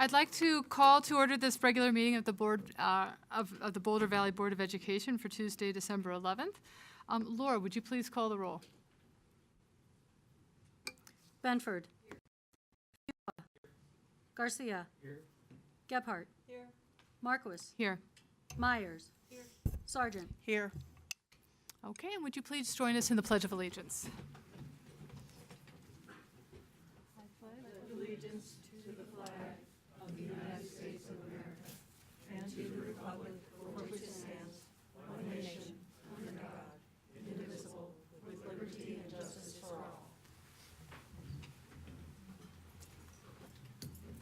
I'd like to call to order this regular meeting of the Board of the Boulder Valley Board of Education for Tuesday, December 11th. Laura, would you please call the roll? Benford. Here. Garcia. Here. Gebhardt. Here. Marquis. Here. Myers. Here. Sargent. Here. Okay, and would you please join us in the Pledge of Allegiance? Allegiance to the flag of the United States of America and to the republic for which it stands, one nation, under God, indivisible, with liberty and justice for all.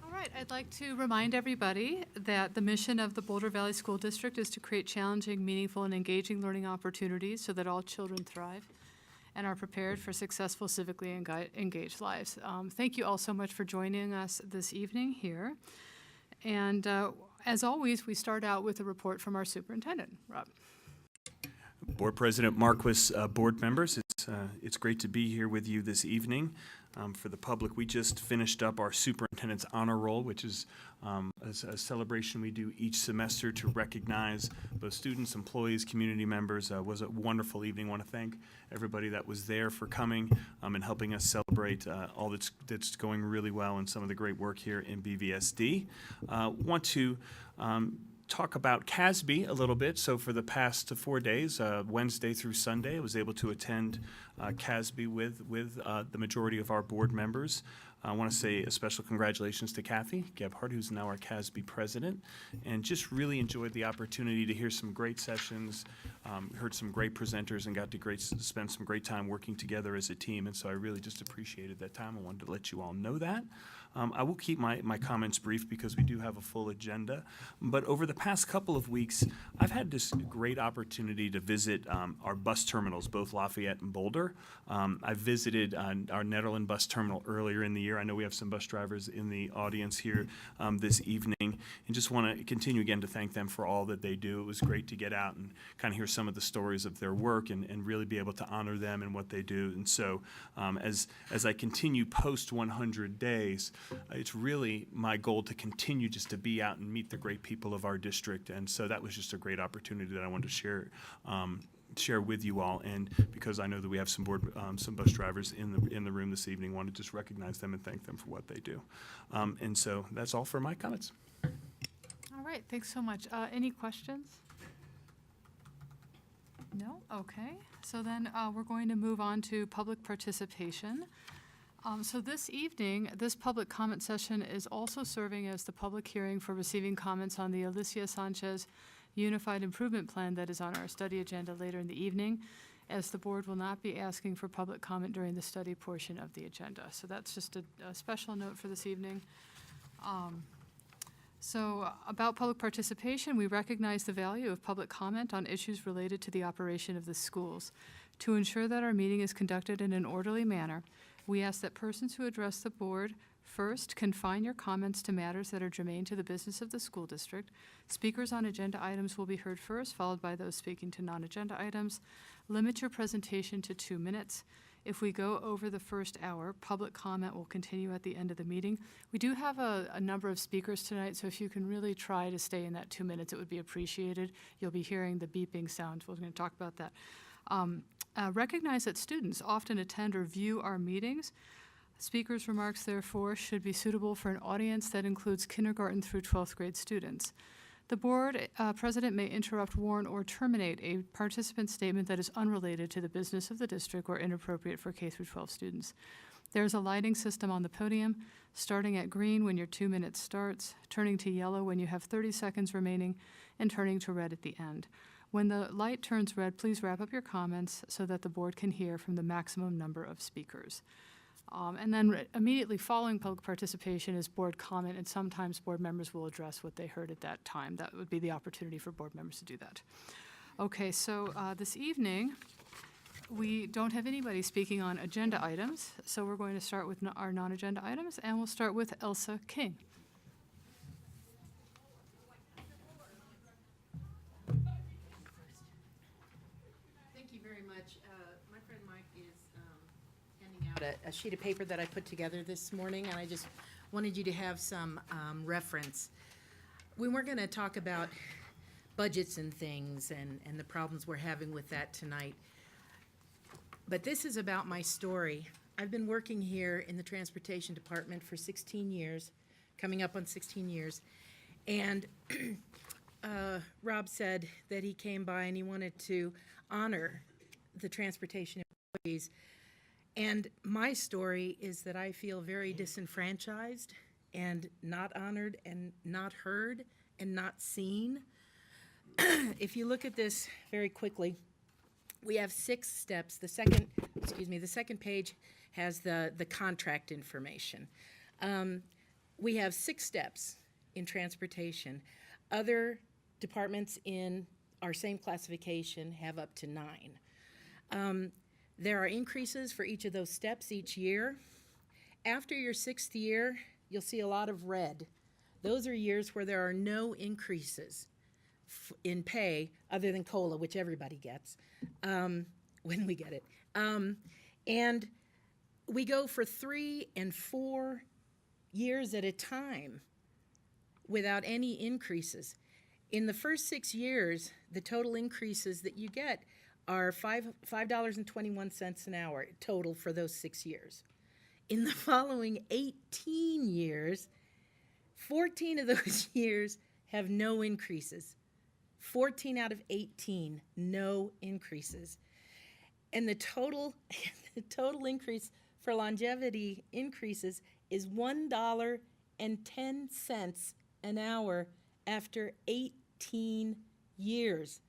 All right, I'd like to remind everybody that the mission of the Boulder Valley School District is to create challenging, meaningful, and engaging learning opportunities so that all children thrive and are prepared for successful, civically engaged lives. Thank you all so much for joining us this evening here. And as always, we start out with a report from our superintendent. Rob. Board President Marquis, board members, it's great to be here with you this evening. For the public, we just finished up our Superintendent's Honor Roll, which is a celebration we do each semester to recognize both students, employees, community members. It was a wonderful evening. I want to thank everybody that was there for coming and helping us celebrate all that's going really well and some of the great work here in BVSD. Want to talk about CASB a little bit. So for the past 4 days, Wednesday through Sunday, I was able to attend CASB with the majority of our board members. I want to say a special congratulations to Kathy Gebhardt, who's now our CASB president, and just really enjoyed the opportunity to hear some great sessions, heard some great presenters, and got to spend some great time working together as a team. And so I really just appreciated that time. I wanted to let you all know that. I will keep my comments brief because we do have a full agenda. But over the past couple of weeks, I've had this great opportunity to visit our bus terminals, both Lafayette and Boulder. I visited our Nederland bus terminal earlier in the year. I know we have some bus drivers in the audience here this evening, and just want to continue again to thank them for all that they do. It was great to get out and kind of hear some of the stories of their work and really be able to honor them and what they do. And so as I continue post 100 days, it's really my goal to continue just to be out and meet the great people of our district. And so that was just a great opportunity that I wanted to share with you all. And because I know that we have some bus drivers in the room this evening, want to just recognize them and thank them for what they do. And so that's all for my comments. All right, thanks so much. Any questions? No? Okay. So then we're going to move on to public participation. So this evening, this public comment session is also serving as the public hearing for receiving comments on the Alicia Sanchez Unified Improvement Plan that is on our study agenda later in the evening, as the board will not be asking for public comment during the study portion of the agenda. So that's just a special note for this evening. So about public participation, we recognize the value of public comment on issues related to the operation of the schools. To ensure that our meeting is conducted in an orderly manner, we ask that persons who address the board first confine your comments to matters that are germane to the business of the school district. Speakers on agenda items will be heard first, followed by those speaking to non-agenda items. Limit your presentation to 2 minutes. If we go over the first hour, public comment will continue at the end of the meeting. We do have a number of speakers tonight, so if you can really try to stay in that 2 minutes, it would be appreciated. You'll be hearing the beeping sound. We're going to talk about that. Recognize that students often attend or view our meetings. Speakers' remarks, therefore, should be suitable for an audience that includes kindergarten through 12th grade students. The board president may interrupt, warn, or terminate a participant statement that is unrelated to the business of the district or inappropriate for K through 12 students. There's a lighting system on the podium, starting at green when your 2 minutes starts, turning to yellow when you have 30 seconds remaining, and turning to red at the end. When the light turns red, please wrap up your comments so that the board can hear from the maximum number of speakers. And then immediately following public participation is board comment, and sometimes board members will address what they heard at that time. That would be the opportunity for board members to do that. Okay, so this evening, we don't have anybody speaking on agenda items, so we're going to start with our non-agenda items, and we'll start with Elsa King. A sheet of paper that I put together this morning, and I just wanted you to have some reference. We weren't going to talk about budgets and things and the problems we're having with that tonight. But this is about my story. I've been working here in the Transportation Department for 16 years, coming up on 16 years. And Rob said that he came by and he wanted to honor the transportation employees. And my story is that I feel very disenfranchised and not honored and not heard and not seen. If you look at this very quickly, we have 6 steps. The second page has the contract information. We have 6 steps in transportation. Other departments in our same classification have up to 9. There are increases for each of those steps each year. After your 6th year, you'll see a lot of red. Those are years where there are no increases in pay other than COLA, which everybody gets when we get it. And we go for 3 and 4 years at a time without any increases. In the first 6 years, the total increases that you get are $5.21 an hour total for those 6 years. In the following 18 years, 14 of those years have no increases. 14 out of 18, no increases. And the total increase for longevity increases is $1.10 an hour after 18 years.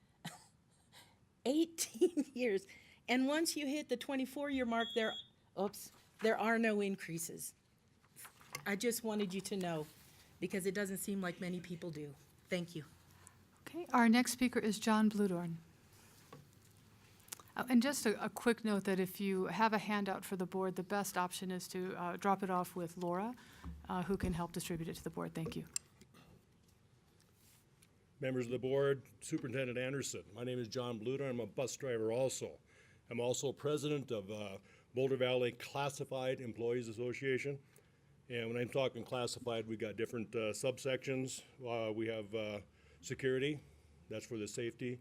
18 years. And once you hit the 24-year mark, there are no increases. I just wanted you to know, because it doesn't seem like many people do. Thank you. Okay, our next speaker is John Bludorn. And just a quick note that if you have a handout for the board, the best option is to drop it off with Laura, who can help distribute it to the board. Thank you. Members of the board, Superintendent Anderson, my name is John Bludorn. I'm a bus driver also. I'm also president of Boulder Valley Classified Employees Association. And when I'm talking classified, we got different subsections. We have security, that's for the safety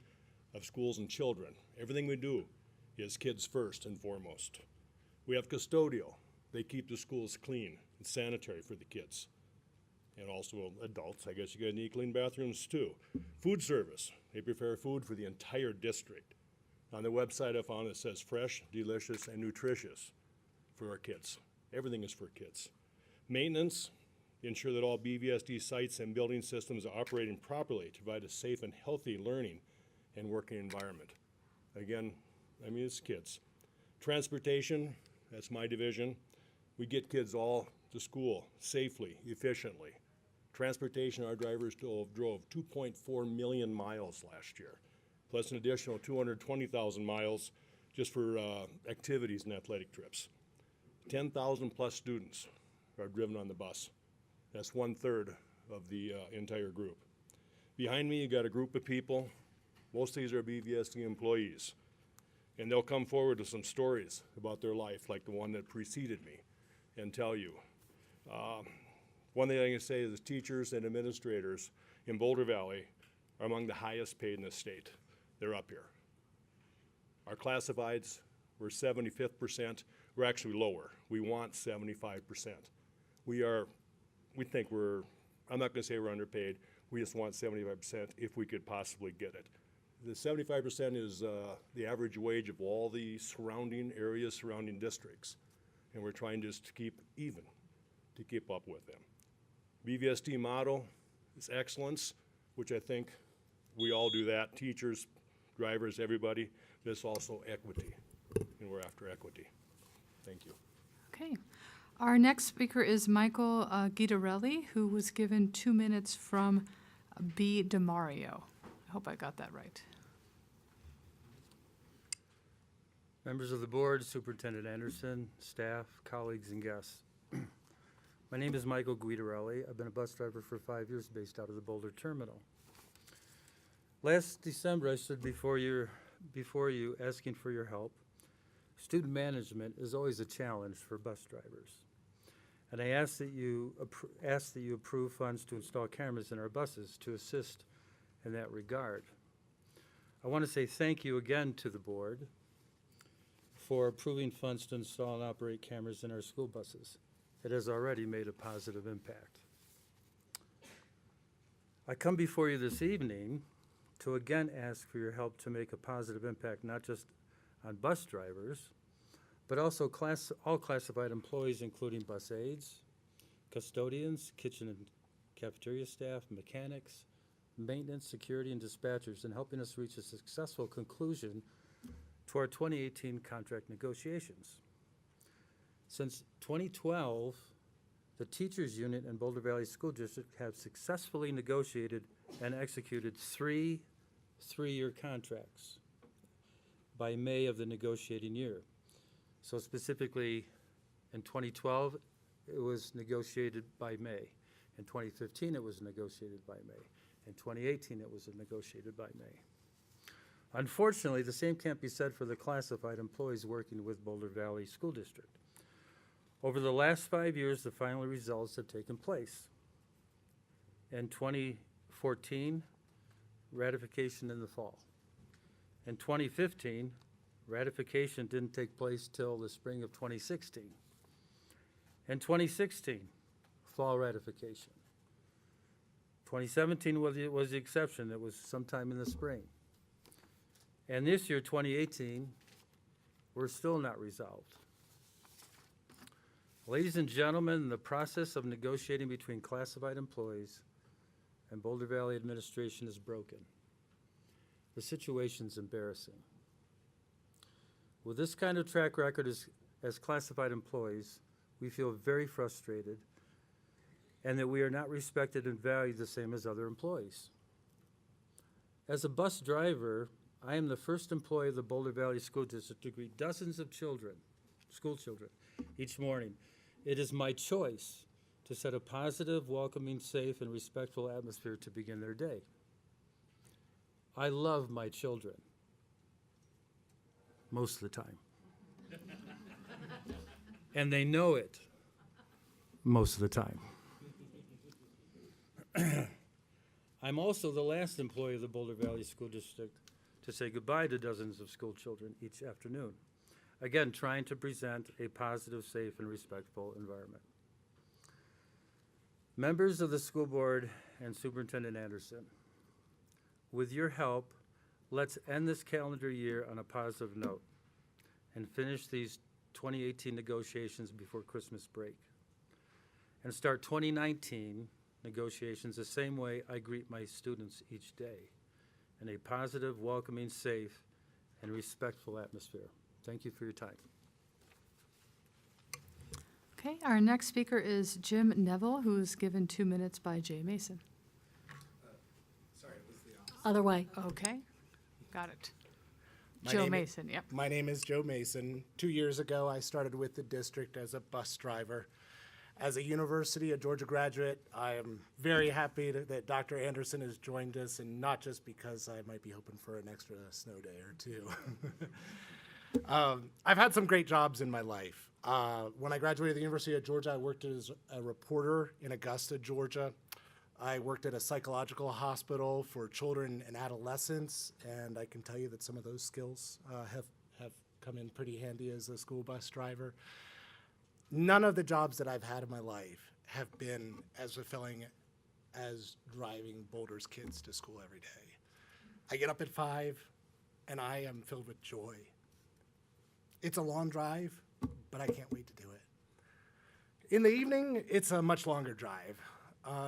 of schools and children. Everything we do is kids first and foremost. We have custodial. They keep the schools clean and sanitary for the kids. And also adults, I guess you guys need clean bathrooms too. Food service, they prepare food for the entire district. On the website I found it says fresh, delicious, and nutritious for our kids. Everything is for kids. Maintenance, ensure that all BVSD sites and building systems are operating properly to provide a safe and healthy learning and working environment. Again, I mean, it's kids. Transportation, that's my division. We get kids all to school safely, efficiently. Transportation, our drivers drove 2.4 million miles last year, plus an additional 220,000 miles just for activities and athletic trips. 10,000 plus students are driven on the bus. That's 1/3 of the entire group. Behind me, you got a group of people. Most of these are BVSD employees. And they'll come forward with some stories about their life, like the one that preceded me, and tell you. One thing I can say is the teachers and administrators in Boulder Valley are among the highest paid in the state. They're up here. Our classifieds, we're 75th percent. We're actually lower. We want 75%. We think I'm not gonna say we're underpaid. We just want 75% if we could possibly get it. The 75% is the average wage of all the surrounding areas, surrounding districts. And we're trying just to keep even, to keep up with them. BVSD motto is excellence, which I think we all do that, teachers, drivers, everybody. There's also equity, and we're after equity. Thank you. Okay. Our next speaker is Michael Guidarelli, who was given 2 minutes from B. DeMario. I hope I got that right. Members of the board, Superintendent Anderson, staff, colleagues, and guests. My name is Michael Guidarelli. I've been a bus driver for 5 years based out of the Boulder terminal. Last December, I stood before you asking for your help. Student management is always a challenge for bus drivers. And I ask that you approve funds to install cameras in our buses to assist in that regard. I want to say thank you again to the board for approving funds to install and operate cameras in our school buses. It has already made a positive impact. I come before you this evening to again ask for your help to make a positive impact, not just on bus drivers, but also all classified employees, including bus aides, custodians, kitchen and cafeteria staff, mechanics, maintenance, security, and dispatchers, in helping us reach a successful conclusion to our 2018 contract negotiations. Since 2012, the Teachers Unit and Boulder Valley School District have successfully negotiated and executed three-year contracts by May of the negotiating year. So specifically, in 2012, it was negotiated by May. In 2015, it was negotiated by May. In 2018, it was negotiated by May. Unfortunately, the same can't be said for the classified employees working with Boulder Valley School District. Over the last 5 years, the final results have taken place. In 2014, ratification in the fall. In 2015, ratification didn't take place till the spring of 2016. In 2016, fall ratification. 2017 was the exception. It was sometime in the spring. And this year, 2018, we're still not resolved. Ladies and gentlemen, the process of negotiating between classified employees and Boulder Valley administration is broken. The situation's embarrassing. With this kind of track record as classified employees, we feel very frustrated and that we are not respected and valued the same as other employees. As a bus driver, I am the first employee of the Boulder Valley School District to greet dozens of children, school children, each morning. It is my choice to set a positive, welcoming, safe, and respectful atmosphere to begin their day. I love my children, most of the time. And they know it most of the time. I'm also the last employee of the Boulder Valley School District to say goodbye to dozens of school children each afternoon. Again, trying to present a positive, safe, and respectful environment. Members of the school board and Superintendent Anderson, with your help, let's end this calendar year on a positive note and finish these 2018 negotiations before Christmas break. And start 2019 negotiations the same way I greet my students each day, in a positive, welcoming, safe, and respectful atmosphere. Thank you for your time. Okay, our next speaker is Jim Neville, who is given 2 minutes by Jay Mason. Sorry, it was the opposite. Other way. Okay, got it. My Joe name- Mason, yep. My name is Joe Mason. 2 years ago, I started with the district as a bus driver. As a University of Georgia graduate, I am very happy that Dr. Anderson has joined us, and not just because I might be hoping for an extra snow day or two. I've had some great jobs in my life. When I graduated the University of Georgia, I worked as a reporter in Augusta, Georgia. I worked at a psychological hospital for children and adolescents, and I can tell you that some of those skills have come in pretty handy as a school bus driver. None of the jobs that I've had in my life have been as fulfilling as driving Boulder's kids to school every day. I get up at 5, and I am filled with joy. It's a long drive, but I can't wait to do it. In the evening, it's a much longer drive.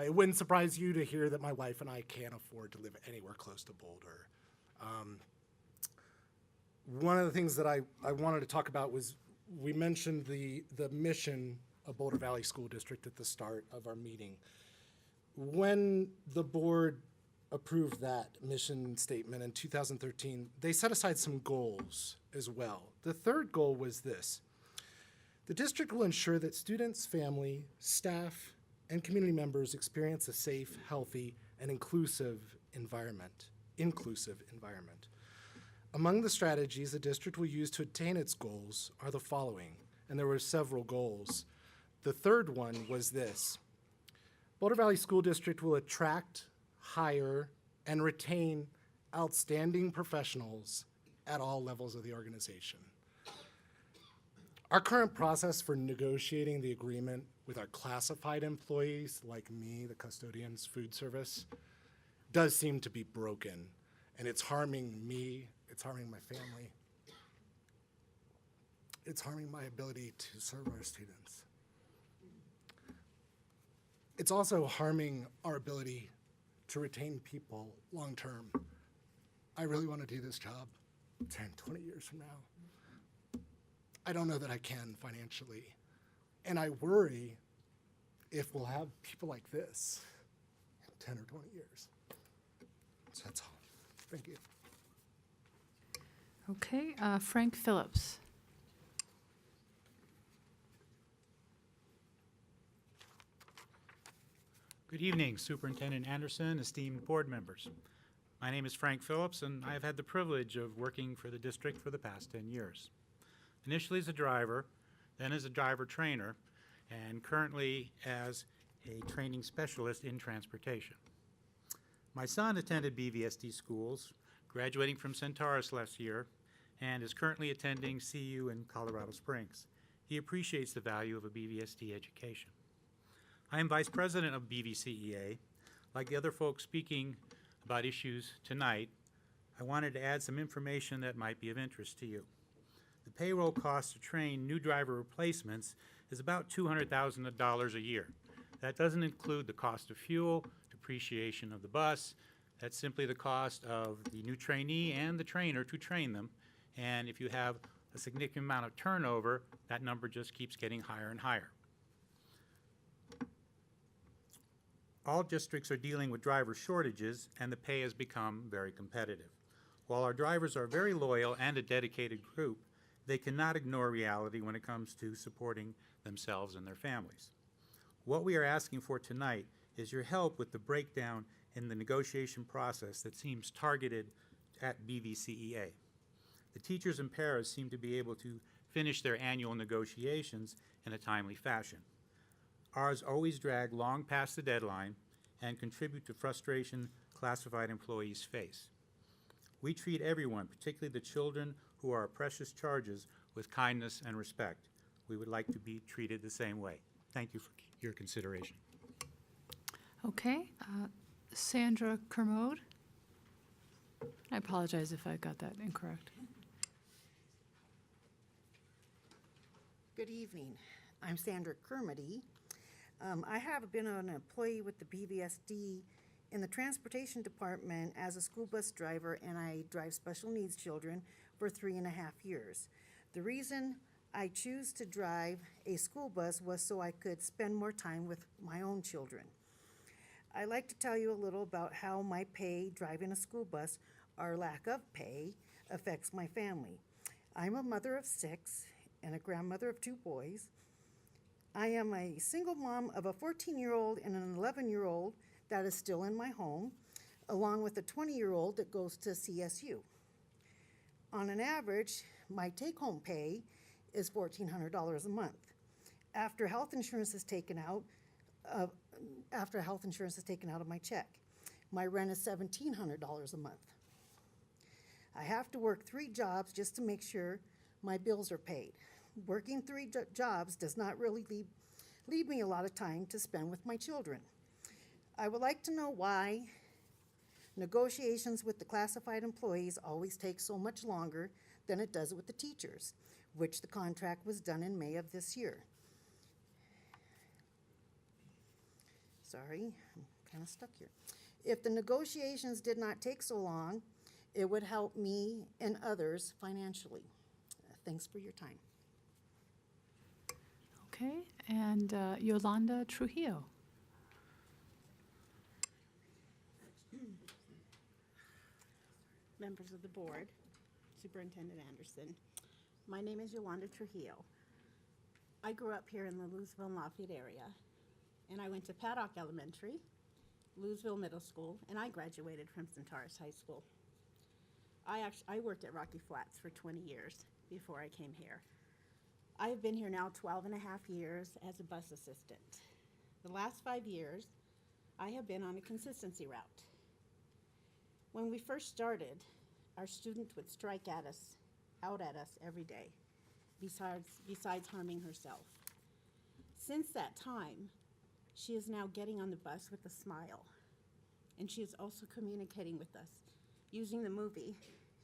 It wouldn't surprise you to hear that my wife and I can't afford to live anywhere close to Boulder. One of the things that I wanted to talk about was, we mentioned the mission of Boulder Valley School District at the start of our meeting. When the board approved that mission statement in 2013, they set aside some goals as well. The third goal was this: the district will ensure that students, family, staff, and community members experience a safe, healthy, and inclusive environment. Among the strategies the district will use to attain its goals are the following, and there were several goals. The third one was this. Boulder Valley School District will attract, hire, and retain outstanding professionals at all levels of the organization. Our current process for negotiating the agreement with our classified employees, like me, the custodians, food service, does seem to be broken, and it's harming me, it's harming my family, it's harming my ability to serve our students. It's also harming our ability to retain people long-term. I really want to do this job 10, 20 years from now. I don't know that I can financially. And I worry if we'll have people like this in 10 or 20 years. So that's all. Thank you. Okay, Frank Phillips. Good evening, Superintendent Anderson, esteemed board members. My name is Frank Phillips, and I have had the privilege of working for the district for the past 10 years. Initially as a driver, then as a driver trainer, and currently as a training specialist in transportation. My son attended BVSD schools, graduating from Centaurus last year, and is currently attending CU in Colorado Springs. He appreciates the value of a BVSD education. I am Vice President of BVCEA. Like the other folks speaking about issues tonight, I wanted to add some information that might be of interest to you. The payroll cost to train new driver replacements is about $200,000 a year. That doesn't include the cost of fuel, depreciation of the bus. That's simply the cost of the new trainee and the trainer to train them. And if you have a significant amount of turnover, that number just keeps getting higher and higher. All districts are dealing with driver shortages, and the pay has become very competitive. While our drivers are very loyal and a dedicated group, they cannot ignore reality when it comes to supporting themselves and their families. What we are asking for tonight is your help with the breakdown in the negotiation process that seems targeted at BVCEA. The teachers and paras seem to be able to finish their annual negotiations in a timely fashion. Ours always drag long past the deadline and contribute to frustration classified employees face. We treat everyone, particularly the children who are our precious charges, with kindness and respect. We would like to be treated the same way. Thank you for your consideration. Okay, Sandra Kermode. I apologize if I got that incorrect. Good evening. I'm Sandra Kermody. I have been an employee with the BVSD in the transportation department as a school bus driver, and I drive special needs children for 3.5 years. The reason I choose to drive a school bus was so I could spend more time with my own children. I'd like to tell you a little about how my pay driving a school bus, or lack of pay, affects my family. I'm a mother of 6 and a grandmother of 2 boys. I am a single mom of a 14-year-old and an 11-year-old that is still in my home, along with a 20-year-old that goes to CSU. On an average, my take-home pay is $1,400 a month. After health insurance is taken out of my check, my rent is $1,700 a month. I have to work 3 jobs just to make sure my bills are paid. Working 3 jobs does not really leave me a lot of time to spend with my children. I would like to know why negotiations with the classified employees always take so much longer than it does with the teachers, which the contract was done in May of this year. Sorry, I'm kind of stuck here. If the negotiations did not take so long, it would help me and others financially. Thanks for your time. Okay, and Yolanda Trujillo. Members of the board, Superintendent Anderson. My name is Yolanda Trujillo. I grew up here in the Louisville and Lafayette area, and I went to Paddock Elementary, Louisville Middle School, and I graduated from Centaurus High School. I worked at Rocky Flats for 20 years before I came here. I have been here now 12 and a half years as a bus assistant. The last 5 years, I have been on a consistency route. When we first started, our student would strike out at us every day, besides harming herself. Since that time, she is now getting on the bus with a smile, and she is also communicating with us using the movie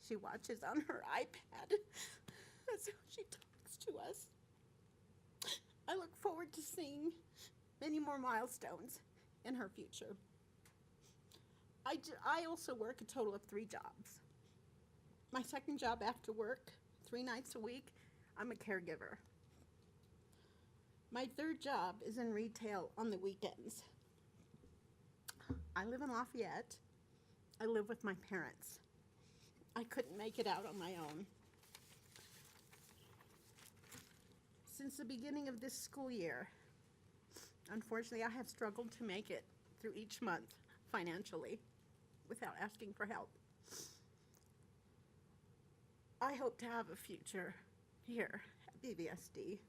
she watches on her iPad. That's how she talks to us. I look forward to seeing many more milestones in her future. I also work a total of 3 jobs. My second job after work, 3 nights a week, I'm a caregiver. My third job is in retail on the weekends. I live in Lafayette. I live with my parents. I couldn't make it out on my own. Since the beginning of this school year, unfortunately, I have struggled to make it through each month financially without asking for help. I hope to have a future here at BVSD.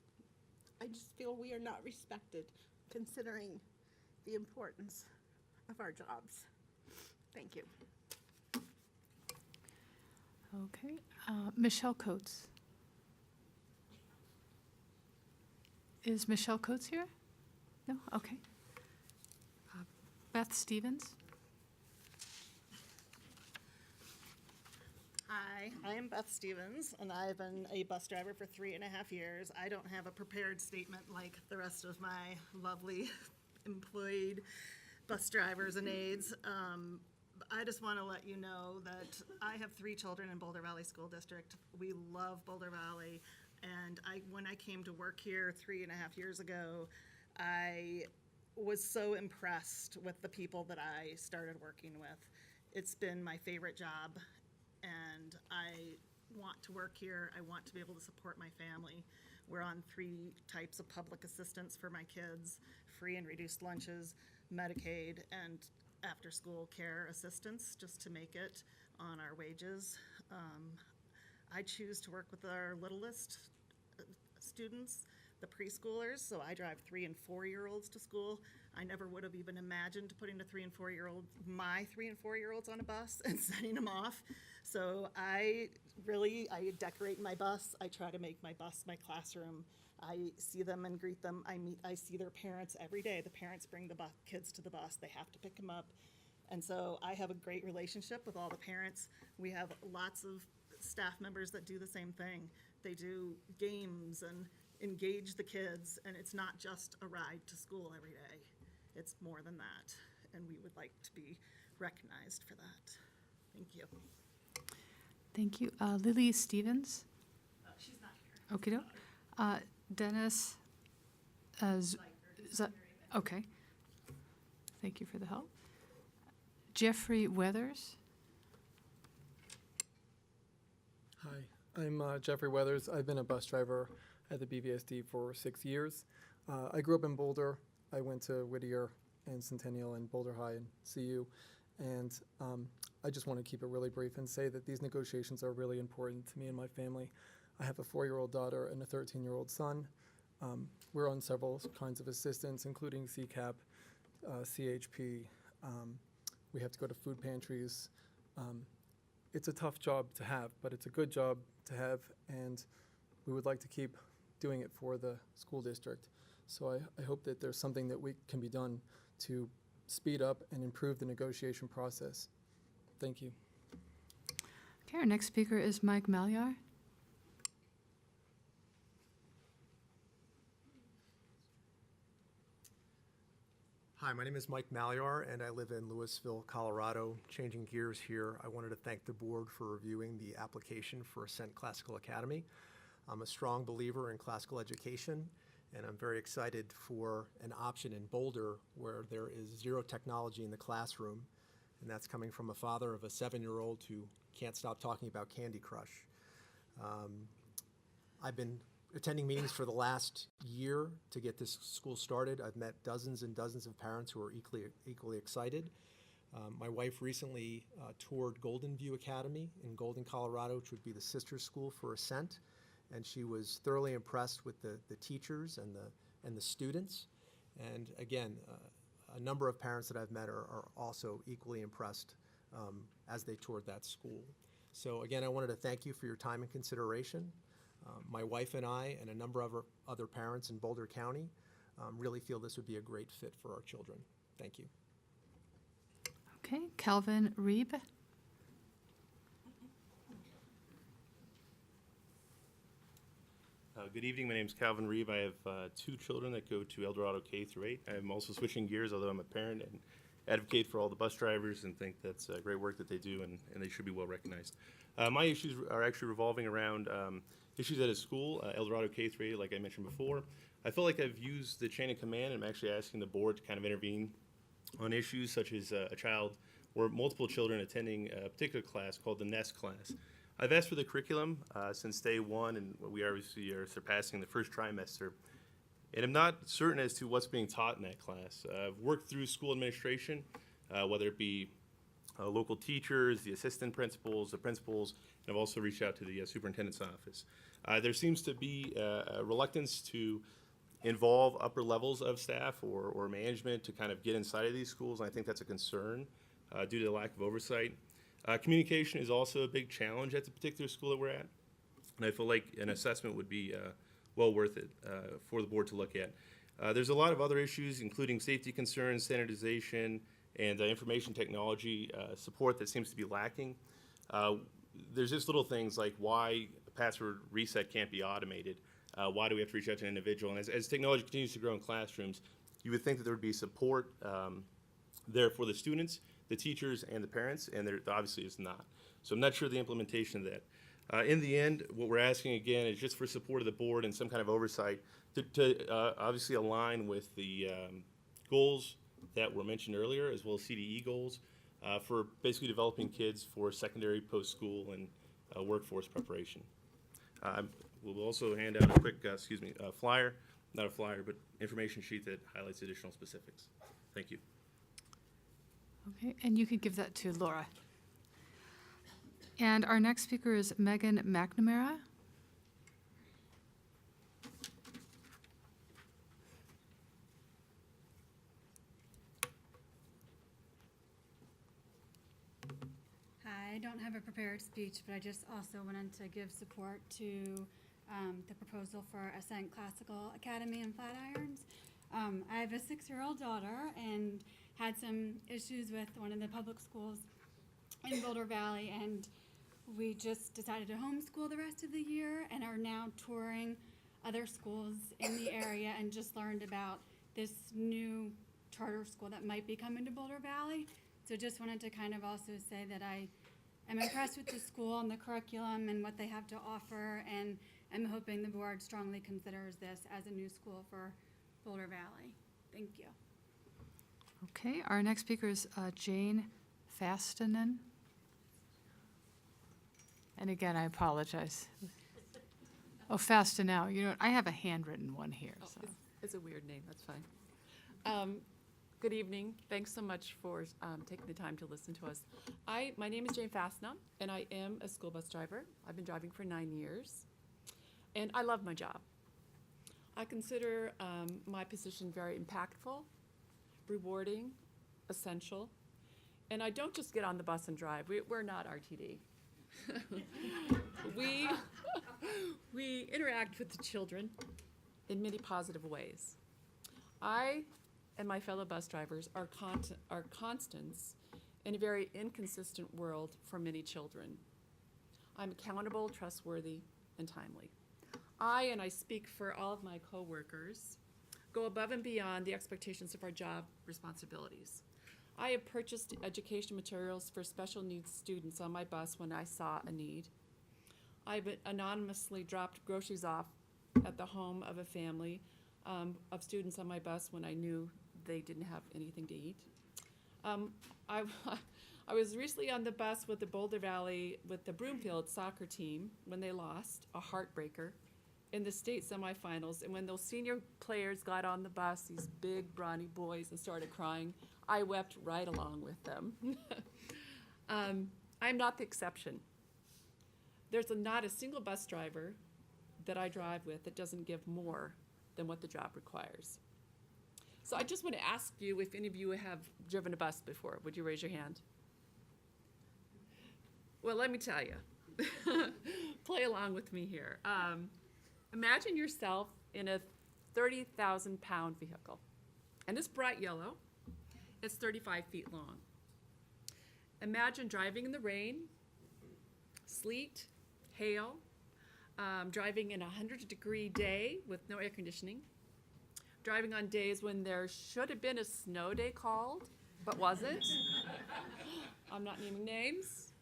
I just feel we are not respected considering the importance of our jobs. Thank you. Okay, Michelle Coates. Is Michelle Coates here? No? Okay. Beth Stevens? Hi, I am Beth Stevens, and I've been a bus driver for 3.5 years. I don't have a prepared statement like the rest of my lovely employed bus drivers and aides. I just want to let you know that I have 3 children in Boulder Valley School District. We love Boulder Valley, and when I came to work here 3.5 years ago, I was so impressed with the people that I started working with. It's been my favorite job, and I want to work here. I want to be able to support my family. We're on 3 types of public assistance for my kids: free and reduced lunches, Medicaid, and after-school care assistance, just to make it on our wages. I choose to work with our littlest students, the preschoolers, so I drive 3 and 4-year-olds to school. I never would have even imagined putting my 3 and 4-year-olds on a bus and sending them off. So I decorate my bus. I try to make my bus my classroom. I see them and greet them. I see their parents every day. The parents bring the kids to the bus. They have to pick them up. And so I have a great relationship with all the parents. We have lots of staff members that do the same thing. They do games and engage the kids, and it's not just a ride to school every day. It's more than that, and we would like to be recognized for that. Thank you. Thank you. Lily Stevens? She's not here. Okey-doke. Dennis? Okay. Thank you for the help. Jeffrey Weathers? Hi, I'm Jeffrey Weathers. I've been a bus driver at the BVSD for 6 years. I grew up in Boulder. I went to Whittier and Centennial and Boulder High and CU. And I just want to keep it really brief and say that these negotiations are really important to me and my family. I have a 4-year-old daughter and a 13-year-old son. We're on several kinds of assistance, including CCAP, CHP. We have to go to food pantries. It's a tough job to have, but it's a good job to have, and we would like to keep doing it for the school district. So I hope that there's something that can be done to speed up and improve the negotiation process. Thank you. Okay, our next speaker is Mike Malyar. Hi, my name is Mike Malyar, and I live in Louisville, Colorado. Changing gears here, I wanted to thank the board for reviewing the application for Ascent Classical Academy. I'm a strong believer in classical education, and I'm very excited for an option in Boulder where there is zero technology in the classroom, and that's coming from a father of a 7-year-old who can't stop talking about Candy Crush. I've been attending meetings for the last year to get this school started. I've met dozens and dozens of parents who are equally excited. My wife recently toured Golden View Academy in Golden, Colorado, which would be the sister school for Ascent. and she was thoroughly impressed with the teachers and the students. And again, a number of parents that I've met are also equally impressed as they toured that school. So again, I wanted to thank you for your time and consideration. My wife and I and a number of other parents in Boulder County really feel this would be a great fit for our children. Thank you. Okay, Calvin Reeb. Good evening. My name is Calvin Reeve. I have 2 children that go to El Dorado K through 8. I'm also switching gears, although I'm a parent, and advocate for all the bus drivers and think that's great work that they do, and they should be well recognized. My issues are actually revolving around issues at a school, El Dorado K through 8, like I mentioned before. I feel like I've used the chain of command, and I'm actually asking the board to kind of intervene on issues such as a child or multiple children attending a particular class called the NEST class. I've asked for the curriculum since day one, and we obviously are surpassing the first trimester. And I'm not certain as to what's being taught in that class. I've worked through school administration, whether it be local teachers, the assistant principals, the principals, and I've also reached out to the superintendent's office. There seems to be a reluctance to involve upper levels of staff or management to kind of get inside of these schools, and I think that's a concern due to the lack of oversight. Communication is also a big challenge at the particular school that we're at, and I feel like an assessment would be well worth it for the board to look at. There's a lot of other issues, including safety concerns, standardization, and information technology support that seems to be lacking. There's just little things like why a password reset can't be automated. Why do we have to reach out to an individual? And as technology continues to grow in classrooms, you would think that there would be support there for the students, the teachers, and the parents, and there obviously is not. So I'm not sure the implementation of that. In the end, what we're asking again is just for support of the board and some kind of oversight to obviously align with the goals that were mentioned earlier, as well as CDE goals for basically developing kids for secondary, post-school, and workforce preparation. We'll also hand out a quick, flyer, not a flyer, but information sheet that highlights additional specifics. Thank you. Okay, and you can give that to Laura. And our next speaker is Megan McNamara. I don't have a prepared speech, but I just also wanted to give support to the proposal for Ascent Classical Academy in Flatirons. I have a 6-year-old daughter and had some issues with one of the public schools in Boulder Valley, and we just decided to homeschool the rest of the year and are now touring other schools in the area and just learned about this new charter school that might be coming to Boulder Valley. So just wanted to kind of also say that I am impressed with the school and the curriculum and what they have to offer, and I'm hoping the board strongly considers this as a new school for Boulder Valley. Thank you. Okay, our next speaker is Jane Fastinen. And again, I apologize. Oh, Fastenau. You know, I have a handwritten one here. Oh, So. it's a weird name, that's fine. Good evening. Thanks so much for taking the time to listen to us. My name is Jane Fastenau, and I am a school bus driver. I've been driving for 9 years, and I love my job. I consider my position very impactful, rewarding, essential, and I don't just get on the bus and drive. We're not RTD. we interact with the children in many positive ways. I and my fellow bus drivers are constants in a very inconsistent world for many children. I'm accountable, trustworthy, and timely. I speak for all of my coworkers, go above and beyond the expectations of our job responsibilities. I have purchased education materials for special needs students on my bus when I saw a need. I've anonymously dropped groceries off at the home of a family of students on my bus when I knew they didn't have anything to eat. I was recently on the bus with the Boulder Valley, with the Broomfield soccer team when they lost, a heartbreaker, in the state semifinals. And when those senior players got on the bus, these big, brawny boys, and started crying, I wept right along with them. I'm not the exception. There's not a single bus driver that I drive with that doesn't give more than what the job requires. So I just want to ask you if any of you have driven a bus before. Would you raise your hand? Well, let me tell you. Play along with me here. Imagine yourself in a 30,000-pound vehicle. And it's bright yellow. It's 35 feet long. Imagine driving in the rain, sleet, hail, driving in a 100-degree day with no air conditioning, driving on days when there should have been a snow day called, but wasn't. I'm not naming names.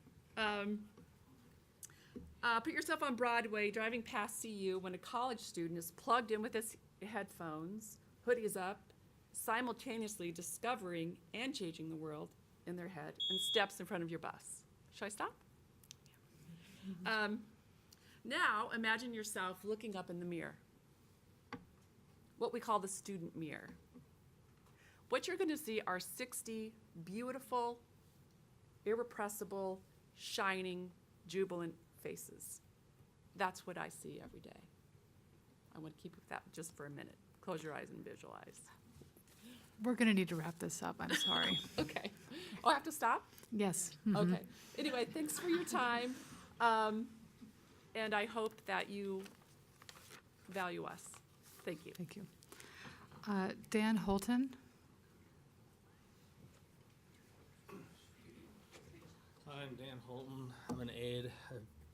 Put yourself on Broadway, driving past CU when a college student is plugged in with his headphones, hoodies up, simultaneously discovering and changing the world in their head, and steps in front of your bus. Should I stop? Now, imagine yourself looking up in the mirror, what we call the student mirror. What you're going to see are 60 beautiful, irrepressible, shining, jubilant faces. That's what I see every day. I want to keep with that just for a minute. Close your eyes and visualize. We're going to need to wrap this up. I'm sorry. Okay. Oh, I have to stop? Yes. Okay. Anyway, thanks for your time. And I hope that you value us. Thank you. Thank you. Dan Holton. I'm Dan Holton. I'm an aide.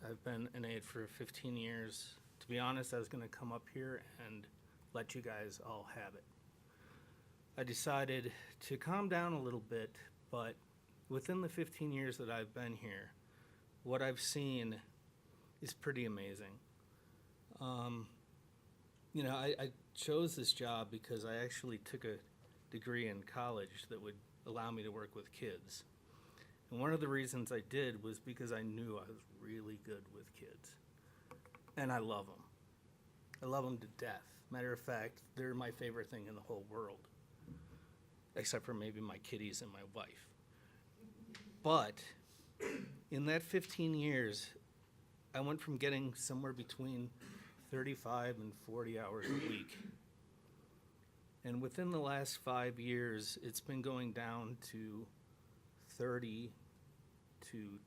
I've been an aide for 15 years. To be honest, I was going to come up here and let you guys all have it. I decided to calm down a little bit, but within the 15 years that I've been here, what I've seen is pretty amazing. You know, I chose this job because I actually took a degree in college that would allow me to work with kids. And one of the reasons I did was because I knew I was really good with kids. And I love them. I love them to death. Matter of fact, they're my favorite thing in the whole world. Except for maybe my kitties and my wife. But in that 15 years, I went from getting somewhere between 35 and 40 hours a week. And within the last 5 years, it's been going down to 30 to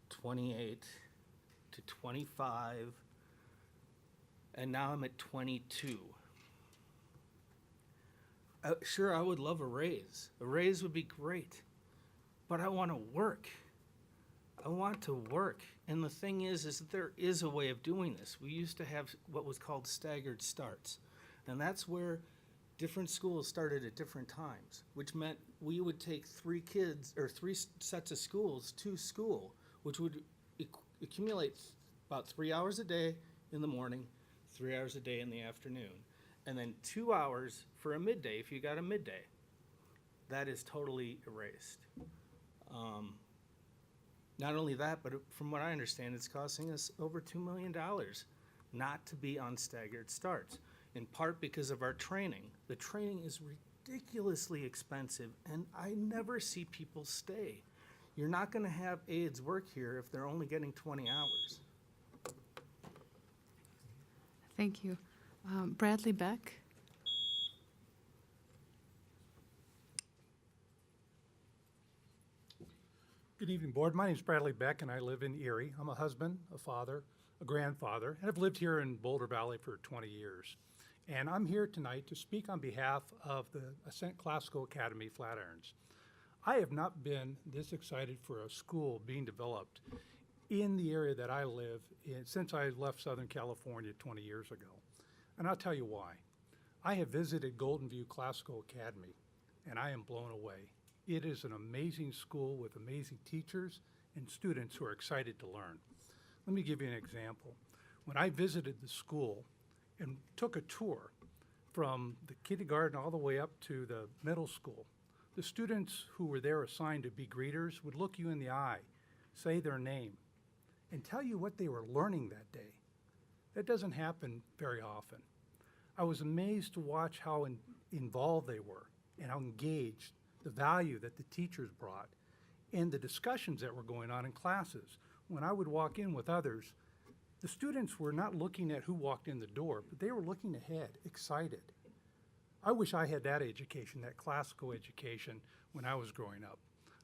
28 to 25, and now I'm at 22. Sure, I would love a raise. A raise would be great, but I want to work. I want to work. And the thing is that there is a way of doing this. We used to have what was called staggered starts, and that's where different schools started at different times, which meant we would take 3 kids or 3 sets of schools to school, which would accumulate about 3 hours a day in the morning, 3 hours a day in the afternoon, and then 2 hours for a midday if you got a midday. That is totally erased. Not only that, but from what I understand, it's costing us over $2 million not to be on staggered starts, in part because of our training. The training is ridiculously expensive, and I never see people stay. You're not going to have aides work here if they're only getting 20 hours. Thank you. Bradley Beck. Good evening, Board. My name is Bradley Beck, and I live in Erie. I'm a husband, a father, a grandfather, and I've lived here in Boulder Valley for 20 years. And I'm here tonight to speak on behalf of the Ascent Classical Academy Flatirons. I have not been this excited for a school being developed in the area that I live in since I left Southern California 20 years ago. And I'll tell you why. I have visited Golden View Classical Academy, and I am blown away. It is an amazing school with amazing teachers and students who are excited to learn. Let me give you an example. When I visited the school and took a tour from the kindergarten all the way up to the middle school, the students who were there assigned to be greeters would look you in the eye, say their name, and tell you what they were learning that day. That doesn't happen very often. I was amazed to watch how involved they were and how engaged, the value that the teachers brought, and the discussions that were going on in classes. When I would walk in with others, The students were not looking at who walked in the door, but they were looking ahead, excited. I wish I had that education, that classical education, when I was growing up.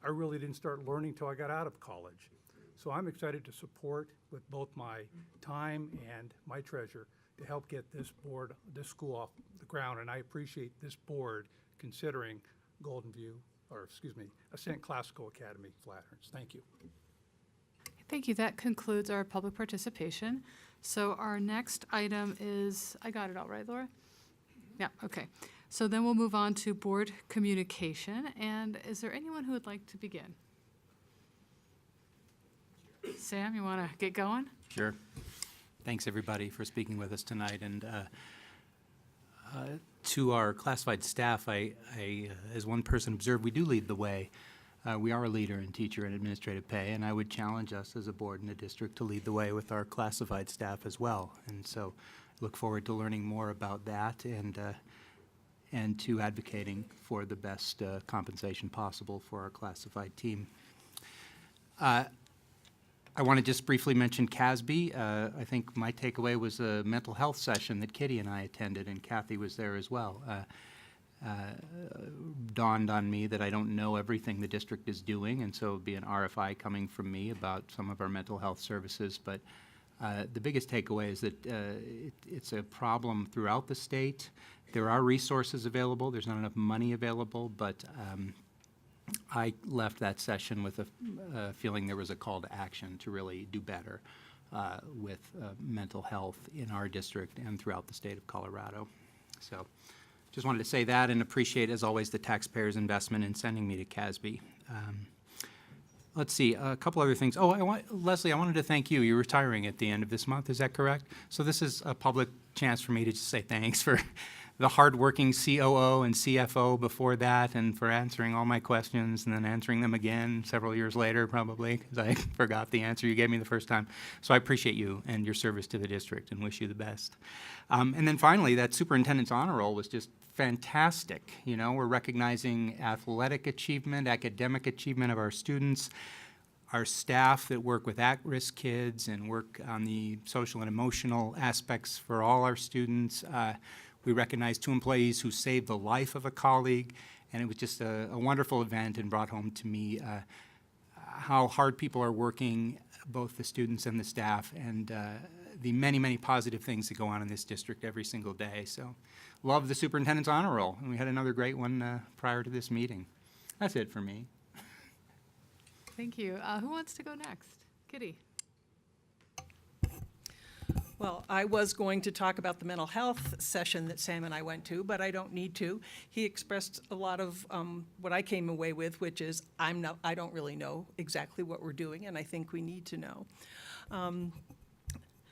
I really didn't start learning till I got out of college. So I'm excited to support with both my time and my treasure to help get this school off the ground, and I appreciate this board considering Ascent Classical Academy, Flatirons. Thank you. Thank you. That concludes our public participation. So our next item is, I got it all right, Laura? Yeah, okay. So then we'll move on to board communication. And is there anyone who would like to begin? Sam, you want to get going? Sure. Thanks, everybody, for speaking with us tonight. And to our classified staff, I, as one person observed, we do lead the way. We are a leader in teacher and administrative pay, and I would challenge us as a board and a district to lead the way with our classified staff as well. And so look forward to learning more about that and to advocating for the best compensation possible for our classified team. I want to just briefly mention CASB. I think my takeaway was a mental health session that Kitty and I attended, and Kathy was there as well. Dawned on me that I don't know everything the district is doing, and so it would be an RFI coming from me about some of our mental health services. But the biggest takeaway is that it's a problem throughout the state. There are resources available. There's not enough money available, but I left that session with a feeling there was a call to action to really do better with mental health in our district and throughout the state of Colorado. So just wanted to say that and appreciate, as always, the taxpayers' investment in sending me to CASB. Let's see, a couple other things. Oh, Leslie, I wanted to thank you. You're retiring at the end of this month, is that correct? So this is a public chance for me to just say thanks for the hardworking COO and CFO before that, and for answering all my questions and then answering them again several years later, probably, because I forgot the answer you gave me the first time. So I appreciate you and your service to the district and wish you the best. And then finally, that superintendent's honor roll was just fantastic. You know, we're recognizing athletic achievement, academic achievement of our students, our staff that work with at-risk kids and work on the social and emotional aspects for all our students. We recognized 2 employees who saved the life of a colleague, and it was just a wonderful event and brought home to me how hard people are working, both the students and the staff, and the many, many positive things that go on in this district every single day. So love the superintendent's honor roll, and we had another great one prior to this meeting. That's it for me. Thank you. Who wants to go next? Kitty. Well, I was going to talk about the mental health session that Sam and I went to, but I don't need to. He expressed a lot of what I came away with, which is I don't really know exactly what we're doing, and I think we need to know.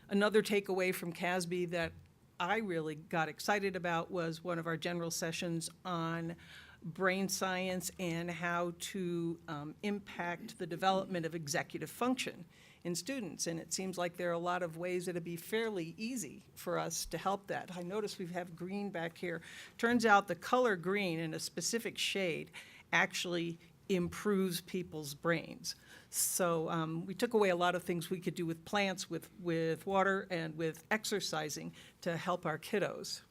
Another takeaway from CASB that I really got excited about was one of our general sessions on brain science and how to impact the development of executive function in students. And it seems like there are a lot of ways that it'd be fairly easy for us to help that. I notice we have green back here. Turns out the color green in a specific shade actually improves people's brains. So we took away a lot of things we could do with plants, with water, and with exercising to help our kiddos.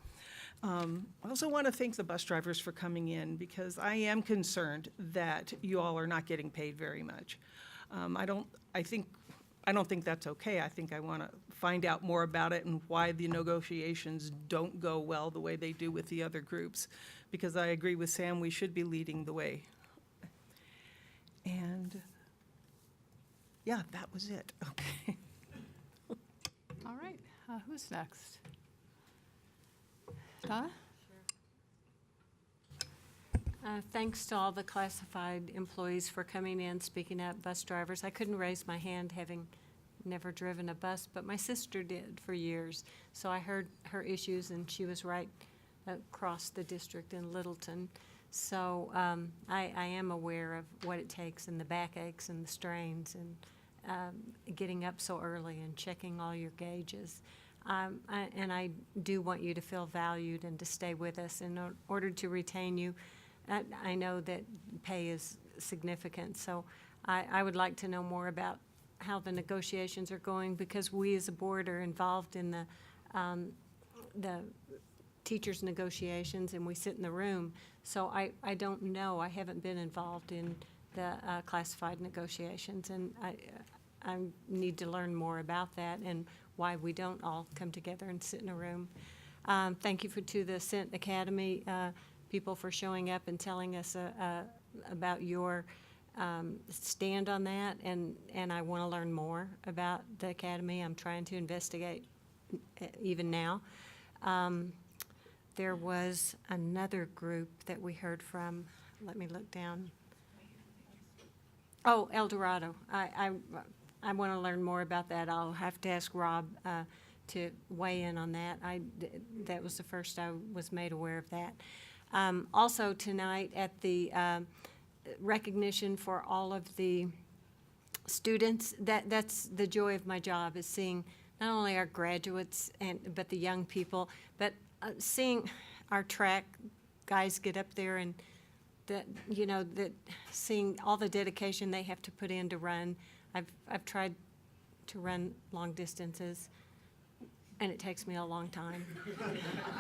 I also want to thank the bus drivers for coming in, because I am concerned that you all are not getting paid very much. I don't think that's okay. I think I want to find out more about it and why the negotiations don't go well the way they do with the other groups, because I agree with Sam, we should be leading the way. And yeah, that was it. Okay. All right. Who's next? Donna? Thanks to all the classified employees for coming in, speaking up, bus drivers. I couldn't raise my hand having never driven a bus, but my sister did for years. So I heard her issues, and she was right across the district in Littleton. So I am aware of what it takes, and the backaches and the strains, and getting up so early and checking all your gauges. And I do want you to feel valued and to stay with us. In order to retain you, I know that pay is significant, so I would like to know more about how the negotiations are going, because we as a board are involved in the teachers' negotiations, and we sit in the room. So I don't know. I haven't been involved in the classified negotiations, and I need to learn more about that and why we don't all come together and sit in a room. Thank you to the Ascent Academy people for showing up and telling us about your stand on that, and I want to learn more about the Academy. I'm trying to investigate even now. There was another group that we heard from. Let me look down. Oh, El Dorado. I want to learn more about that. I'll have to ask Rob to weigh in on that. That was the first I was made aware of that. Also tonight at the recognition for all of the students, that's the joy of my job, is seeing not only our graduates but the young people, but seeing our track guys get up there and that seeing all the dedication they have to put in to run. I've tried to run long distances, and it takes me a long time.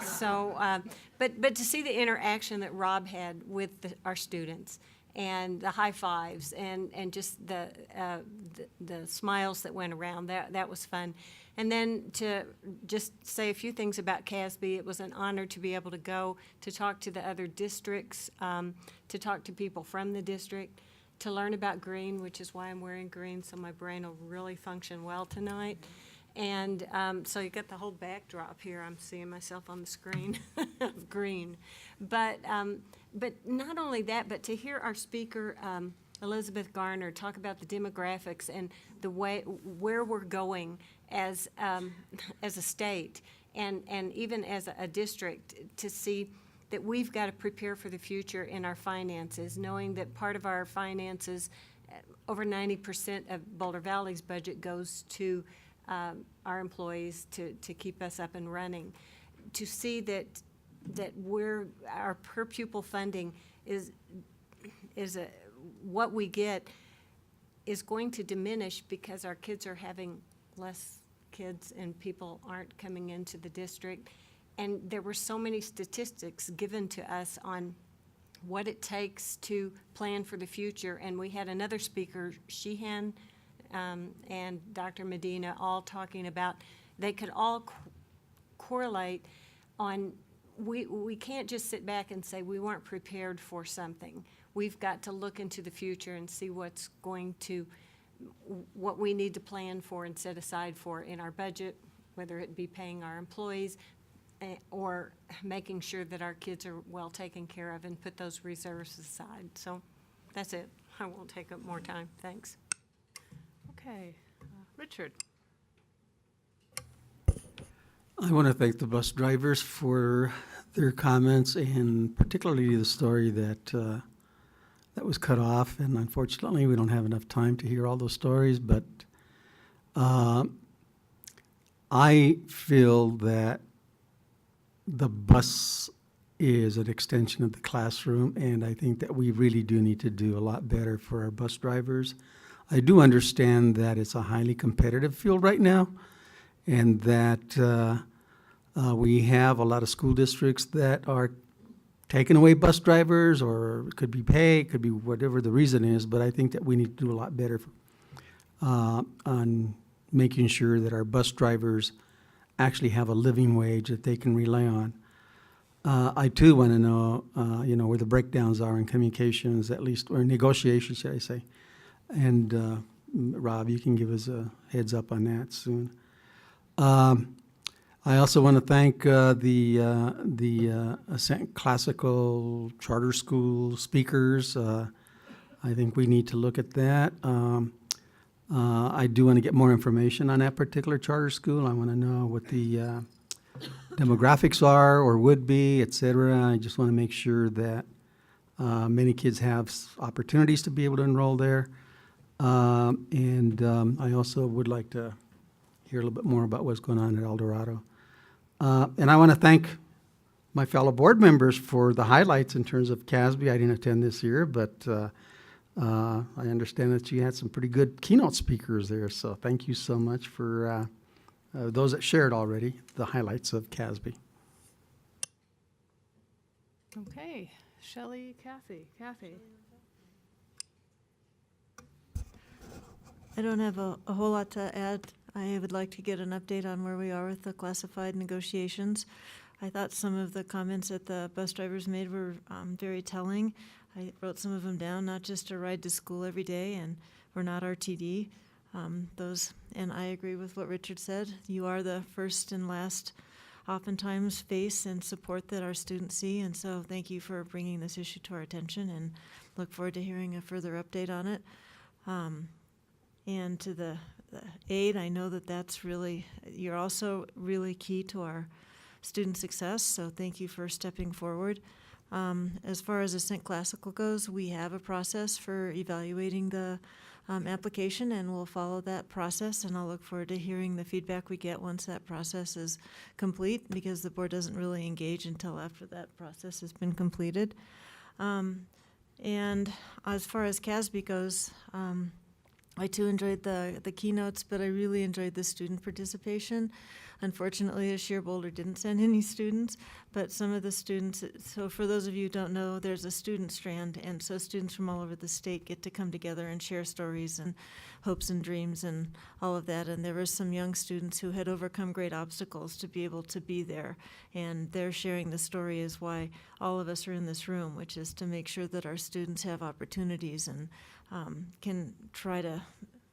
So, but to see the interaction that Rob had with our students, and the high fives, and just the smiles that went around, that was fun. And then to just say a few things about CASB, it was an honor to be able to go to talk to the other districts, to talk to people from the district, to learn about green, which is why I'm wearing green, so my brain will really function well tonight. And so you got the whole backdrop here. I'm seeing myself on the screen of green. But not only that, but to hear our speaker, Elizabeth Garner, talk about the demographics and the way where we're going as a state and even as a district, to see that we've got to prepare for the future in our finances, knowing that part of our finances, over 90% of Boulder Valley's budget goes to our employees to keep us up and running. To see that our per pupil funding is what we get is going to diminish because our kids are having less kids and people aren't coming into the district. And there were so many statistics given to us on what it takes to plan for the future. And we had another speaker, Sheehan, and Dr. Medina, all talking about they could all correlate on we can't just sit back and say we weren't prepared for something. We've got to look into the future and see what we need to plan for and set aside for in our budget, whether it be paying our employees or making sure that our kids are well taken care of, and put those reserves aside. So that's it. I won't take up more time. Thanks. Okay. Richard. I want to thank the bus drivers for their comments, and particularly the story that was cut off. And unfortunately, we don't have enough time to hear all those stories. But I feel that the bus is an extension of the classroom, and I think that we really do need to do a lot better for our bus drivers. I do understand that it's a highly competitive field right now, and that we have a lot of school districts that are taking away bus drivers, or it could be pay, it could be whatever the reason is, but I think that we need to do a lot better on making sure that our bus drivers actually have a living wage that they can rely on. I too want to know, where the breakdowns are in communications, at least, or negotiations, should I say. And Rob, you can give us a heads up on that soon. I also want to thank the Ascent Classical Charter School speakers. I think we need to look at that. I do want to get more information on that particular charter school. I want to know what the demographics are or would be, et cetera. I just want to make sure that many kids have opportunities to be able to enroll there. And I also would like to hear a little bit more about what's going on at El Dorado. And I want to thank my fellow board members for the highlights in terms of CASB. I didn't attend this year, but I understand that you had some pretty good keynote speakers there, so thank you so much for those that shared already the highlights of CASB. Okay, Shelley, Kathy. I don't have a whole lot to add. I would like to get an update on where we are with the classified negotiations. I thought some of the comments that the bus drivers made were very telling. I wrote some of them down, not just a ride to school every day, and we're not RTD. And I agree with what Richard said. You are the first and last, oftentimes, face and support that our students see, and so thank you for bringing this issue to our attention, and look forward to hearing a further update on it. And to the aid, I know that that's really, you're also really key to our student success, so thank you for stepping forward. As far as Ascent Classical goes, we have a process for evaluating the application, and we'll follow that process, and I'll look forward to hearing the feedback we get once that process is complete, because the board doesn't really engage until after that process has been completed. And as far as CASB goes, I too enjoyed the keynotes, but I really enjoyed the student participation. Unfortunately, this year Boulder didn't send any students, but some of the students, so for those of you who don't know, there's a student strand, and so students from all over the state get to come together and share stories and hopes and dreams and all of that. And there were some young students who had overcome great obstacles to be able to be there, and their sharing the story is why all of us are in this room, which is to make sure that our students have opportunities and can try to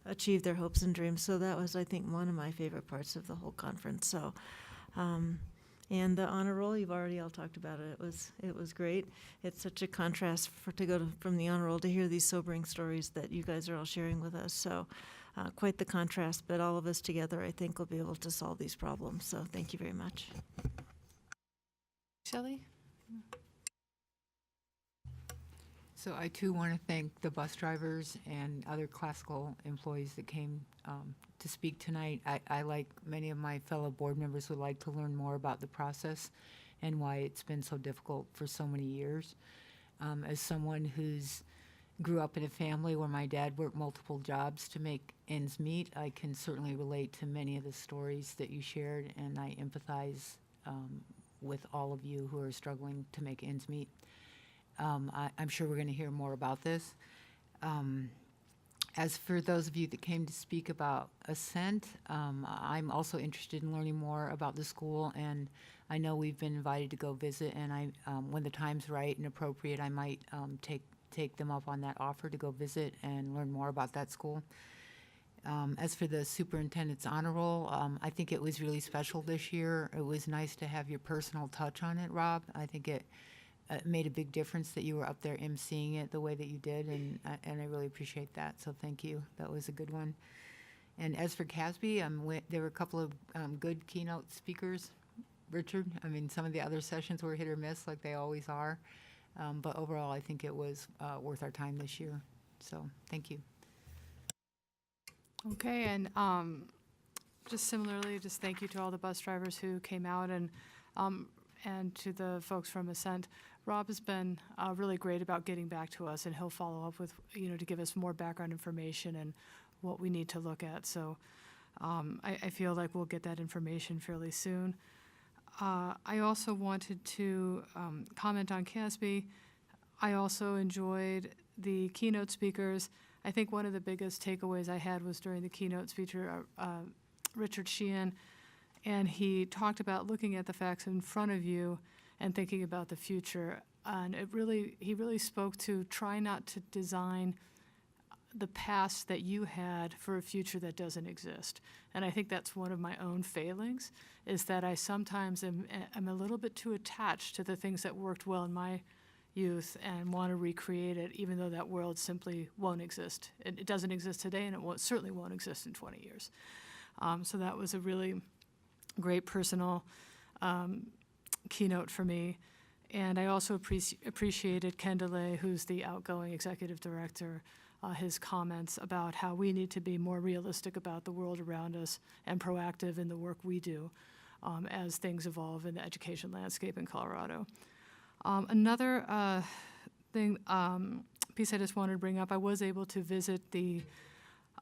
achieve their hopes and dreams. So that was, I think, one of my favorite parts of the whole conference. So, and the honor roll, you've already all talked about it. It was great. It's such a contrast to go from the honor roll to hear these sobering stories that you guys are all sharing with us. So, quite the contrast. But all of us together, I think, will be able to solve these problems. So, thank you very much. Shelley? So I too want to thank the bus drivers and other classical employees that came to speak tonight. I, like many of my fellow board members, would like to learn more about the process and why it's been so difficult for so many years. As someone who's grew up in a family where my dad worked multiple jobs to make ends meet, I can certainly relate to many of the stories that you shared, and I empathize with all of you who are struggling to make ends meet. I'm sure we're going to hear more about this. As for those of you that came to speak about Ascent, I'm also interested in learning more about the school, and I know we've been invited to go visit, and when the time's right and appropriate, I might take them up on that offer to go visit and learn more about that school. As for the superintendent's honor roll, I think it was really special this year. It was nice to have your personal touch on it, Rob. I think it made a big difference that you were up there emceeing it the way that you did, and I really appreciate that, so thank you. That was a good one. And as for CASB, there were a couple of good keynote speakers. Richard, I mean, some of the other sessions were hit or miss like they always are, but overall I think it was worth our time this year, so thank you. Okay, and just similarly, just thank you to all the bus drivers who came out, and to the folks from Ascent. Rob has been really great about getting back to us, and he'll follow up with, to give us more background information and what we need to look at. So I feel like we'll get that information fairly soon. I also wanted to comment on CASB. I also enjoyed the keynote speakers. I think one of the biggest takeaways I had was during the keynote speaker, Richard Sheehan, and he talked about looking at the facts in front of you and thinking about the future. And he really spoke to try not to design the past that you had for a future that doesn't exist. And I think that's one of my own failings, is that I sometimes am a little bit too attached to the things that worked well in my youth and want to recreate it, even though that world simply won't exist. It doesn't exist today, and it certainly won't exist in 20 years. So that was a really great personal keynote for me. And I also appreciated Ken DeLay, who's the outgoing executive director, his comments about how we need to be more realistic about the world around us and proactive in the work we do as things evolve in the education landscape in Colorado. Another thing, piece I just wanted to bring up, I was able to visit the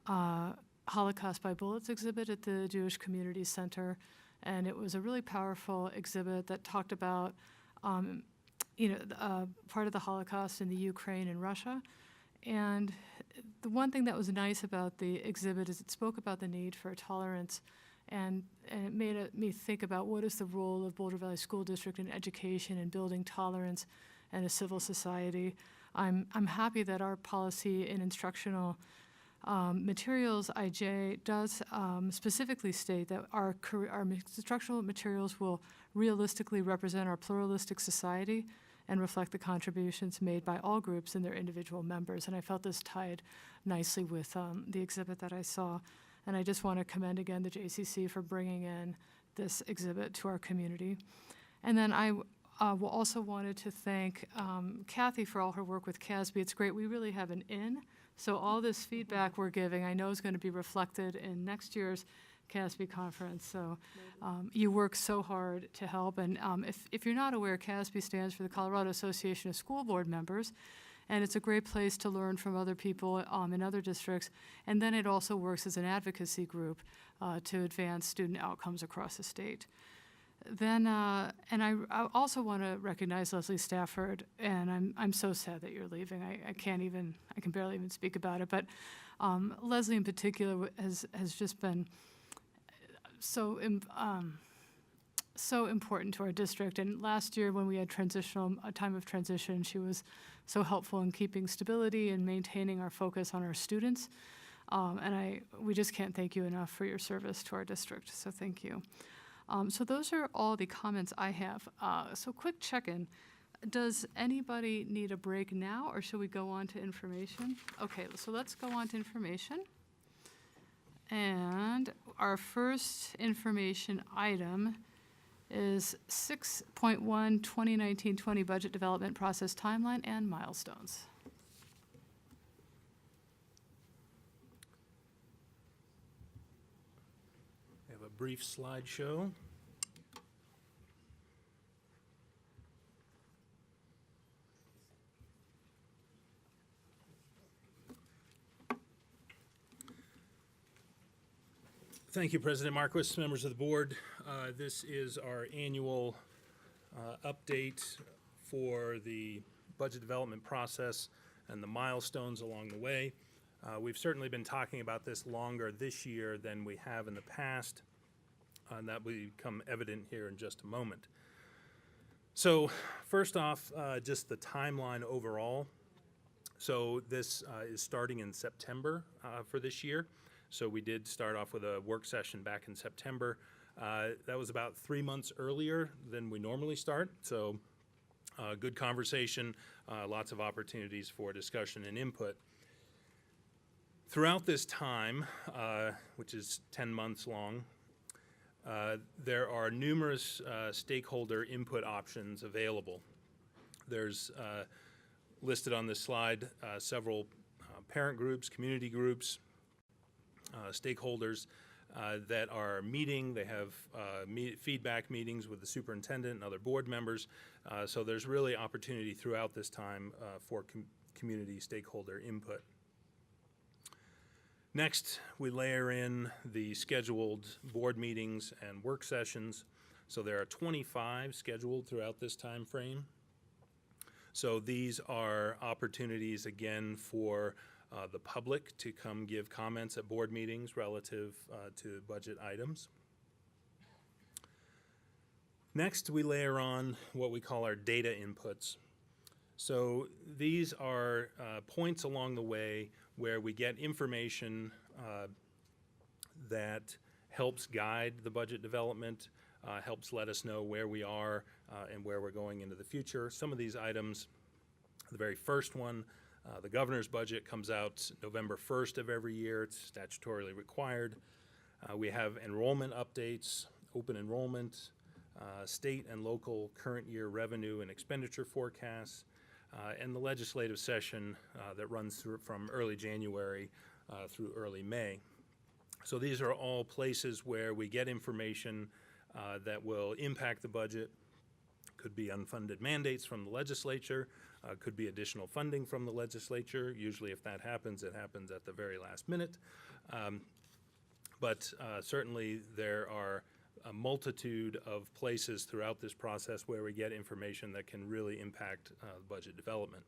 Holocaust by Bullets exhibit at the Jewish Community Center, and it was a really powerful exhibit that talked about, part of the Holocaust in the Ukraine and Russia. And the one thing that was nice about the exhibit is it spoke about the need for tolerance, and it made me think about what is the role of Boulder Valley School District in education and building tolerance and a civil society. I'm happy that our policy in instructional materials, IJ, does specifically state that our instructional materials will realistically represent our pluralistic society and reflect the contributions made by all groups and their individual members. And I felt this tied nicely with the exhibit that I saw. And I just want to commend again the JCC for bringing in this exhibit to our community. And then I also wanted to thank Kathy for all her work with CASB. It's great. We really have an in. So all this feedback we're giving, I know is going to be reflected in next year's CASB conference. So you work so hard to help. And if you're not aware, CASB stands for the Colorado Association of School Board Members. And it's a great place to learn from other people in other districts. And then it also works as an advocacy group to advance student outcomes across the state. Then, and I also want to recognize Leslie Stafford, and I'm so sad that you're leaving. I can barely even speak about it. But Leslie in particular has just been so important to our district. And last year when we had a time of transition, she was so helpful in keeping stability and maintaining our focus on our students. And we just can't thank you enough for your service to our district. So thank you. So those are all the comments I have. So quick check-in. Does anybody need a break now, or should we go on to information? Okay, so let's go on to information. And our first information item is 6.1 2019-20 Budget Development Process Timeline and Milestones. We have a brief slideshow. Thank you, President Marquis, members of the board. This is our annual update for the budget development process and the milestones along the way. We've certainly been talking about this longer this year than we have in the past, and that will become evident here in just a moment. So first off, just the timeline overall. So this is starting in September for this year. So we did start off with a work session back in September. That was about 3 months earlier than we normally start. So good conversation, lots of opportunities for discussion and input. Throughout this time, which is 10 months long, there are numerous stakeholder input options available. There's listed on this slide several parent groups, community groups, stakeholders that are meeting. They have feedback meetings with the superintendent and other board members. So there's really opportunity throughout this time for community stakeholder input. Next, we layer in the scheduled board meetings and work sessions. So there are 25 scheduled throughout this time frame. So these are opportunities, again, for the public to come give comments at board meetings relative to budget items. Next, we layer on what we call our data inputs. So these are points along the way where we get information that helps guide the budget development, helps let us know where we are and where we're going into the future. Some of these items, the very first one, the governor's budget comes out November 1st of every year. It's statutorily required. We have enrollment updates, open enrollment, state and local current year revenue and expenditure forecasts, and the legislative session that runs through from early January through early May. So these are all places where we get information that will impact the budget, Could be unfunded mandates from the legislature, could be additional funding from the legislature. Usually if that happens, it happens at the very last minute. But certainly there are a multitude of places throughout this process where we get information that can really impact budget development.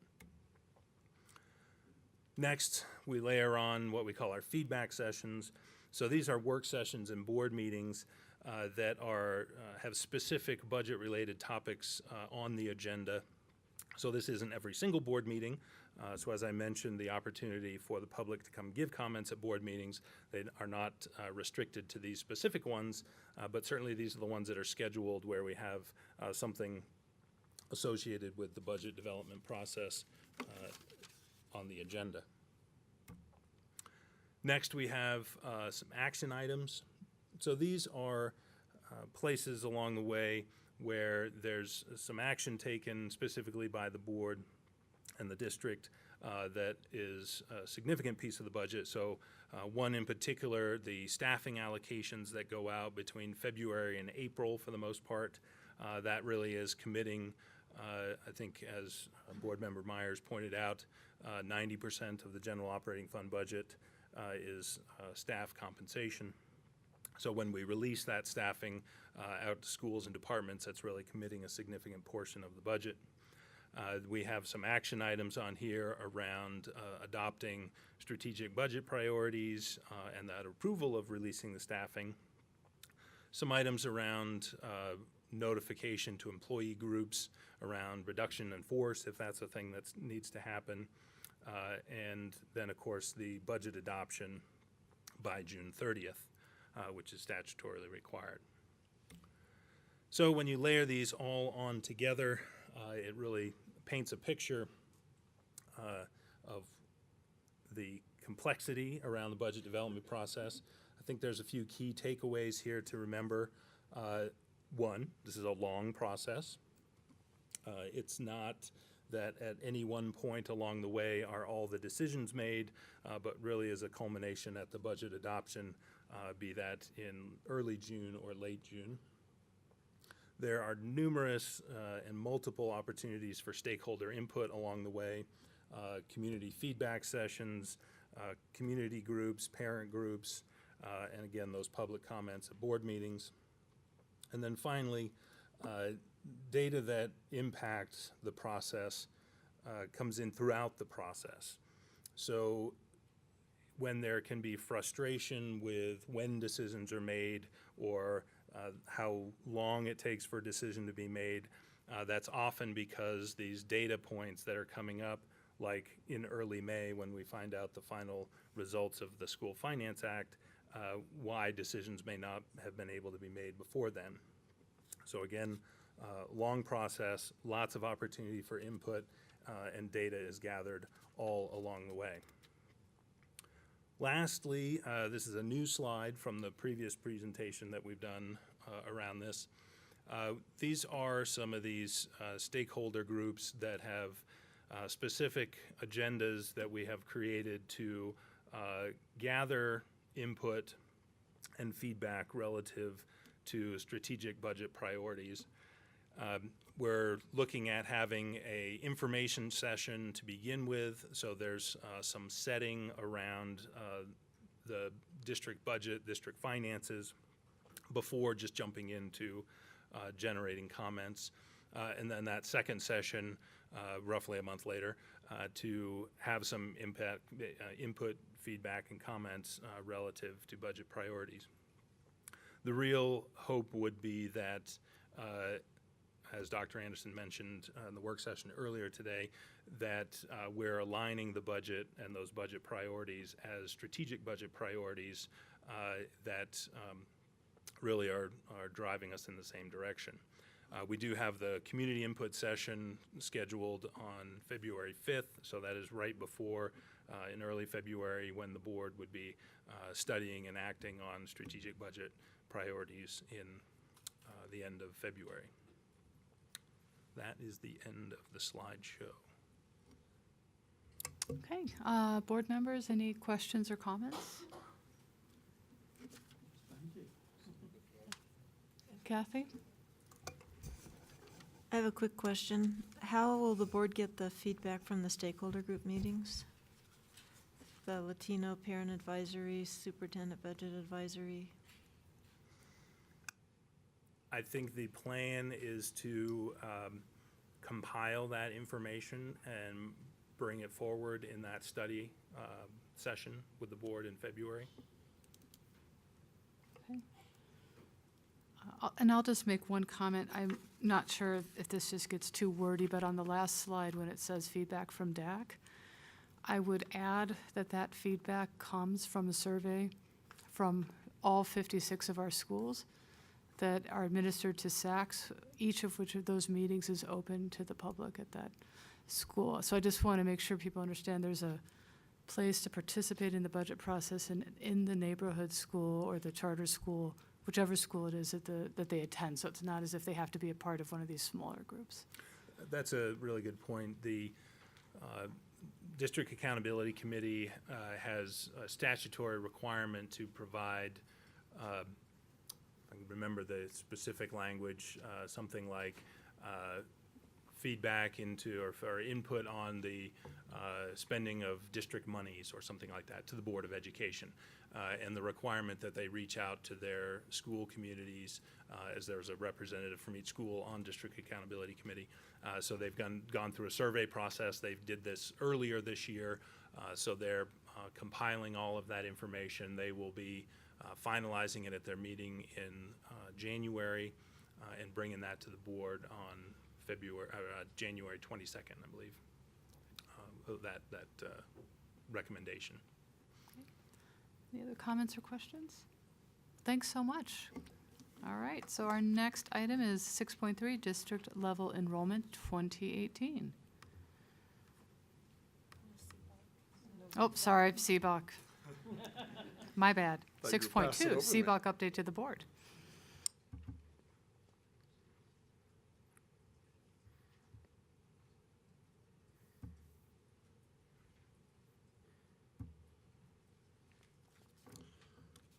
Next, we layer on what we call our feedback sessions. So these are work sessions and board meetings that have specific budget-related topics on the agenda. So this isn't every single board meeting. So as I mentioned, the opportunity for the public to come give comments at board meetings, they are not restricted to these specific ones, but certainly these are the ones that are scheduled where we have something associated with the budget development process on the agenda. Next, we have some action items. So these are places along the way where there's some action taken specifically by the board and the district that is a significant piece of the budget. So one in particular, the staffing allocations that go out between February and April for the most part, that really is committing, I think as Board Member Myers pointed out, 90% of the general operating fund budget is staff compensation. So when we release that staffing out to schools and departments, that's really committing a significant portion of the budget. We have some action items on here around adopting strategic budget priorities and that approval of releasing the staffing. Some items around notification to employee groups around reduction in force, if that's a thing that needs to happen. And then, of course, the budget adoption by June 30th, which is statutorily required. So when you layer these all on together, it really paints a picture of the complexity around the budget development process. I think there's a few key takeaways here to remember. One, this is a long process. It's not that at any one point along the way are all the decisions made, but really is a culmination at the budget adoption, be that in early June or late June. There are numerous and multiple opportunities for stakeholder input along the way, community feedback sessions, community groups, parent groups, and again, those public comments at board meetings. And then finally, data that impacts the process comes in throughout the process. So when there can be frustration with when decisions are made or how long it takes for a decision to be made, that's often because these data points that are coming up, like in early May when we find out the final results of the School Finance Act, why decisions may not have been able to be made before then. So again, long process, lots of opportunity for input, and data is gathered all along the way. Lastly, this is a new slide from the previous presentation that we've done around this. These are some of these stakeholder groups that have specific agendas that we have created to gather input and feedback relative to strategic budget priorities. We're looking at having an information session to begin with, so there's some setting around the district budget, district finances, before just jumping into generating comments. And then that second session, roughly a month later, to have some input, feedback, and comments relative to budget priorities. The real hope would be that as Dr. Anderson mentioned in the work session earlier today, that we're aligning the budget and those budget priorities as strategic budget priorities that really are driving us in the same direction. We do have the community input session scheduled on February 5th, so that is right before in early February when the board would be studying and acting on strategic budget priorities in the end of February. That is the end of the slideshow. Okay, board members, any questions or comments? Kathy? I have a quick question. How will the board get the feedback from the stakeholder group meetings? The Latino Parent Advisory, Superintendent Budget Advisory? I think the plan is to compile that information and bring it forward in that study session with the board in February. Okay. And I'll just make one comment. I'm not sure if this just gets too wordy, but on the last slide, when it says feedback from DAC, I would add that that feedback comes from a survey from all 56 of our schools that are administered to SACs, each of which of those meetings is open to the public at that school. So I just want to make sure people understand there's a place to participate in the budget process in the neighborhood school or the charter school, whichever school it is that they attend. So it's not as if they have to be a part of one of these smaller groups. That's a really good point. The District Accountability Committee has a statutory requirement to provide, I can remember the specific language, something like feedback into or input on the spending of district monies or something like that to the Board of Education. And the requirement that they reach out to their school communities, as there's a representative from each school on District Accountability Committee. So they've gone through a survey process. They did this earlier this year, so they're compiling all of that information. They will be finalizing it at their meeting in January and bringing that to the board on January 22nd, I believe, that recommendation. Any other comments or questions? Thanks so much. All right, so our next item is 6.3, District Level Enrollment 2018. Oh, sorry, CBOC. My bad. Thought you were 6.2, passing over me. CBOC update to the board.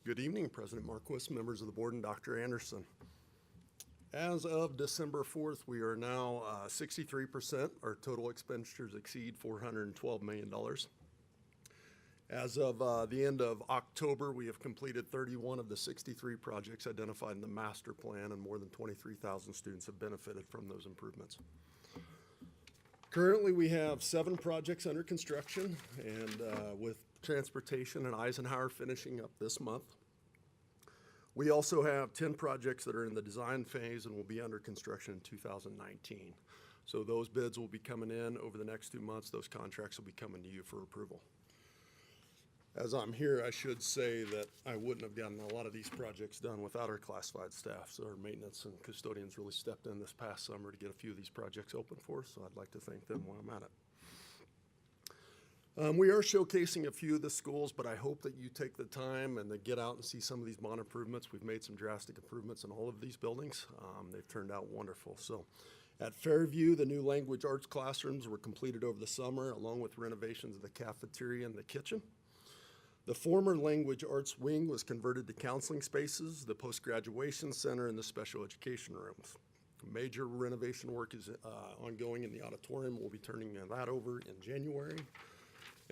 Good evening, President Marquis, members of the board, and Dr. Anderson. As of December 4th, we are now 63%. Our total expenditures exceed $412 million. As of the end of October, we have completed 31 of the 63 projects identified in the master plan, and more than 23,000 students have benefited from those improvements. Currently, we have 7 projects under construction, and with transportation and Eisenhower finishing up this month. We also have 10 projects that are in the design phase and will be under construction in 2019. So those bids will be coming in over the next 2 months. Those contracts will be coming to you for approval. As I'm here, I should say that I wouldn't have gotten a lot of these projects done without our classified staff. So our maintenance and custodians really stepped in this past summer to get a few of these projects open for us. So I'd like to thank them while I'm at it. We are showcasing a few of the schools, but I hope that you take the time and to get out and see some of these bond improvements. We've made some drastic improvements in all of these buildings. They've turned out wonderful. So at Fairview, the new language arts classrooms were completed over the summer, along with renovations of the cafeteria and the kitchen. The former language arts wing was converted to counseling spaces, the post-graduation center, and the special education rooms. Major renovation work is ongoing in the auditorium. We'll be turning that over in January.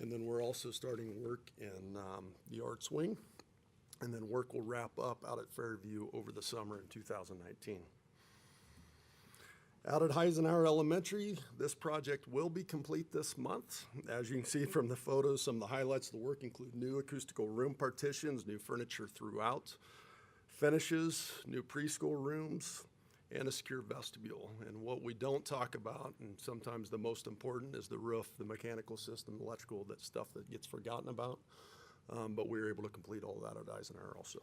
And then we're also starting work in the arts wing. And then work will wrap up out at Fairview over the summer in 2019. Out at Eisenhower Elementary, this project will be complete this month. As you can see from the photos, some of the highlights of the work include new acoustical room partitions, new furniture throughout, finishes, new preschool rooms, and a secure vestibule. And what we don't talk about, and sometimes the most important, is the roof, the mechanical system, the electrical, that stuff that gets forgotten about. But we were able to complete all that at Eisenhower also.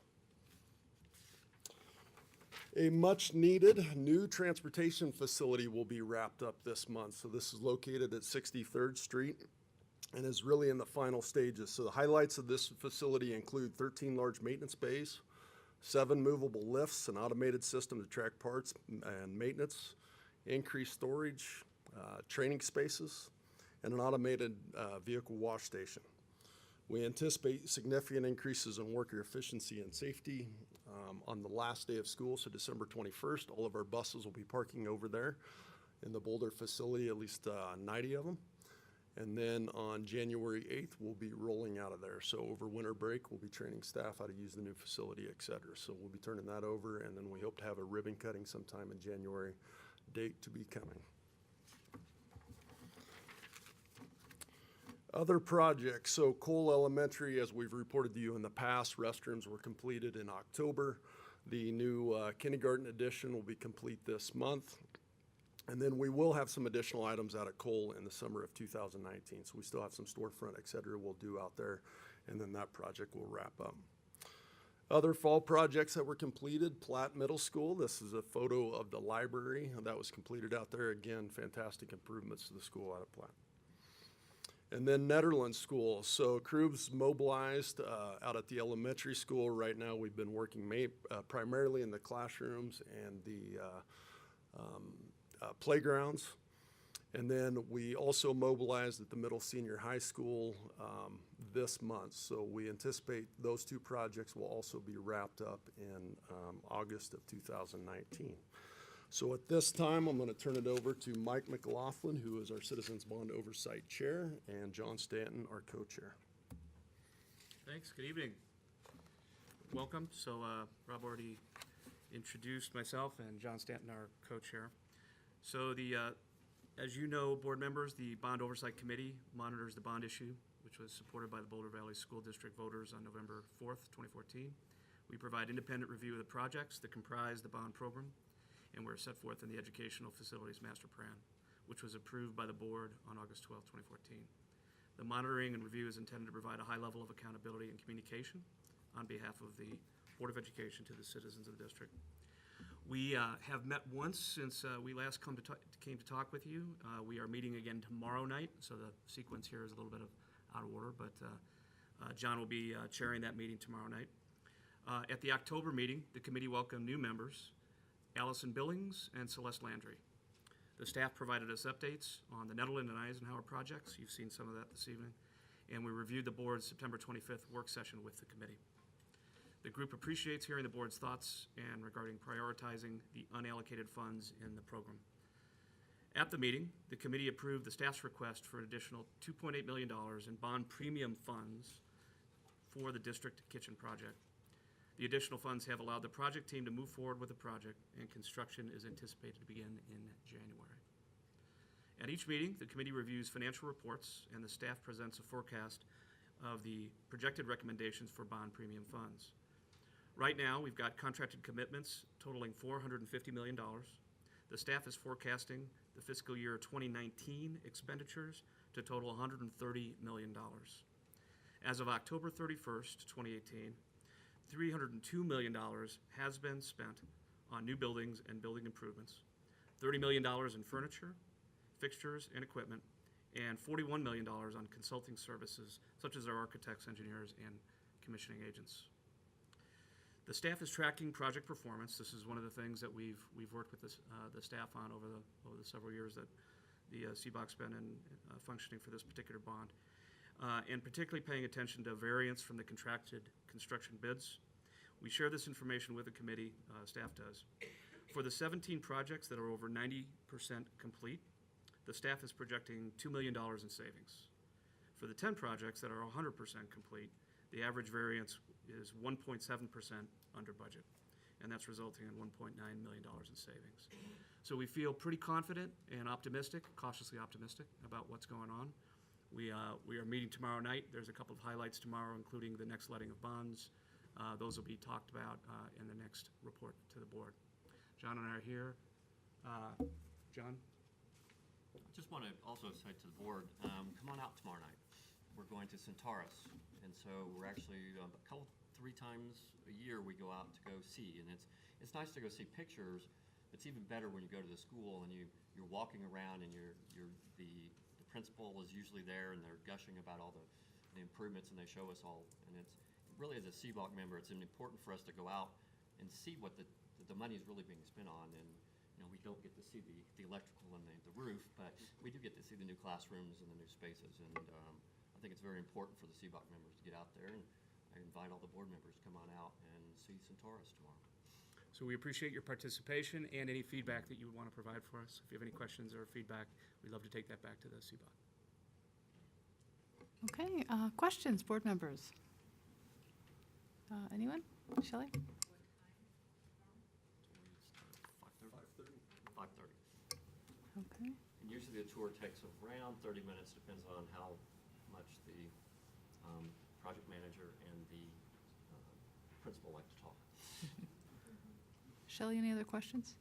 A much needed new transportation facility will be wrapped up this month. So this is located at 63rd Street and is really in the final stages. So the highlights of this facility include 13 large maintenance bays, 7 movable lifts, an automated system to track parts and maintenance, increased storage, training spaces, and an automated vehicle wash station. We anticipate significant increases in worker efficiency and safety, on the last day of school, so December 21st. All of our buses will be parking over there in the Boulder facility, at least 90 of them. And then on January 8th, we'll be rolling out of there. So over winter break, we'll be training staff how to use the new facility, et cetera. So we'll be turning that over, and then we hope to have a ribbon cutting sometime in January, date to be coming. Other projects, so Cole Elementary, as we've reported to you in the past, restrooms were completed in October. The new kindergarten addition will be complete this month. And then we will have some additional items out at Cole in the summer of 2019. So we still have some storefront, et cetera, we'll do out there, and then that project will wrap up. Other fall projects that were completed, Platt Middle School. This is a photo of the library that was completed out there. Again, fantastic improvements to the school out of Platt. And then Netherlands School. So crews mobilized out at the elementary school. Right now we've been working primarily in the classrooms and the playgrounds. And then we also mobilized at the middle senior high school this month. So we anticipate those two projects will also be wrapped up in August of 2019. So at this time, I'm going to turn it over to Mike McLaughlin, who is our Citizens Bond Oversight Chair, and John Stanton, our co-chair. Thanks. Good evening. Welcome. So Rob already introduced myself and John Stanton, our co-chair. So as you know, board members, the Bond Oversight Committee monitors the bond issue, which was supported by the Boulder Valley School District voters on November 4th, 2014. We provide independent review of the projects that comprise the bond program, and were set forth in the Educational Facilities Master Plan, which was approved by the board on August 12, 2014. The monitoring and review is intended to provide a high level of accountability and communication on behalf of the Board of Education to the citizens of the district. We have met once since we last came to talk with you. We are meeting again tomorrow night, so the sequence here is a little bit out of order, but John will be chairing that meeting tomorrow night. At the October meeting, the committee welcomed new members, Allison Billings and Celeste Landry. The staff provided us updates on the Netherland and Eisenhower projects. You've seen some of that this evening. And we reviewed the board's September 25th work session with the committee. The group appreciates hearing the board's thoughts and regarding prioritizing the unallocated funds in the program. At the meeting, the committee approved the staff's request for an additional $2.8 million in bond premium funds for the district kitchen project. The additional funds have allowed the project team to move forward with the project, and construction is anticipated to begin in January. At each meeting, the committee reviews financial reports, and the staff presents a forecast of the projected recommendations for bond premium funds. Right now, we've got contracted commitments totaling $450 million. The staff is forecasting the fiscal year 2019 expenditures to total $130 million. As of October 31st, 2018, $302 million has been spent on new buildings and building improvements, $30 million in furniture, fixtures, and equipment, and $41 million on consulting services, such as our architects, engineers, and commissioning agents. The staff is tracking project performance. This is one of the things that we've worked with the staff on over the several years that the CBOC's been functioning for this particular bond. And particularly paying attention to variance from the contracted construction bids. We share this information with the committee, staff does. For the 17 projects that are over 90% complete, the staff is projecting $2 million in savings. For the 10 projects that are 100% complete, the average variance is 1.7% under budget, and that's resulting in $1.9 million in savings. So we feel pretty confident and optimistic, cautiously optimistic about what's going on. We are meeting tomorrow night. There's a couple of highlights tomorrow, including the next letting of bonds. Those will be talked about in the next report to the board. John and I are here. John? I just want to also say to the board, come on out tomorrow night. We're going to Centaurus, and so we're actually three times a year we go out to go see, and it's nice to go see pictures. It's even better when you go to the school and you're walking around and the principal is usually there and they're gushing about all the improvements, and they show us all. And it's really, as a CBOC member, it's important for us to go out and see what the money is really being spent on. And we don't get to see the electrical and the roof, but we do get to see the new classrooms and the new spaces. And I think it's very important for the CBOC members to get out there. And I invite all the board members to come on out and see Centaurus tomorrow. So we appreciate your participation and any feedback that you would want to provide for us. If you have any questions or feedback, we'd love to take that back to the CBOC. Okay, questions, board members? Anyone? Shelley? 5:30. Okay. And usually the tour takes around 30 minutes, depends on how much the project manager and the principal like to talk. Shelley, any other questions?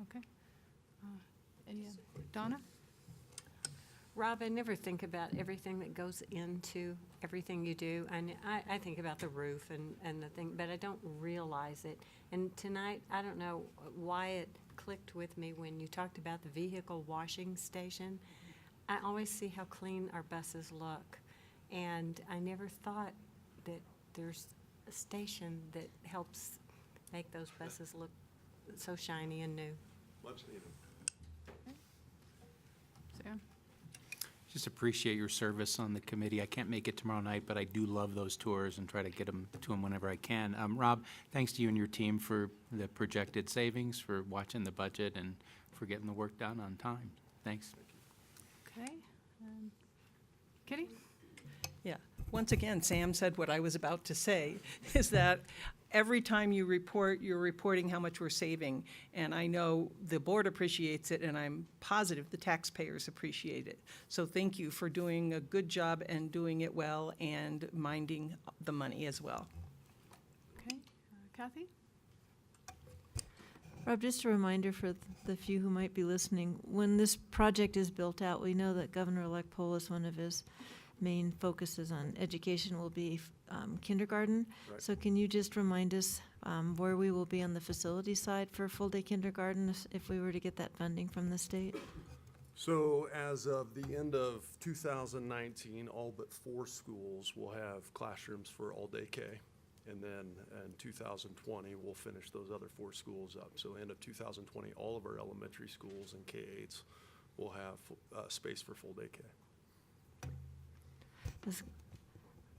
Okay. Any other? Donna? Rob, I never think about everything that goes into everything you do. And I think about the roof and the thing, but I don't realize it. And tonight, I don't know why it clicked with me when you talked about the vehicle washing station. I always see how clean our buses look. And I never thought that there's a station that helps make those buses look so shiny and new. Much needed. Sam? Just appreciate your service on the committee. I can't make it tomorrow night, but I do love those tours and try to get them to them whenever I can. Rob, thanks to you and your team for the projected savings, for watching the budget, and for getting the work done on time. Thanks. Okay. Kitty? Yeah. Once again, Sam said what I was about to say, is that every time you report, you're reporting how much we're saving. And I know the board appreciates it, and I'm positive the taxpayers appreciate it. So thank you for doing a good job and doing it well and minding the money as well. Okay. Kathy? Rob, just a reminder for the few who might be listening, when this project is built out, we know that Governor-elect Polis, one of his main focuses on education will be kindergarten. Right. So can you just remind us where we will be on the facility side for full-day kindergarten if we were to get that funding from the state? So as of the end of 2019, all but 4 schools will have classrooms for all-day K. And then in 2020, we'll finish those other 4 schools up. So end of 2020, all of our elementary schools and K-8s will have space for full-day K.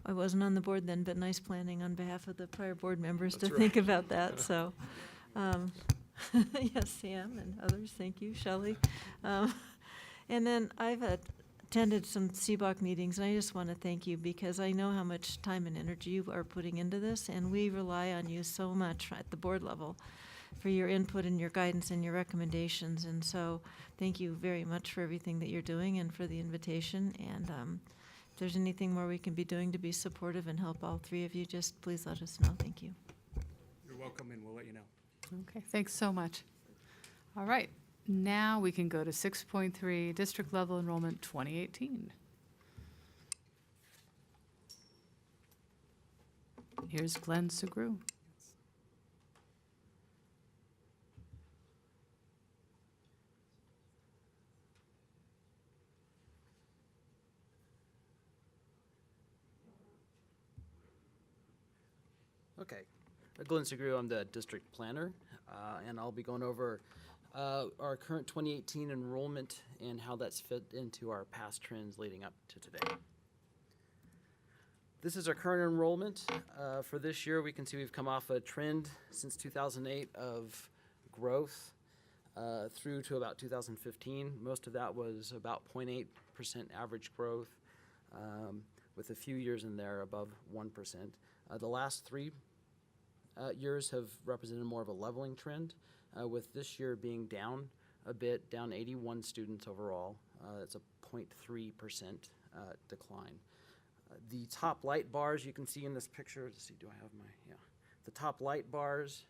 I wasn't on the board then, but nice planning on behalf of the prior board members That's to right. think about that, so. Yes, Sam and others, thank you, Shelley. And then I've attended some CBOC meetings, and I just want to thank you because I know how much time and energy you are putting into this, and we rely on you so much at the board level for your input and your guidance and your recommendations. And so thank you very much for everything that you're doing and for the invitation. And if there's anything more we can be doing to be supportive and help all 3 of you, just please let us know. Thank you. You're welcome, and we'll let you know. Okay, thanks so much. All right, now we can go to 6.3, district level enrollment 2018. Here's Glenn Segru. Okay, Glenn Segru, I'm the district planner, and I'll be going over our current 2018 enrollment and how that's fit into our past trends leading up to today. This is our current enrollment. For this year, we can see we've come off a trend since 2008 of growth through to about 2015. Most of that was about 0.8% average growth, with a few years in there above 1%. The last 3 years have represented more of a leveling trend, with this year being down a bit, down 81 students overall. It's a 0.3% decline. The top light bars you can see in this picture, let's see, do I have my, yeah. The top light bars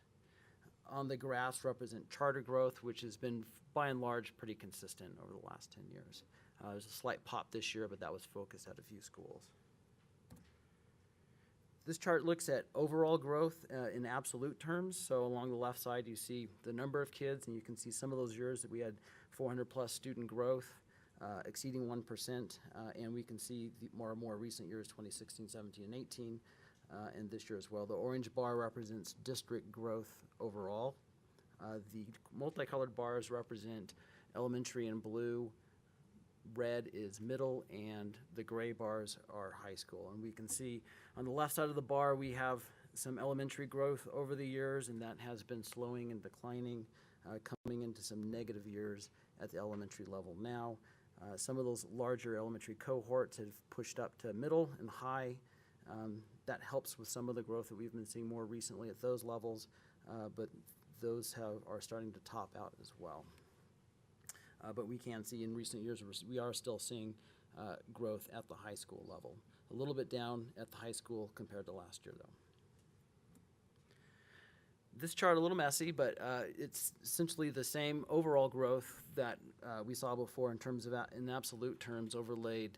on the graphs represent charter growth, which has been by and large pretty consistent over the last 10 years. There's a slight pop this year, but that was focused at a few schools. This chart looks at overall growth in absolute terms. So along the left side, you see the number of kids, and you can see some of those years that we had 400 plus student growth, exceeding 1%, and we can see the more recent years, 2016, 17, and 18, and this year as well. The orange bar represents district growth overall. The multicolored bars represent elementary in blue, red is middle, and the gray bars are high school. And we can see on the left side of the bar, we have some elementary growth over the years, and that has been slowing and declining, coming into some negative years at the elementary level now. Some of those larger elementary cohorts have pushed up to middle and high. That helps with some of the growth that we've been seeing more recently at those levels, but those are starting to top out as well. But we can see in recent years, we are still seeing growth at the high school level. A little bit down at the high school compared to last year, though. This chart a little messy, but it's essentially the same overall growth that we saw before in terms of, in absolute terms, overlaid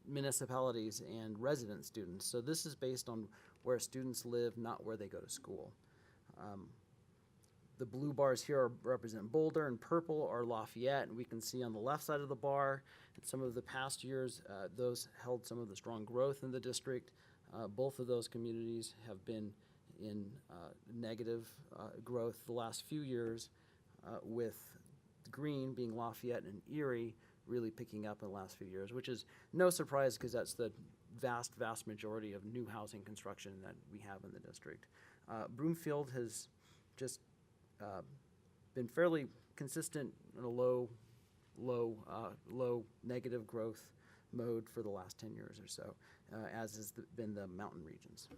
municipalities and resident students. So this is based on where students live, not where they go to school. The blue bars here represent Boulder, and purple are Lafayette. And we can see on the left side of the bar, in some of the past years, those held some of the strong growth in the district. Both of those communities have been in negative growth the last few years, with green being Lafayette and Erie really picking up in the last few years, which is no surprise because that's the vast, vast majority of new housing construction that we have in the district. Broomfield has just been fairly consistent in a low negative growth mode for the last 10 years or so, as has been the mountain regions.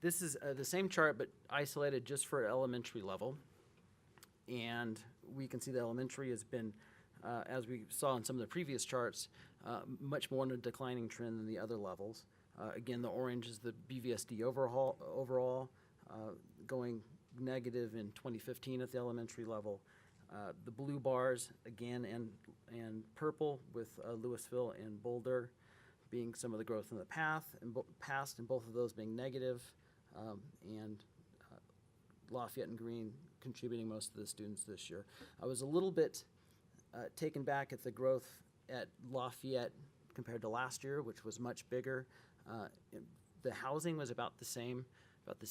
This is the same chart, but isolated just for elementary level. And we can see the elementary has been, as we saw in some of the previous charts, much more in a declining trend than the other levels. Again, the orange is the BVSD overall, going negative in 2015 at the elementary level. The blue bars, again, and purple with Louisville and Boulder being some of the growth in the past, and both of those being negative. And Lafayette and green contributing most of the students this year. I was a little bit taken back at the growth at Lafayette compared to last year, which was much bigger. The housing was about the same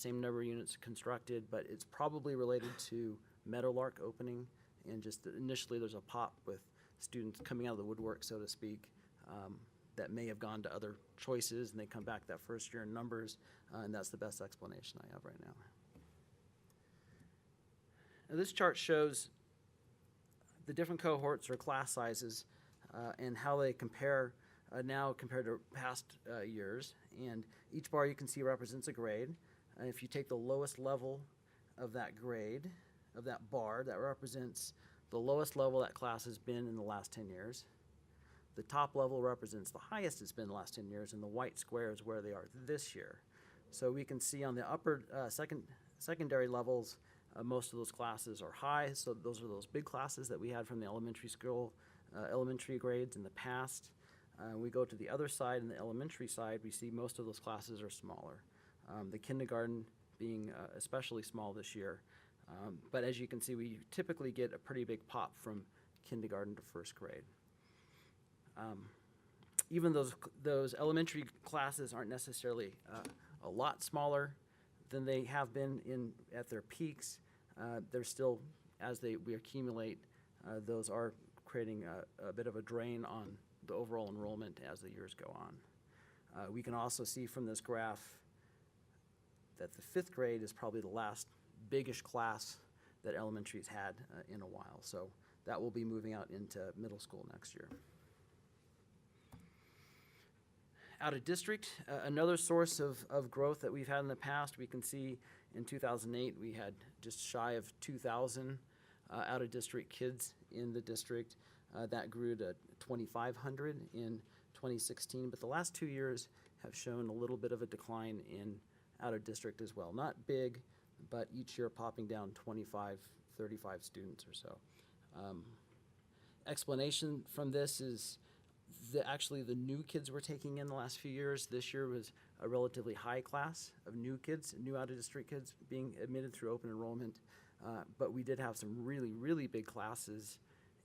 number of units constructed, but it's probably related to Meadowlark opening, and just initially there's a pop with students coming out of the woodwork, so to speak, that may have gone to other choices, and they come back that first year in numbers, and that's the best explanation I have right now. Now this chart shows the different cohorts or class sizes and how they compare now compared to past years, and each bar you can see represents a grade. And if you take the lowest level of that grade, of that bar, that represents the lowest level that class has been in the last 10 years. The top level represents the highest it's been in the last 10 years, and the white square is where they are this year. So we can see on the upper secondary levels, most of those classes are high. So those are those big classes that we had from the elementary school, elementary grades in the past. We go to the other side, in the elementary side, we see most of those classes are smaller. The kindergarten being especially small this year. But as you can see, we typically get a pretty big pop from kindergarten to first grade. Even those elementary classes aren't necessarily a lot smaller than they have been at their peaks. They're still, as we accumulate, those are creating a bit of a drain on the overall enrollment as the years go on. We can also see from this graph that the fifth grade is probably the last biggish class that elementary's had in a while. So that will be moving out into middle school next year. Out of district, another source of growth that we've had in the past, we can see in 2008 we had just shy of 2,000 out of district kids in the district. That grew to 2,500 in 2016, but the last 2 years have shown a little bit of a decline in out of district as well. Not big, but each year popping down 25, 35 students or so. Explanation from this is actually the new kids we're taking in the last few years. This year was a relatively high class of new kids, new out-of-district kids being admitted through open enrollment. But we did have some really, really big classes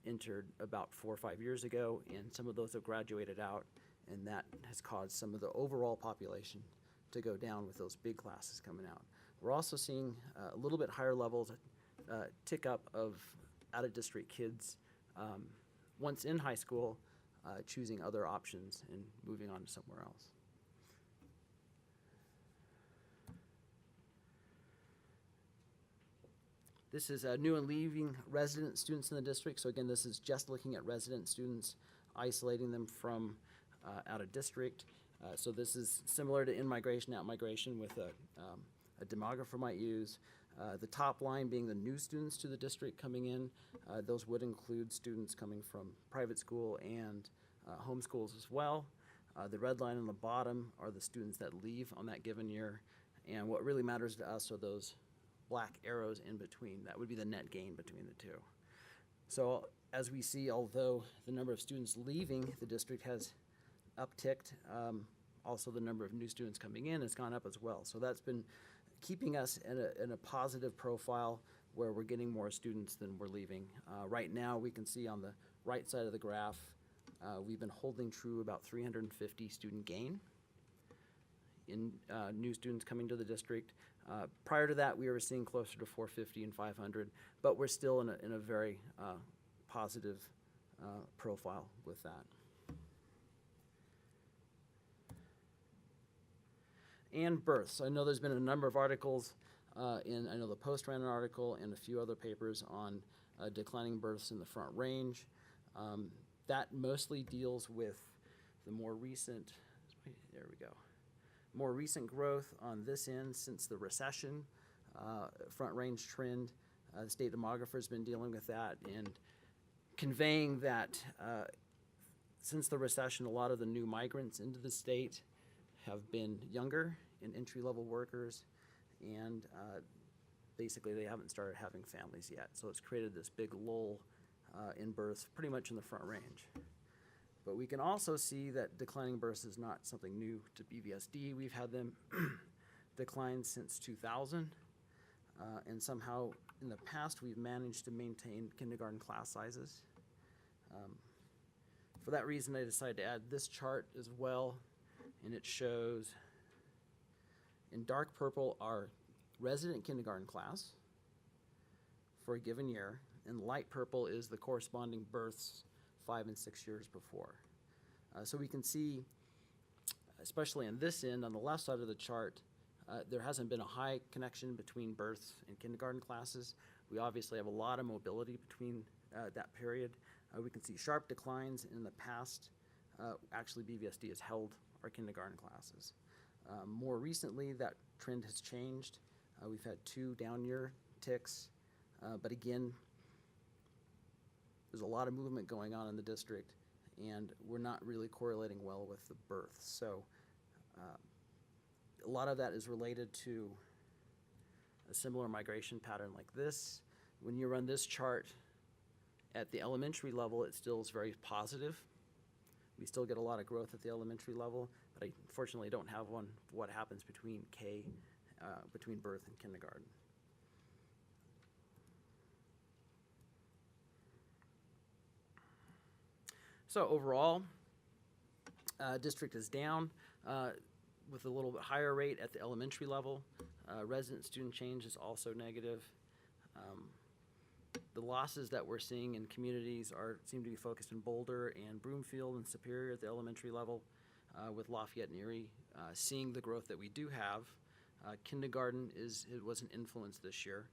entered about 4 or 5 years ago, and some of those have graduated out, and that has caused some of the overall population to go down with those big classes coming out. We're also seeing a little bit higher levels, tick up of out-of-district kids, once in high school, choosing other options and moving on to somewhere else. This is new and leaving resident students in the district. So again, this is just looking at resident students, isolating them from out of district. So this is similar to in-migration, out-migration with a demographer might use. The top line being the new students to the district coming in. Those would include students coming from private school and homeschools as well. The red line on the bottom are the students that leave on that given year. And what really matters to us are those black arrows in between. That would be the net gain between the two. So as we see, although the number of students leaving the district has upticked, also the number of new students coming in has gone up as well. So that's been keeping us in a positive profile where we're getting more students than we're leaving. Right now, we can see on the right side of the graph, we've been holding true about 350 student gain in new students coming to the district. Prior to that, we were seeing closer to 450 and 500, but we're still in a very positive profile with that. And births. I know there's been a number of articles I know the Post ran an article and a few other papers on declining births in the Front Range. That mostly deals with the more recent, there we go, more recent growth on this end since the recession, Front Range trend. The state demographer has been dealing with that and conveying that since the recession, a lot of the new migrants into the state have been younger and entry-level workers, and basically they haven't started having families yet. So it's created this big lull in births pretty much in the Front Range. But we can also see that declining births is not something new to BVSD. We've had them decline since 2000, and somehow in the past we've managed to maintain kindergarten class sizes. For that reason, I decided to add this chart as well, and it shows in dark purple our resident kindergarten class for a given year, and light purple is the corresponding births 5 and 6 years before. So we can see, especially on this end, on the left side of the chart, there hasn't been a high connection between births and kindergarten classes. We obviously have a lot of mobility between that period. We can see sharp declines in the past. Actually, BVSD has held our kindergarten classes. More recently, that trend has changed. We've had 2 down year ticks, but again, there's a lot of movement going on in the district, and we're not really correlating well with the births. So a lot of that is related to a similar migration pattern like this. When you run this chart at the elementary level, it still is very positive. We still get a lot of growth at the elementary level, but I unfortunately don't have one for what happens between between birth and kindergarten. So overall, district is down with a little bit higher rate at the elementary level. Resident student change is also negative. The losses that we're seeing in communities seem to be focused in Boulder and Broomfield and Superior at the elementary level, with Lafayette and Erie seeing the growth that we do have. Kindergarten was an influence this year,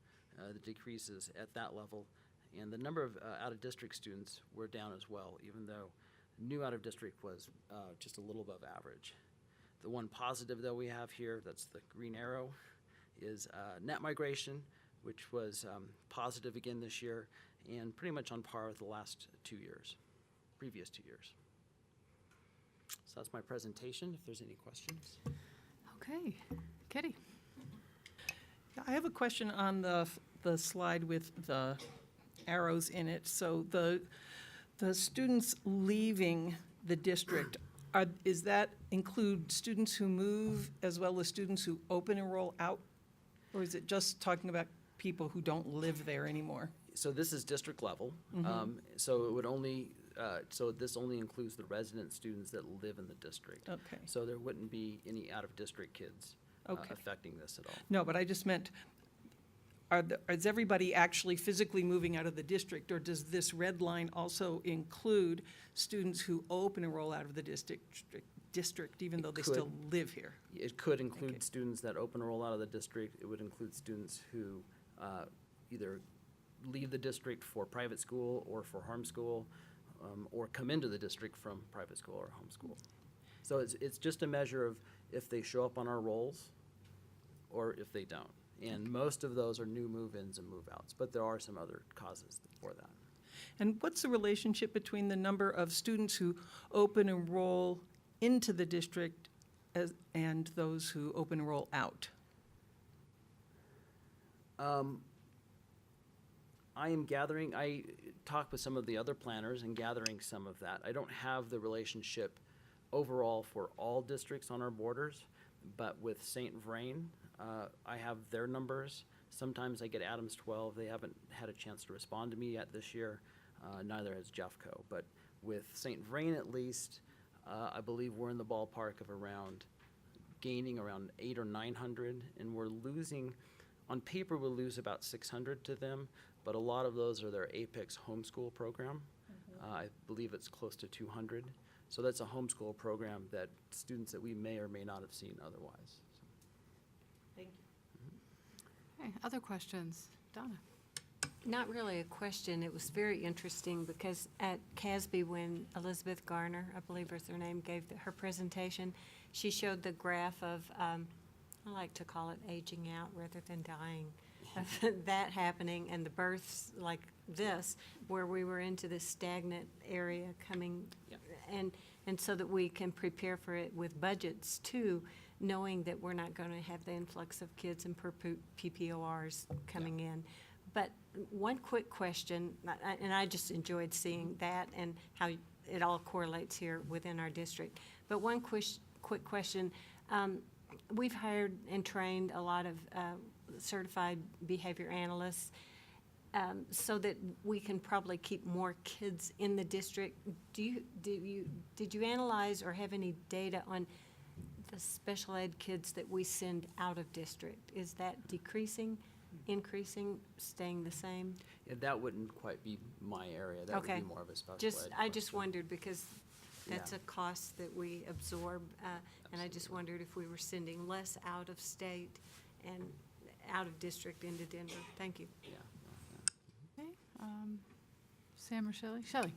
the decreases at that level, and the number of out-of-district students were down as well, even though new out-of-district was just a little above average. The one positive that we have here, that's the green arrow, is net migration, which was positive again this year, and pretty much on par with the last 2 years, previous 2 years. So that's my presentation, if there's any questions. Okay, Kitty. I have a question on the slide with the arrows in it. So the students leaving the district, is that include students who move as well as students who open enroll out? Or is it just talking about people who don't live there anymore? So this is district level. Mhm. So it would only, so this only includes the resident students that live in the district. Okay. So there wouldn't be any out-of-district kids Okay. affecting this at all. No, but I just meant, is everybody actually physically moving out of the district? Or does this red line also include students who open and roll out of the district, even though they still live here? It could include students that open and roll out of the district. It would include students who either leave the district for private school or for homeschool, or come into the district from private school or homeschool. So it's just a measure of if they show up on our rolls or if they don't. And most of those are new move-ins and move-outs, but there are some other causes for that. And what's the relationship between the number of students who open and roll into the district and those who open and roll out? I talked with some of the other planners and gathering some of that. I don't have the relationship overall for all districts on our borders, but with St. Vrain, I have their numbers. Sometimes I get Adams 12. They haven't had a chance to respond to me yet this year. Neither has Jeffco. But with St. Vrain at least, I believe we're in the ballpark of gaining around 800 or 900, and we're losing, on paper we'll lose about 600 to them, but a lot of those are their Apex homeschool program. I believe it's close to 200. So that's a homeschool program that students that we may or may not have seen otherwise. Thank you. Okay, other questions? Donna? Not really a question. It was very interesting because at CASB, when Elizabeth Garner, I believe was her name, gave her presentation, she showed the graph of, I like to call it aging out rather than dying, of that happening, and the births like this, where we were into this stagnant area coming, and so that we can prepare for it with budgets too, knowing that we're not going to have the influx of kids and PPORs coming in. But one quick question, and I just enjoyed seeing that and how it all correlates here within our district. But one quick question. We've hired and trained a lot of certified behavior analysts so that we can probably keep more kids in the district. Did you analyze or have any data on the special ed kids that we send out of district? Is that decreasing, increasing, staying the same? Yeah, that wouldn't quite be my area. That would be more of a special ed I just question. wondered because that's a cost that we absorb, and I just wondered if we were sending less out of state and out of district into Denver. Thank you. Yeah. Okay, Sam or Shelley? Shelley?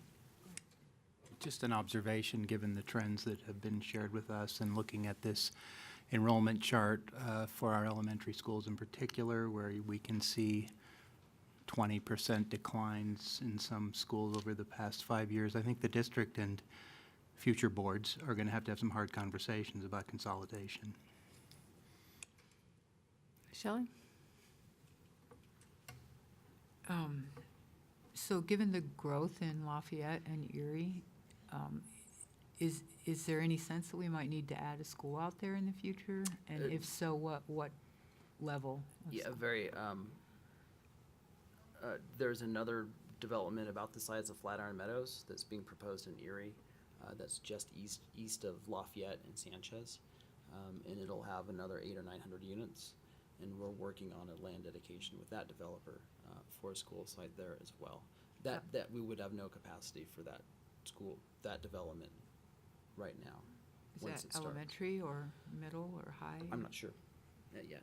Just an observation, given the trends that have been shared with us and looking at this enrollment chart for our elementary schools in particular, where we can see 20% declines in some schools over the past 5 years. I think the district and future boards are going to have some hard conversations about consolidation. Shelley? So given the growth in Lafayette and Erie, is there any sense that we might need to add a school out there in the future? And if so, what level? Yeah, very. There's another development about the size of Flatiron Meadows that's being proposed in Erie. That's just east of Lafayette and Sanchez, and it'll have another 800 or 900 units. And we're working on a land dedication with that developer for a school site there as well. That we would have no capacity for that school, that development right now. Is that elementary or middle or high? I'm not sure yet.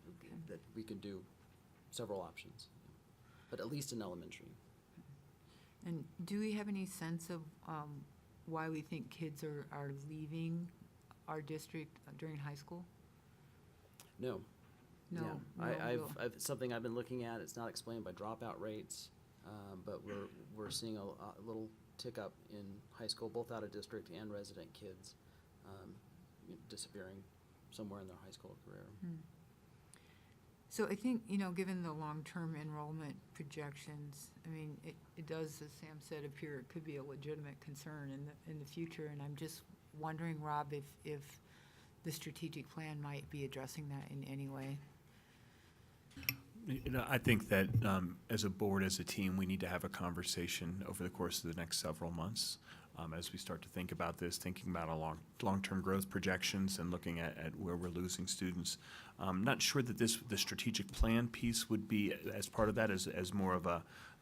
Okay. That we could do several options, but at least in elementary. And do we have any sense of why we think kids are leaving our district during high school? No. No. Yeah. I've something I've been looking at. It's not explained by dropout rates, but we're seeing a little tick up in high school, both out of district and resident kids disappearing somewhere in their high school career. So I think, given the long-term enrollment projections, I mean, it does, as Sam said, appear it could be a legitimate concern in the future. And I'm just wondering, Rob, if the strategic plan might be addressing that in any way. I think that as a board, as a team, we need to have a conversation over the course of the next several months as we start to think about this, thinking about our long-term growth projections and looking at where we're losing students. Not sure that the strategic plan piece would be as part of that as more of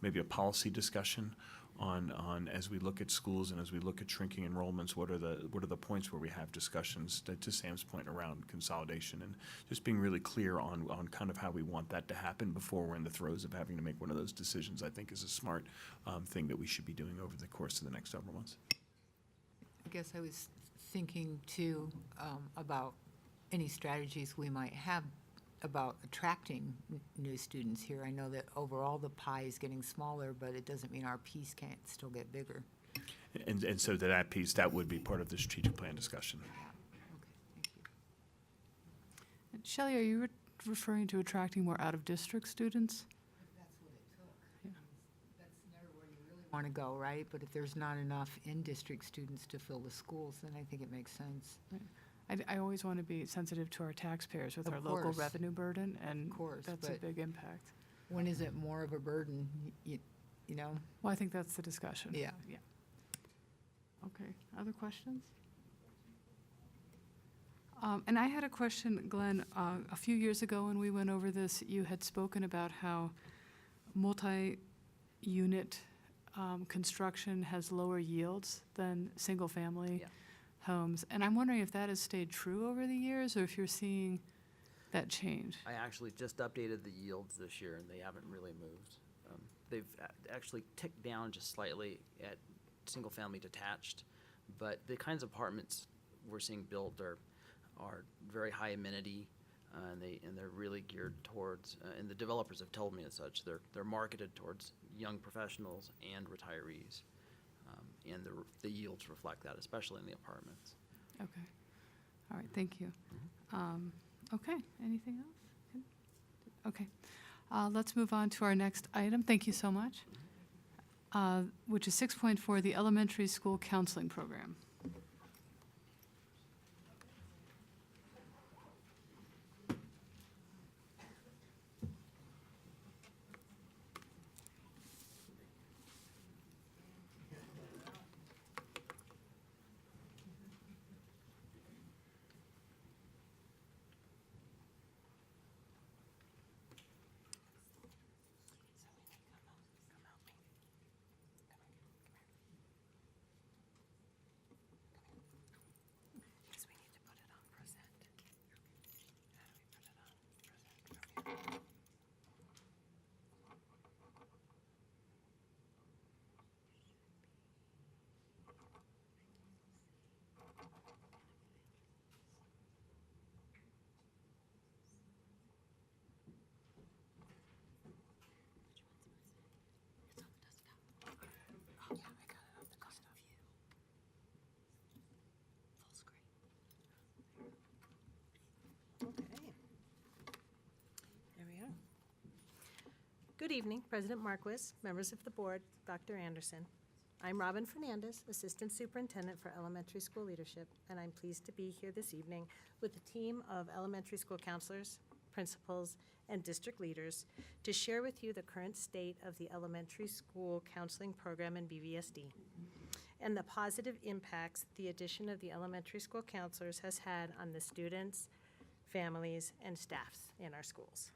maybe a policy discussion on as we look at schools and as we look at shrinking enrollments, what are the points where we have discussions to Sam's point around consolidation, and just being really clear on kind of how we want that to happen before we're in the throes of having to make one of those decisions, I think is a smart thing that we should be doing over the course of the next several months. I guess I was thinking too about any strategies we might have about attracting new students here. I know that overall the pie is getting smaller, but it doesn't mean our piece can't still get bigger. And so that piece, that would be part of the strategic plan discussion. Shelley, are you referring to attracting more out-of-district students? That's what it took. That's never where you really want to go, right? But if there's not enough in-district students to fill the schools, then I think it makes sense. Right. I always want to be sensitive to our taxpayers with Of our local course. revenue burden, and that's a but big impact. When is it more of a burden, you know? Well, I think that's the discussion. Yeah. Yeah. Okay, other questions? And I had a question, Glenn. A few years ago when we went over this, you had spoken about how multi-unit construction has lower yields than single-family homes. And I'm wondering if that has stayed true over the years, or if you're seeing that change. I actually just updated the yields this year, and they haven't really moved. They've actually ticked down just slightly at single-family detached, but the kinds of apartments we're seeing built are very high amenity, and they're really geared towards, and the developers have told me as such, they're marketed towards young professionals and retirees, and the yields reflect that, especially in the apartments. Okay. All right, thank you. Okay, anything else? Okay. Let's move on to our next item. Thank you so much. Which is 6.4, the elementary school counseling program. There we are. Good evening, President Marquis, members of the board, Dr. Anderson. I'm Robin Fernandez, Assistant Superintendent for Elementary School Leadership, and I'm pleased to be here this evening with a team of elementary school counselors, principals, and district leaders to share with you the current state of the elementary school counseling program in BVSD and the positive impacts the addition of the elementary school counselors has had on the students, families, and staffs in our schools.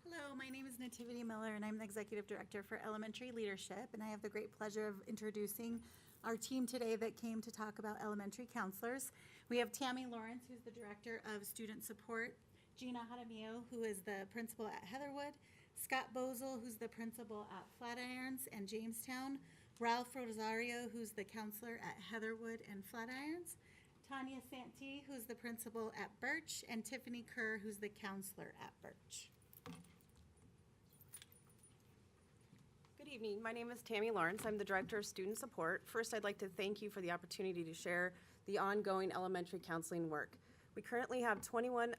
Hello, my name is Nativity Miller, and I'm the Executive Director for Elementary Leadership, and I have the great pleasure of introducing our team today that came to talk about elementary counselors. We have Tammy Lawrence, who's the Director of Student Support, Gina Jaramillo, who is the Principal at Heatherwood, Scott Bozel, who's the Principal at Flatirons and Jamestown, Ralph Rosario, who's the Counselor at Heatherwood and Flatirons, Tanya Santee, who's the Principal at Birch, and Tiffany Kerr, who's the Counselor at Birch. Good evening. My name is Tammy Lawrence. I'm the Director of Student Support. First, I'd like to thank you for the opportunity to share the ongoing elementary counseling work. We currently have 21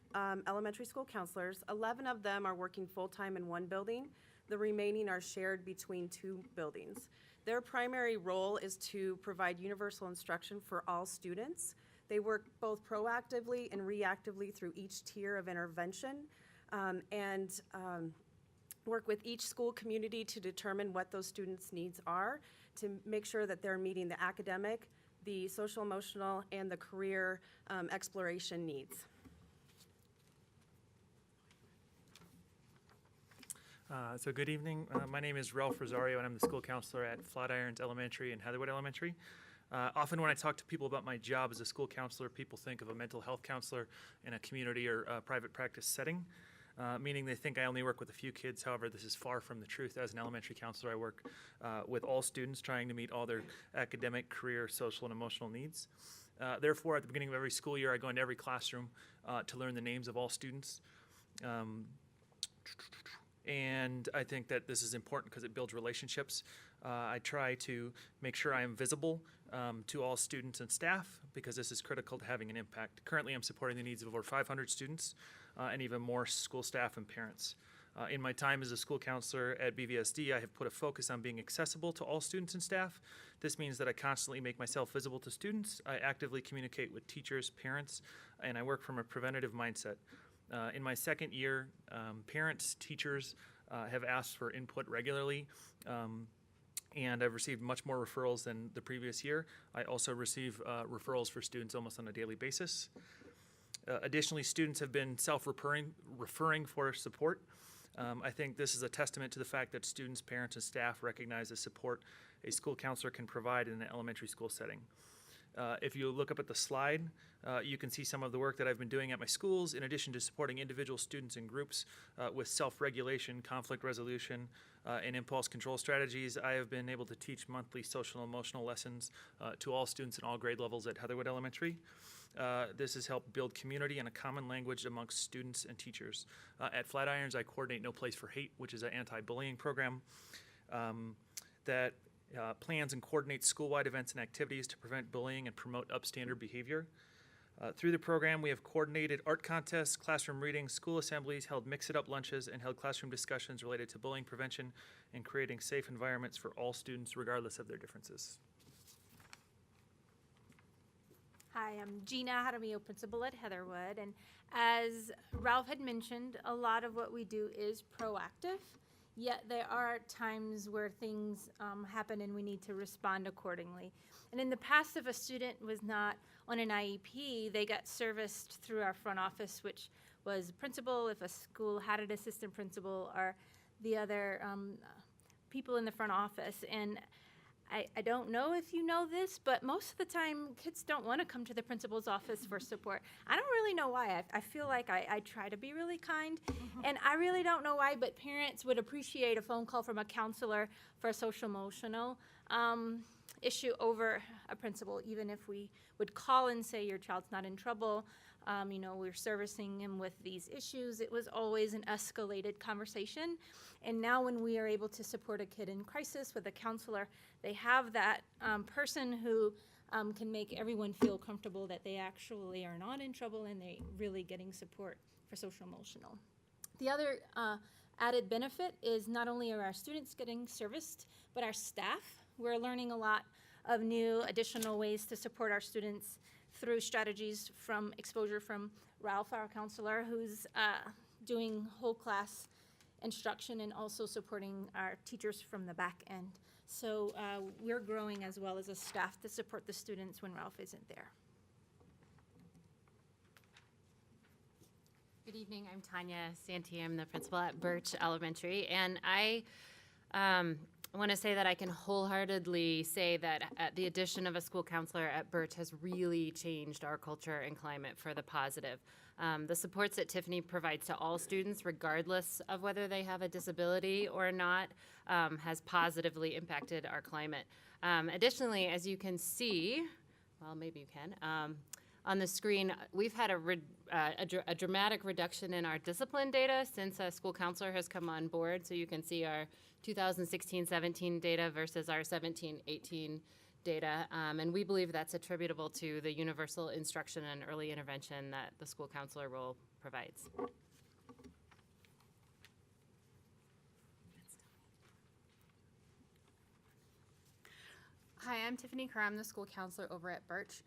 elementary school counselors. 11 of them are working full-time in one building. The remaining are shared between 2 buildings. Their primary role is to provide universal instruction for all students. They work both proactively and reactively through each tier of intervention, and work with each school community to determine what those students' needs are to make sure that they're meeting the academic, the social emotional, and the career exploration needs. So good evening. My name is Ralph Rosario, and I'm the school counselor at Flatirons Elementary and Heatherwood Elementary. Often when I talk to people about my job as a school counselor, people think of a mental health counselor in a community or private practice setting, meaning they think I only work with a few kids. However, this is far from the truth. As an elementary counselor, I work with all students, trying to meet all their academic, career, social, and emotional needs. Therefore, at the beginning of every school year, I go into every classroom to learn the names of all students. And I think that this is important because it builds relationships. I try to make sure I am visible to all students and staff because this is critical to having an impact. Currently, I'm supporting the needs of over 500 students and even more school staff and parents. In my time as a school counselor at BVSD, I have put a focus on being accessible to all students and staff. This means that I constantly make myself visible to students. I actively communicate with teachers, parents, and I work from a preventative mindset. In my second year, parents, teachers have asked for input regularly, and I've received much more referrals than the previous year. I also receive referrals for students almost on a daily basis. Additionally, students have been referring for support. I think this is a testament to the fact that students, parents, and staff recognize the support a school counselor can provide in an elementary school setting. If you look up at the slide, you can see some of the work that I've been doing at my schools, in addition to supporting individual students and groups with self-regulation, conflict resolution, and impulse control strategies. I have been able to teach monthly social and emotional lessons to all students in all grade levels at Heatherwood Elementary. This has helped build community and a common language amongst students and teachers. At Flatirons, I coordinate No Place for Hate, which is an anti-bullying program that plans and coordinates school-wide events and activities to prevent bullying and promote upstander behavior. Through the program, we have coordinated art contests, classroom readings, school assemblies, held mix-it-up lunches, and held classroom discussions related to bullying prevention and creating safe environments for all students regardless of their differences. Hi, I'm Gina Jaramillo, principal at Heatherwood, and as Ralph had mentioned, a lot of what we do is proactive, yet there are times where things happen and we need to respond accordingly. And in the past, if a student was not on an IEP, they got serviced through our front office, which was the principal, if a school had an assistant principal, or the other people in the front office. And I don't know if you know this, but most of the time, kids don't want to come to the principal's office for support. I don't really know why. I feel like I try to be really kind, and I really don't know why, but parents would appreciate a phone call from a counselor for a social-emotional issue over a principal, even if we would call and say your child's not in trouble. You know, we're servicing him with these issues. It was always an escalated conversation. And now when we are able to support a kid in crisis with a counselor, they have that person who can make everyone feel comfortable that they actually are not in trouble and they're really getting support for social emotional. The other added benefit is not only are our students getting serviced, but our staff. We're learning a lot of new additional ways to support our students through strategies from exposure from Ralph, our counselor, who's doing whole class instruction and also supporting our teachers from the back end. So we're growing as well as a staff to support the students when Ralph isn't there. Good evening, I'm Tanya Santee. I'm the principal at Birch Elementary, and I want to say that I can wholeheartedly say that the addition of a school counselor at Birch has really changed our culture and climate for the positive. The supports that Tiffany provides to all students, regardless of whether they have a disability or not, has positively impacted our climate. Additionally, as you can see, well, maybe you can, on the screen, we've had a dramatic reduction in our discipline data since a school counselor has come on board. So you can see our 2016-17 data versus our 17-18 data. And we believe that's attributable to the universal instruction and early intervention that the school counselor role provides. Hi, I'm Tiffany Kerr. I'm the school counselor over at Birch.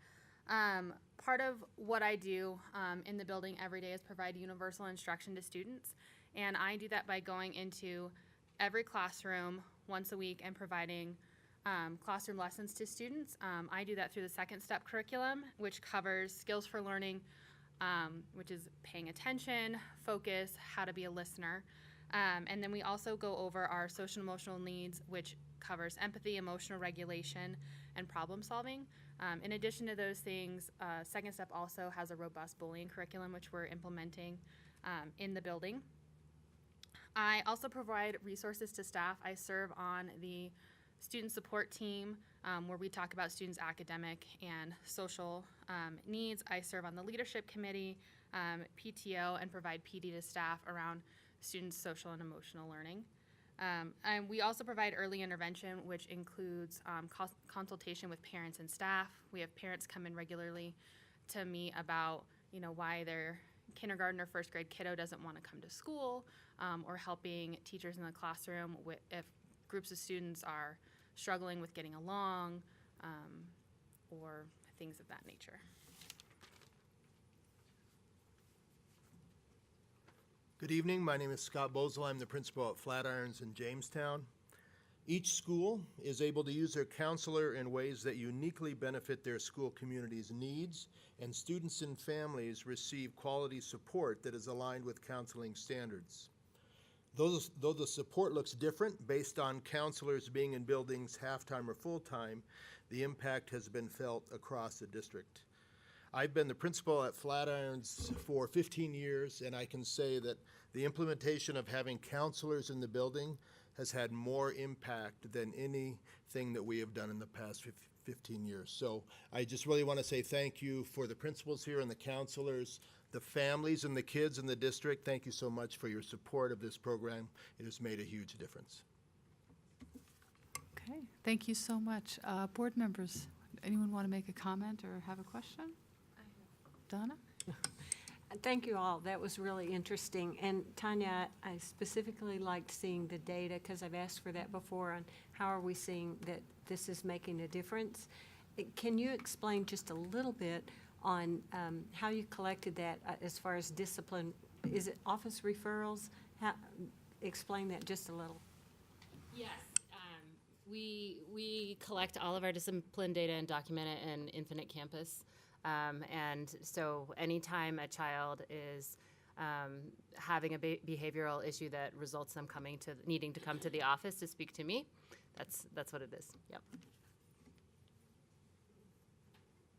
Part of what I do in the building every day is provide universal instruction to students, and I do that by going into every classroom once a week and providing classroom lessons to students. I do that through the second step curriculum, which covers skills for learning, which is paying attention, focus, how to be a listener. And then we also go over our social and emotional needs, which covers empathy, emotional regulation, and problem solving. In addition to those things, Second Step also has a robust bullying curriculum, which we're implementing in the building. I also provide resources to staff. I serve on the student support team, where we talk about students' academic and social needs. I serve on the leadership committee, PTO, and provide PD to staff around students' social and emotional learning. And we also provide early intervention, which includes consultation with parents and staff. We have parents come in regularly to me about, why their kindergarten or first grade kiddo doesn't want to come to school, or helping teachers in the classroom if groups of students are struggling with getting along, or things of that nature. Good evening. My name is Scott Bozel. I'm the principal at Flatirons in Jamestown. Each school is able to use their counselor in ways that uniquely benefit their school community's needs, and students and families receive quality support that is aligned with counseling standards. Though the support looks different based on counselors being in buildings half-time or full-time, the impact has been felt across the district. I've been the principal at Flatirons for 15 years, and I can say that the implementation of having counselors in the building has had more impact than anything that we have done in the past 15 years. So I just really want to say thank you for the principals here and the counselors, the families and the kids in the district. Thank you so much for your support of this program. It has made a huge difference. Okay, thank you so much. Board members, anyone want to make a comment or have a question? Donna? Thank you all. That was really interesting. And Tanya, I specifically liked seeing the data because I've asked for that before on how are we seeing that this is making a difference. Can you explain just a little bit on how you collected that as far as discipline? Is it office referrals? Explain that just a little. Yes. We collect all of our discipline data and document it in Infinite Campus. And so anytime a child is having a behavioral issue that results them needing to come to the office to speak to me, that's what it is. Yep.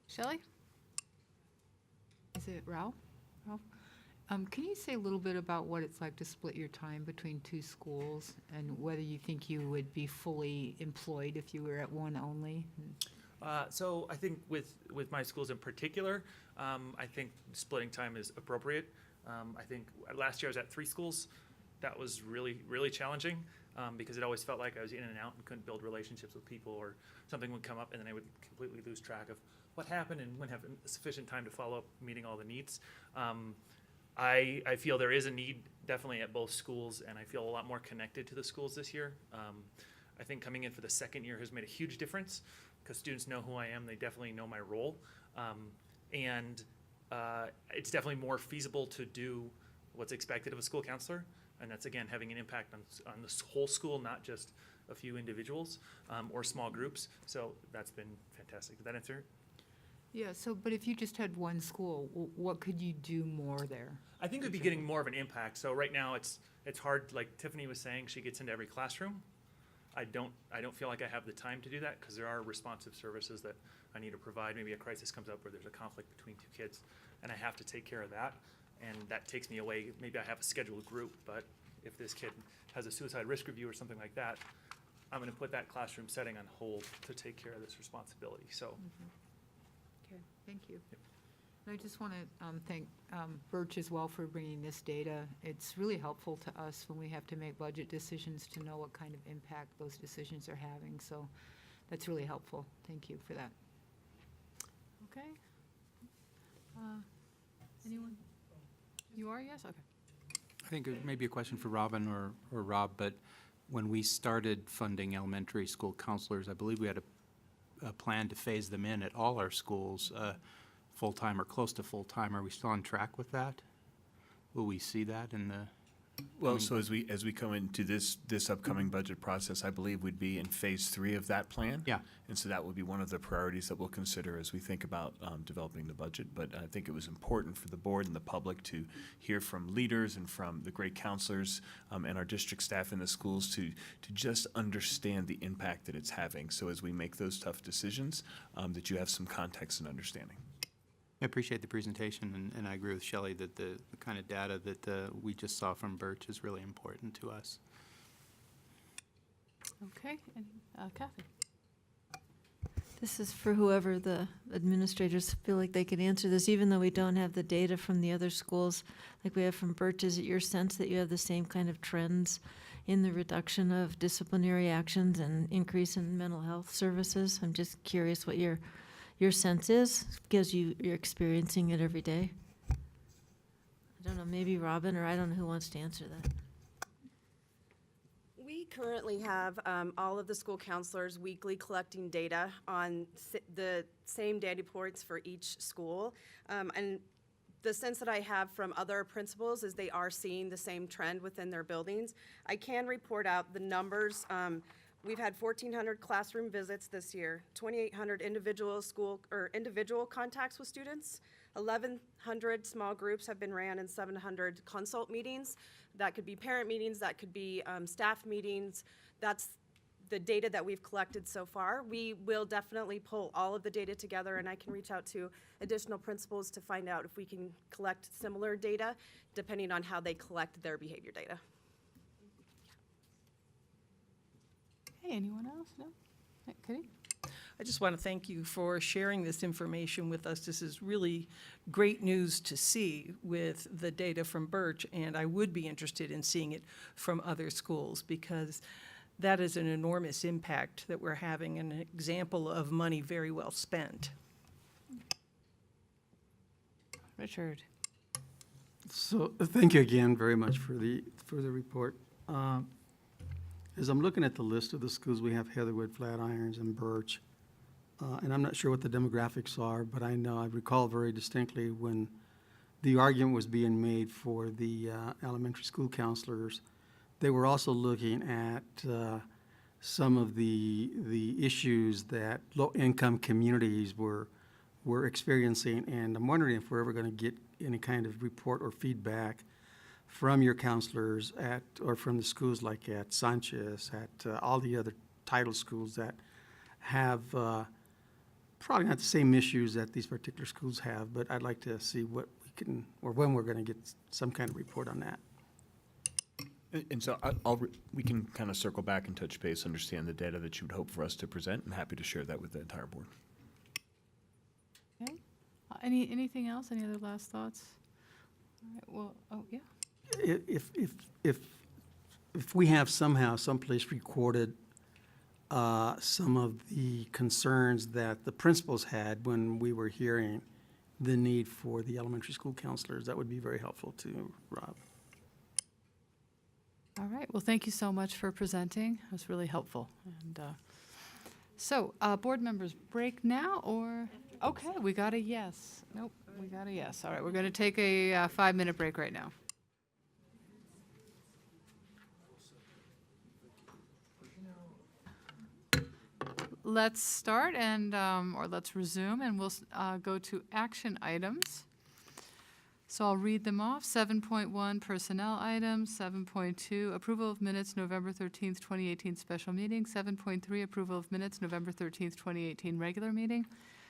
Shelley? Is it Ralph? Can you say a little bit about what it's like to split your time between two schools and whether you think you would be fully employed if you were at one only? So I think with my schools in particular, I think splitting time is appropriate. I think last year I was at 3 schools. That was really, really challenging because it always felt like I was in and out and couldn't build relationships with people, or something would come up and then I would completely lose track of what happened and wouldn't have sufficient time to follow up meeting all the needs. I feel there is a need definitely at both schools, and I feel a lot more connected to the schools this year. I think coming in for the second year has made a huge difference, because students know who I am, they definitely know my role. And it's definitely more feasible to do what's expected of a school counselor, and that's, again, having an impact on the whole school, not just a few individuals or small groups. So that's been fantastic. Did that answer? Yeah, but if you just had one school, what could you do more there? I think we'd be getting more of an impact. So right now it's hard, like Tiffany was saying, she gets into every classroom. I don't feel like I have the time to do that, because there are responsive services that I need to provide. Maybe a crisis comes up where there's a conflict between 2 kids, and I have to take care of that, and that takes me away. Maybe I have a scheduled group, but if this kid has a suicide risk review or something like that, I'm going to put that classroom setting on hold to take care of this responsibility. So. Okay, thank you. And I just want to thank Birch as well for bringing this data. It's really helpful to us when we have to make budget decisions to know what kind of impact those decisions are having. So that's really helpful. Thank you for that. Okay. Anyone? You are, yes? Okay. I think it may be a question for Robin or Rob, but when we started funding elementary school counselors, I believe we had a plan to phase them in at all our schools, full-time or close to full-time. Are we still on track with that? Will we see that in the Well, so as we come into this upcoming budget process, I believe we'd be in phase 3 of that plan. Yeah. And so that would be one of the priorities that we'll consider as we think about developing the budget. But I think it was important for the board and the public to hear from leaders and from the great counselors and our district staff in the schools to just understand the impact that it's having. So as we make those tough decisions, that you have some context and understanding. I appreciate the presentation, and I agree with Shelley that the kind of data that we just saw from Birch is really important to us. Okay, and Kathy. This is for whoever the administrators feel like they could answer this, even though we don't have the data from the other schools like we have from Birch. Is it your sense that you have the same kind of trends in the reduction of disciplinary actions and increase in mental health services? I'm just curious what your sense is, because you're experiencing it every day. I don't know, maybe Robin, or I don't know who wants to answer that. We currently have all of the school counselors weekly collecting data on the same data points for each school. And the sense that I have from other principals is they are seeing the same trend within their buildings. I can report out the numbers. We've had 1,400 classroom visits this year, 2,800 individual contacts with students, 1,100 small groups have been ran, and 700 consult meetings. That could be parent meetings, that could be staff meetings. That's the data that we've collected so far. We will definitely pull all of the data together, and I can reach out to additional principals to find out if we can collect similar data, depending on how they collect their behavior data. Hey, anyone else? No? Kitty? I just want to thank you for sharing this information with us. This is really great news to see with the data from Birch, and I would be interested in seeing it from other schools, because that is an enormous impact that we're having, an example of money very well spent. Richard. So thank you again very much for the report. As I'm looking at the list of the schools, we have Heatherwood, Flatirons, and Birch. And I'm not sure what the demographics are, but I recall very distinctly when the argument was being made for the elementary school counselors, they were also looking at some of the issues that low-income communities were experiencing. And I'm wondering if we're ever going to get any kind of report or feedback from your counselors or from the schools like at Sanchez, at all the other title schools that have probably not the same issues that these particular schools have, but I'd like to see what we can, or when we're going to get some kind of report on that. And so we can kind of circle back and touch base, understand the data that you would hope for us to present, and happy to share that with the entire board. Okay. Anything else? Any other last thoughts? All right, well, oh, yeah. If we have somehow someplace recorded some of the concerns that the principals had when we were hearing the need for the elementary school counselors, that would be very helpful to Rob. All right, well, thank you so much for presenting. It was really helpful. And so, board members, break now or? Okay, we got a yes. Nope, we got a yes. All right, we're going to take a 5-minute break right now. Let's start or let's resume, and we'll go to action items. So I'll read them off. 7.1, personnel items. 7.2, approval of minutes, November 13th, 2018 special meeting. 7.3, approval of minutes, November 13th, 2018 regular meeting.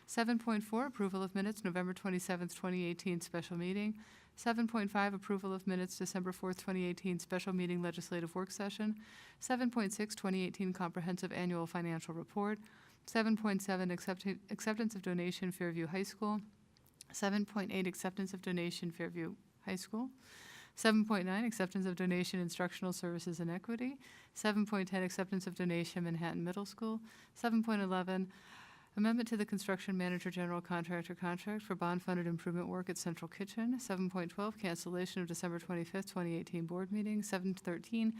7.4, approval of minutes, November 27th, 2018 special meeting. 7.5, approval of minutes, December 4th, 2018 special meeting legislative work session. 7.6, 2018 comprehensive annual financial report. 7.7, acceptance of donation, Fairview High School. 7.8, acceptance of donation, Fairview High School. 7.9, acceptance of donation, Instructional Services and Equity. 7.10, acceptance of donation, Manhattan Middle School. 7.11, amendment to the construction manager general contractor contract for bond-funded improvement work at Central Kitchen. 7.12, cancellation of December 25th, 2018 board meeting. 7.13,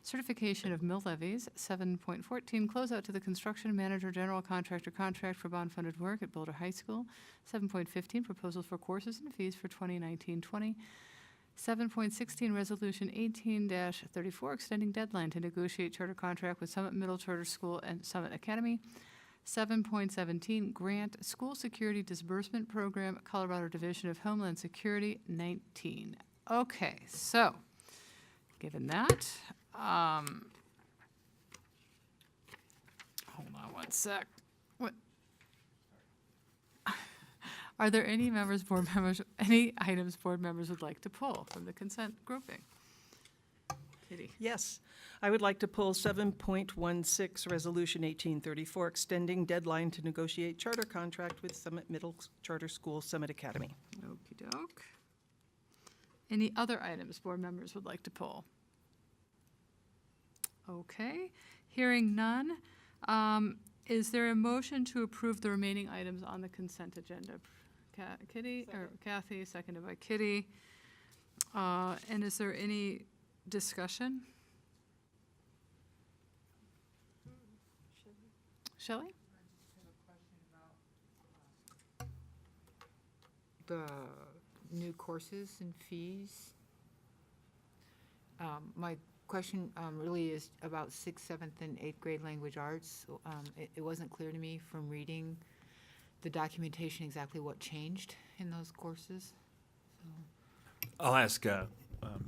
certification of mill levies. 7.14, closeout to the construction manager general contractor contract for bond-funded work at Boulder High School. 7.15, proposals for courses and fees for 2019-20. 7.16, Resolution 18-34, extending deadline to negotiate charter contract with Summit Middle Charter School and Summit Academy. 7.17, Grant School Security Disbursement Program, Colorado Division of Homeland Security, 19. Okay, so, given that, hold on one sec. What? Are there any board members, any items board members would like to pull from the consent grouping? Kitty? Yes, I would like to pull 7.16, Resolution 1834, extending deadline to negotiate charter contract with Summit Middle Charter School, Summit Academy. Okey-doke. Any other items board members would like to pull? Okay, hearing none. Is there a motion to approve the remaining items on the consent agenda? Kitty, or Kathy, seconded by Kitty. And is there any discussion? Shelley? The new courses and fees. My question really is about 6th, 7th, and 8th grade language arts. It wasn't clear to me from reading the documentation exactly what changed in those courses. I'll ask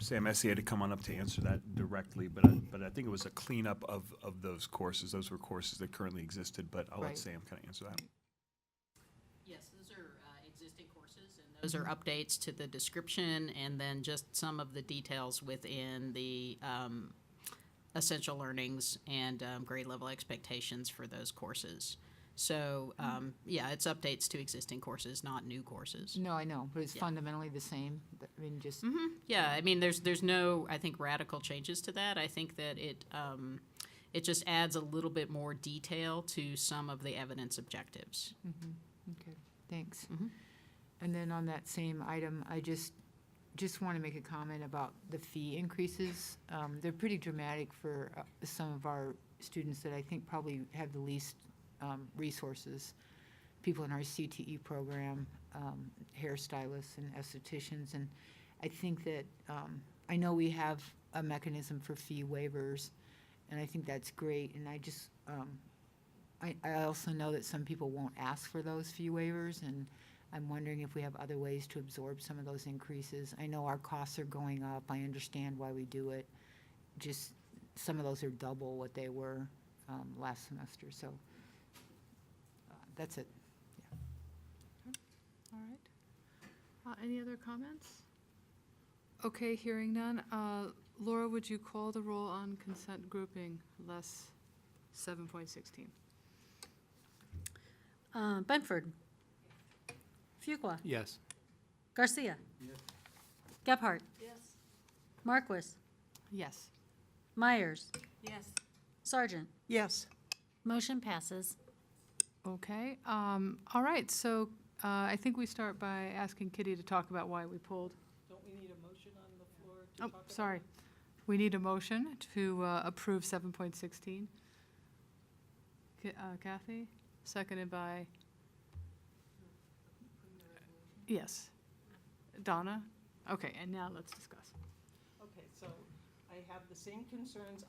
Sam Essier to come on up to answer that directly, but I think it was a cleanup of those courses. Those were courses that currently existed, but I'll let Right. Sam kind of answer that. Yes, those are existing courses, and those are updates to the description and then just some of the details within the essential learnings and grade level expectations for those courses. So, yeah, it's updates to existing courses, not new courses. No, I know, but it's Yeah. fundamentally the same. I mean, just Yeah, I mean, there's no, I think, radical changes to that. I think that it just adds a little bit more detail to some of the evidence objectives. Okay, thanks. And then on that same item, I just want to make a comment about the fee increases. They're pretty dramatic for some of our students that I think probably have the least resources. People in our CTE program, hairstylists and estheticians, and I think that I know we have a mechanism for fee waivers, and I think that's great. And I just I also know that some people won't ask for those fee waivers, and I'm wondering if we have other ways to absorb some of those increases. I know our costs are going up. I understand why we do it. Just some of those are double what they were last semester. So that's it. All right. Any other comments? Okay, hearing none. Laura, would you call the roll on consent grouping less 7.16? Benford. Fuqua. Yes. Garcia. Gebhardt. Yes. Marquis. Yes. Myers. Yes. Sargent. Yes. Motion passes. Okay, all right, so I think we start by asking Kitty to talk about why we pulled. Don't we need a motion on the floor to Oh, talk about sorry. We need a motion to approve 7.16. Kathy, seconded by? Yes. Donna? Okay, and now let's discuss. Okay, so I have the same concerns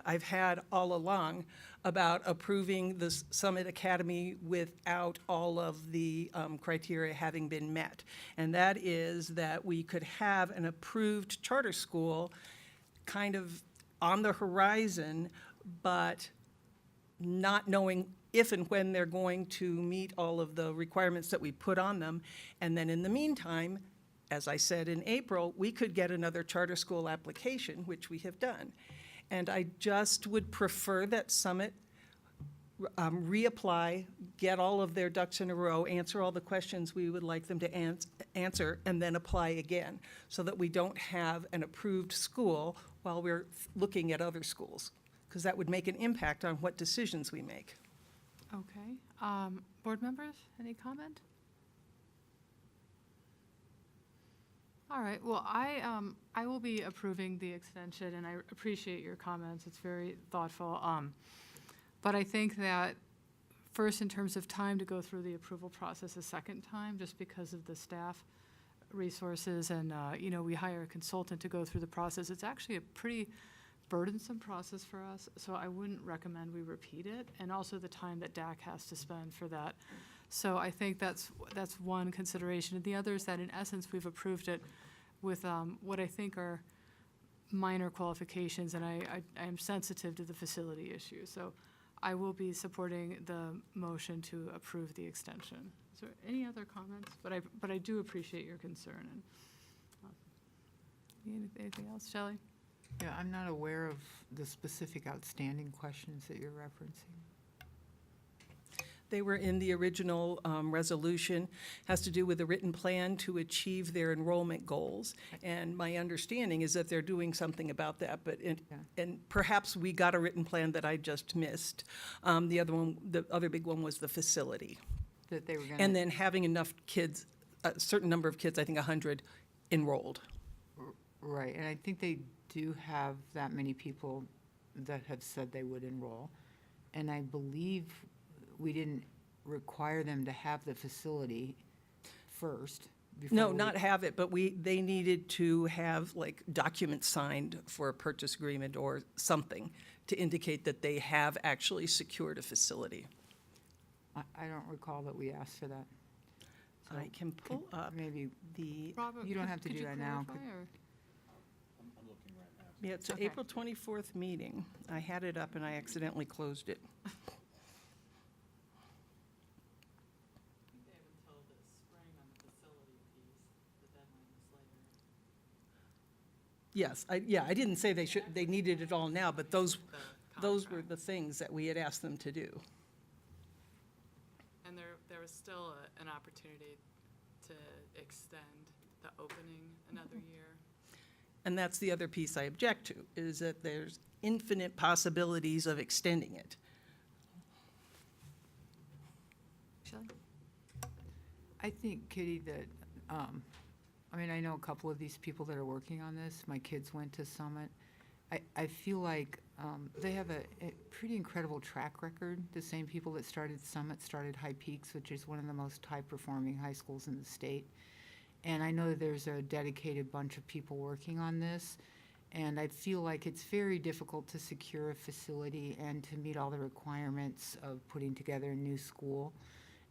I've had all along about approving the Summit Academy without all of the criteria having been met. And that is that we could have an approved charter school kind of on the horizon, but not knowing if and when they're going to meet all of the requirements that we put on them. And then in the meantime, as I said in April, we could get another charter school application, which we have done. And I just would prefer that Summit reapply, get all of their ducks in a row, answer all the questions we would like them to answer, and then apply again, so that we don't have an approved school while we're looking at other schools, because that would make an impact on what decisions we make. Okay, board members, any comment? All right, well, I will be approving the extension, and I appreciate your comments. It's very thoughtful. But I think that first, in terms of time to go through the approval process a second time, just because of the staff resources and, we hire a consultant to go through the process. It's actually a pretty burdensome process for us, so I wouldn't recommend we repeat it, and also the time that DAC has to spend for that. So I think that's one consideration. And the other is that in essence, we've approved it with what I think are minor qualifications, and I am sensitive to the facility issue. So I will be supporting the motion to approve the extension. Is there any other comments? But I do appreciate your concern. And anything else, Shelley? Yeah, I'm not aware of the specific outstanding questions that you're referencing. They were in the original resolution, has to do with a written plan to achieve their enrollment goals. And my understanding is that they're doing something about that, but and perhaps we got a written plan that I just missed. The other big one was the facility. That they were gonna. And then having enough kids, a certain number of kids, I think 100, enrolled. Right, and I think they do have that many people that have said they would enroll. And I believe we didn't require them to have the facility first. No, not have it, but they needed to have like documents signed for a purchase agreement or something to indicate that they have actually secured a facility. I don't recall that we asked for that. So I can pull up maybe the, Robert, you don't have to could do you that now. clarify, or- yeah, it's an Okay. April 24th meeting. I had it up and I accidentally closed it. Yes, I didn't say they needed it all now, but those were the things that we had asked them to do. And there was still an opportunity to extend the opening another year. And that's the other piece I object to, is that there's infinite possibilities of extending it. Shelley? I think, Kitty, that, I know a couple of these people that are working on this. My kids went to Summit. I feel like they have a pretty incredible track record. The same people that started Summit started High Peaks, which is one of the most high-performing high schools in the state. And I know that there's a dedicated bunch of people working on this. And I feel like it's very difficult to secure a facility and to meet all the requirements of putting together a new school.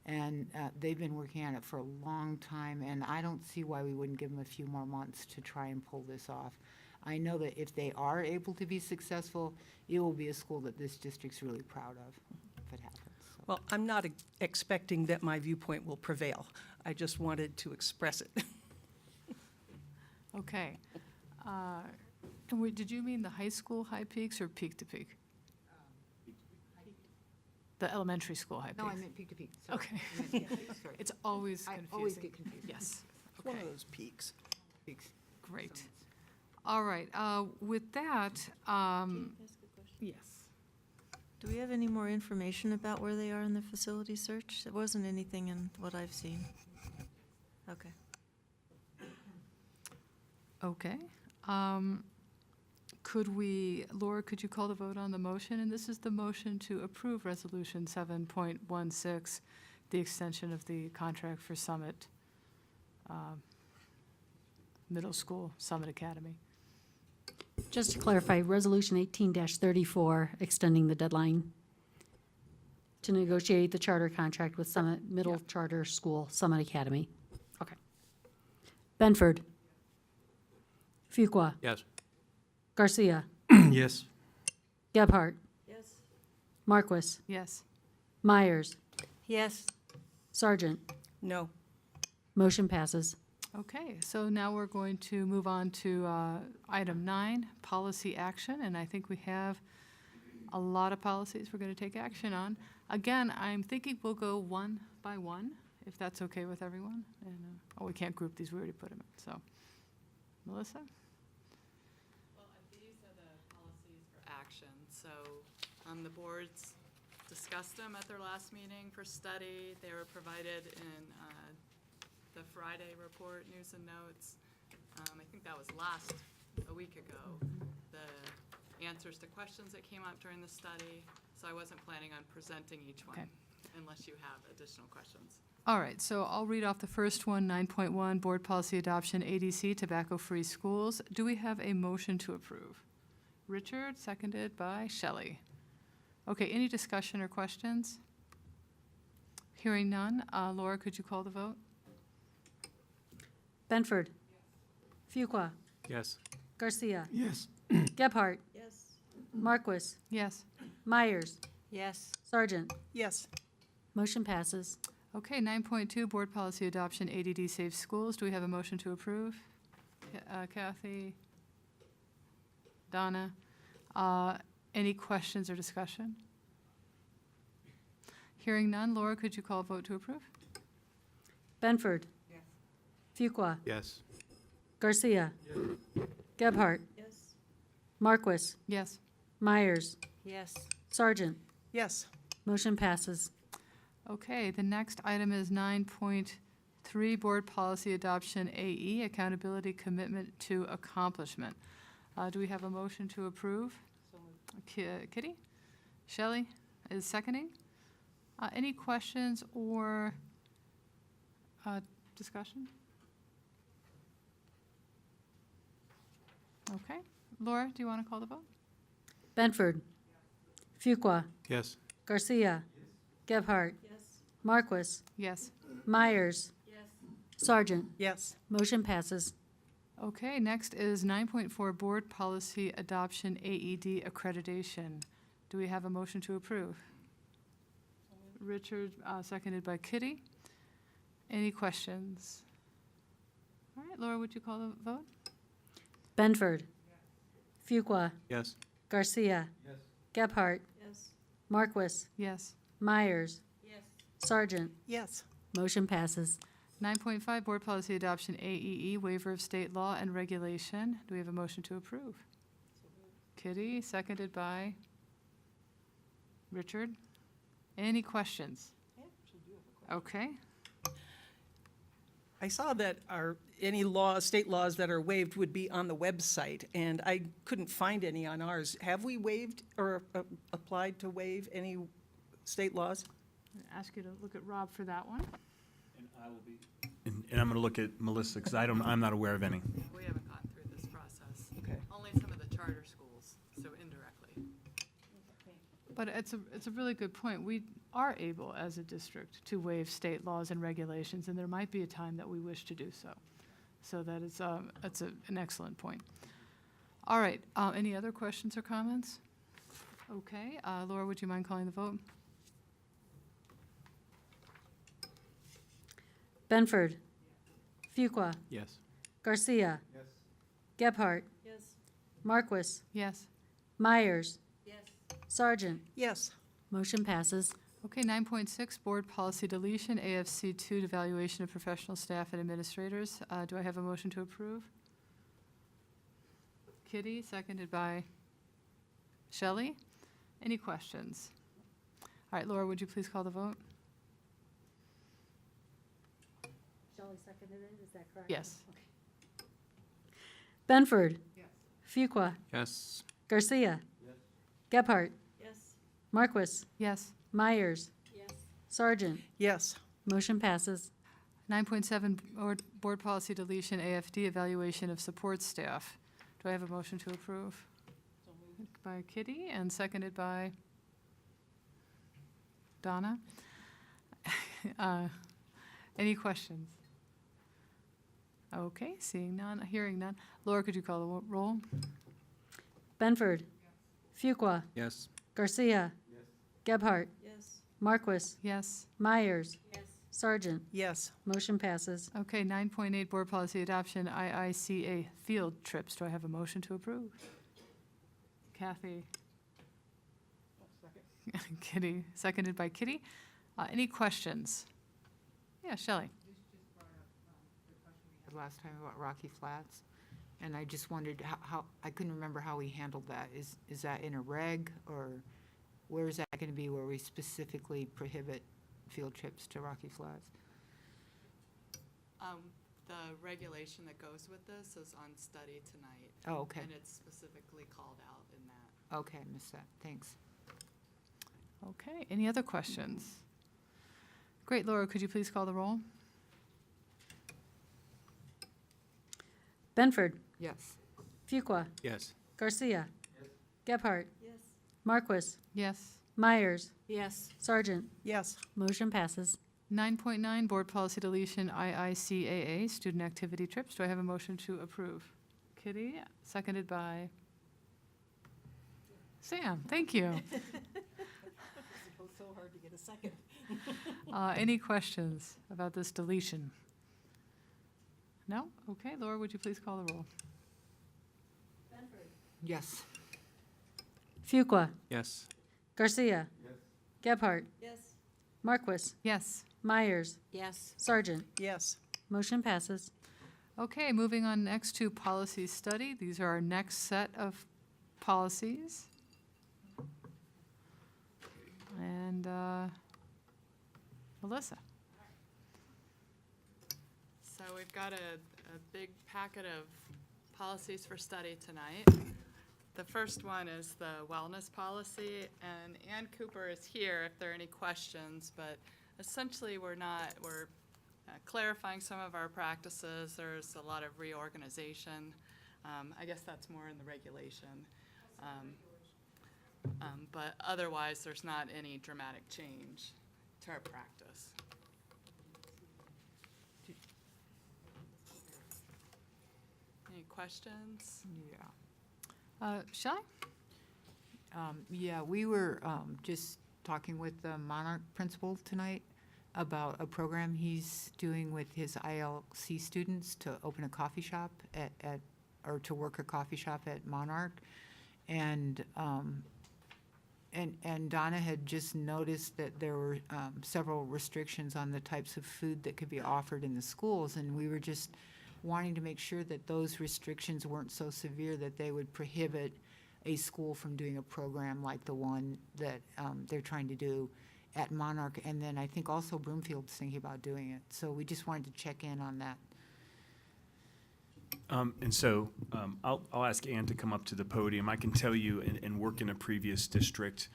And they've been working on it for a long time, and I don't see why we wouldn't give them a few more months to try and pull this off. I know that if they are able to be successful, it will be a school that this district's really proud of, if it happens. So. Well, I'm not expecting that my viewpoint will prevail. I just wanted to express it. Okay. And did you mean the high school High Peaks or peak to peak? The elementary school High Peaks? No, I meant peak to peak. Sorry. Okay. I meant peak to peak, sorry. It's always confusing. I always get confused. Yes. It's one of those peaks. Peaks. Great. All right. With that, yes. Do we have any more information about where they are in the facility search? There wasn't anything in what I've seen. Okay. Okay. Laura, could you call the vote on the motion? And this is the motion to approve Resolution 7.16, the extension of the contract for Summit Middle School, Summit Academy. Just to clarify, Resolution 18-34, extending the deadline to negotiate the charter contract with Summit Middle Charter School, Summit Academy. Okay. Benford. Fuqua. Yes. Garcia. Yes. Gebhardt. Yes. Marquis. Yes. Myers. Yes. Sargent. No. Motion passes. Okay, so now we're going to move on to item 9, policy action, and I think we have a lot of policies we're going to take action on. Again, I'm thinking we'll go one by one, if that's okay with everyone. And we can't group these, we already put them in, so. Melissa? Well, these are the policies for action. So the boards discussed them at their last meeting for study. They were provided in the Friday report, news and notes. I think that was a week ago. The answers to questions that came up during the study. So I wasn't planning on presenting each one. Okay. unless you have additional questions. All right, so I'll read off the first one, 9.1, Board Policy Adoption, ADC, Tobacco-Free Schools. Do we have a motion to approve? Richard, seconded by Shelley. Okay, any discussion or questions? Hearing none, Laura, could you call the vote? Benford. Fuqua. Yes. Garcia. Yes. Gebhardt. Yes. Marquis. Yes. Myers. Yes. Sargent. Yes. Motion passes. Okay, 9.2, Board Policy Adoption, ADD Safe Schools. Do we have a motion to approve? Kathy? Donna? Any questions or discussion? Hearing none, Laura, could you call a vote to approve? Benford. Fuqua. Yes. Garcia. Gebhardt. Yes. Marquis. Yes. Myers. Yes. Sargent. Yes. Motion passes. Okay, the next item is 9.3, Board Policy Adoption, AE, Accountability Commitment to Accomplishment. Do we have a motion to approve? Kitty? Shelley is seconding. Any questions or discussion? Okay. Laura, do you want to call the vote? Benford. Fuqua. Yes. Garcia. Gebhardt. Yes. Marquis. Yes. Myers. Yes. Sargent. Yes. Motion passes. Okay, next is 9.4, Board Policy Adoption, AED Accreditation. Do we have a motion to approve? Richard, seconded by Kitty. Any questions? All right, Laura, would you call the vote? Benford. Fuqua. Yes. Garcia. Gebhardt. Yes. Marquis. Yes. Myers. Yes. Sargent. Yes. Motion passes. 9.5, Board Policy Adoption, AEE, Waiver of State Law and Regulation. Do we have a motion to approve? Kitty, seconded by Richard. Any questions? Okay. I saw that any state laws that are waived would be on the website, and I couldn't find any on ours. Have we waived or applied to waive any state laws? I'll ask you to look at Rob for that one. And I will be. And I'm going to look at Melissa, because I'm not aware of any. We haven't gone through this process. Okay. Only some of the charter schools, so indirectly. But it's a really good point. We are able, as a district, to waive state laws and regulations, and there might be a time that we wish to do so. So that is, that's an excellent point. All right, any other questions or comments? Okay, Laura, would you mind calling the vote? Benford. Fuqua. Yes. Garcia. Gebhardt. Yes. Marquis. Yes. Myers. Yes. Sargent. Yes. Motion passes. Okay, 9.6, Board Policy Deletion, AFC 2, Evaluation of Professional Staff and Administrators. Do I have a motion to approve? Kitty, seconded by Shelley. Any questions? All right, Laura, would you please call the vote? Shelley seconded it, is that correct? Yes. Benford. Fuqua. Yes. Garcia. Gebhardt. Yes. Marquis. Yes. Myers. Yes. Sargent. Yes. Motion passes. 9.7, Board Policy Deletion, AFD, Evaluation of Support Staff. Do I have a motion to approve? By Kitty and seconded by Donna. Any questions? Okay, seeing none, hearing none. Laura, could you call the roll? Benford. Fuqua. Yes. Garcia. Gebhardt. Yes. Marquis. Yes. Myers. Yes. Sargent. Yes. Motion passes. Okay, 9.8, Board Policy Adoption, IICA, Field Trips. Do I have a motion to approve? Kathy? Kitty, seconded by Kitty. Any questions? Yeah, Shelley? Last time about Rocky Flats, and I just wondered how I couldn't remember how we handled that. Is that in a reg, or where is that going to be where we specifically prohibit field trips to Rocky Flats? The regulation that goes with this is on study tonight. Oh, okay. And it's specifically called out in that. Okay, I missed that. Thanks. Okay, any other questions? Great. Laura, could you please call the roll? Benford, Yes. Fuqua, Yes. Garcia. Gebhardt, Yes. Marquis, Yes. Myers, Yes. Sargent. Yes. Motion passes. 9.9, Board Policy Deletion IICAA, Student Activity Trips. Do I have a motion to approve? Kitty, seconded by Sam. Thank you. So hard to get a second. Any questions about this deletion? No? Okay, Laura, would you please call the roll? Yes. Fuqua, Yes. Garcia. Gebhardt, Yes. Marquis, Yes. Myers, Yes. Sargent. Yes. Motion passes. Okay, moving on next to policy study. These are our next set of policies. And Melissa. So we've got a big packet of policies for study tonight. The first one is the wellness policy, and Ann Cooper is here if there are any questions, but essentially we're clarifying some of our practices. There's a lot of reorganization. I guess that's more in the regulation. But otherwise, there's not any dramatic change to our practice. Any questions? Yeah. Shelley? Yeah, we were just talking with the Monarch principal tonight about a program he's doing with his ILC students to open a coffee shop or to work a coffee shop at Monarch. And Donna had just noticed that there were several restrictions on the types of food that could be offered in the schools, and we were just wanting to make sure that those restrictions weren't so severe that they would prohibit a school from doing a program like the one that they're trying to do at Monarch. And then I think also Broomfield's thinking about doing it. So we just wanted to check in on that. And so I'll ask Ann to come up to the podium. I can tell you, in work in a previous district,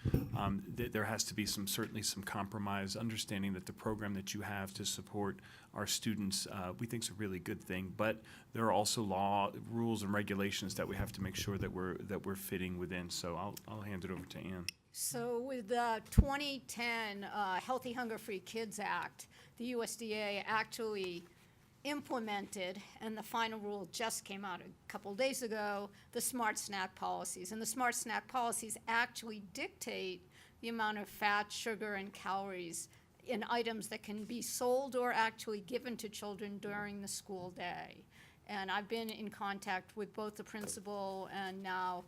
that there has to be certainly some compromise, understanding that the program that you have to support our students, we think is a really good thing. But there are also rules and regulations that we have to make sure that we're fitting within. So I'll hand it over to Ann. So with the 2010 Healthy Hunger Free Kids Act, the USDA actually implemented, and the final rule just came out a couple days ago, the Smart Snack policies. And the Smart Snack policies actually dictate the amount of fat, sugar, and calories in items that can be sold or actually given to children during the school day. And I've been in contact with both the principal and now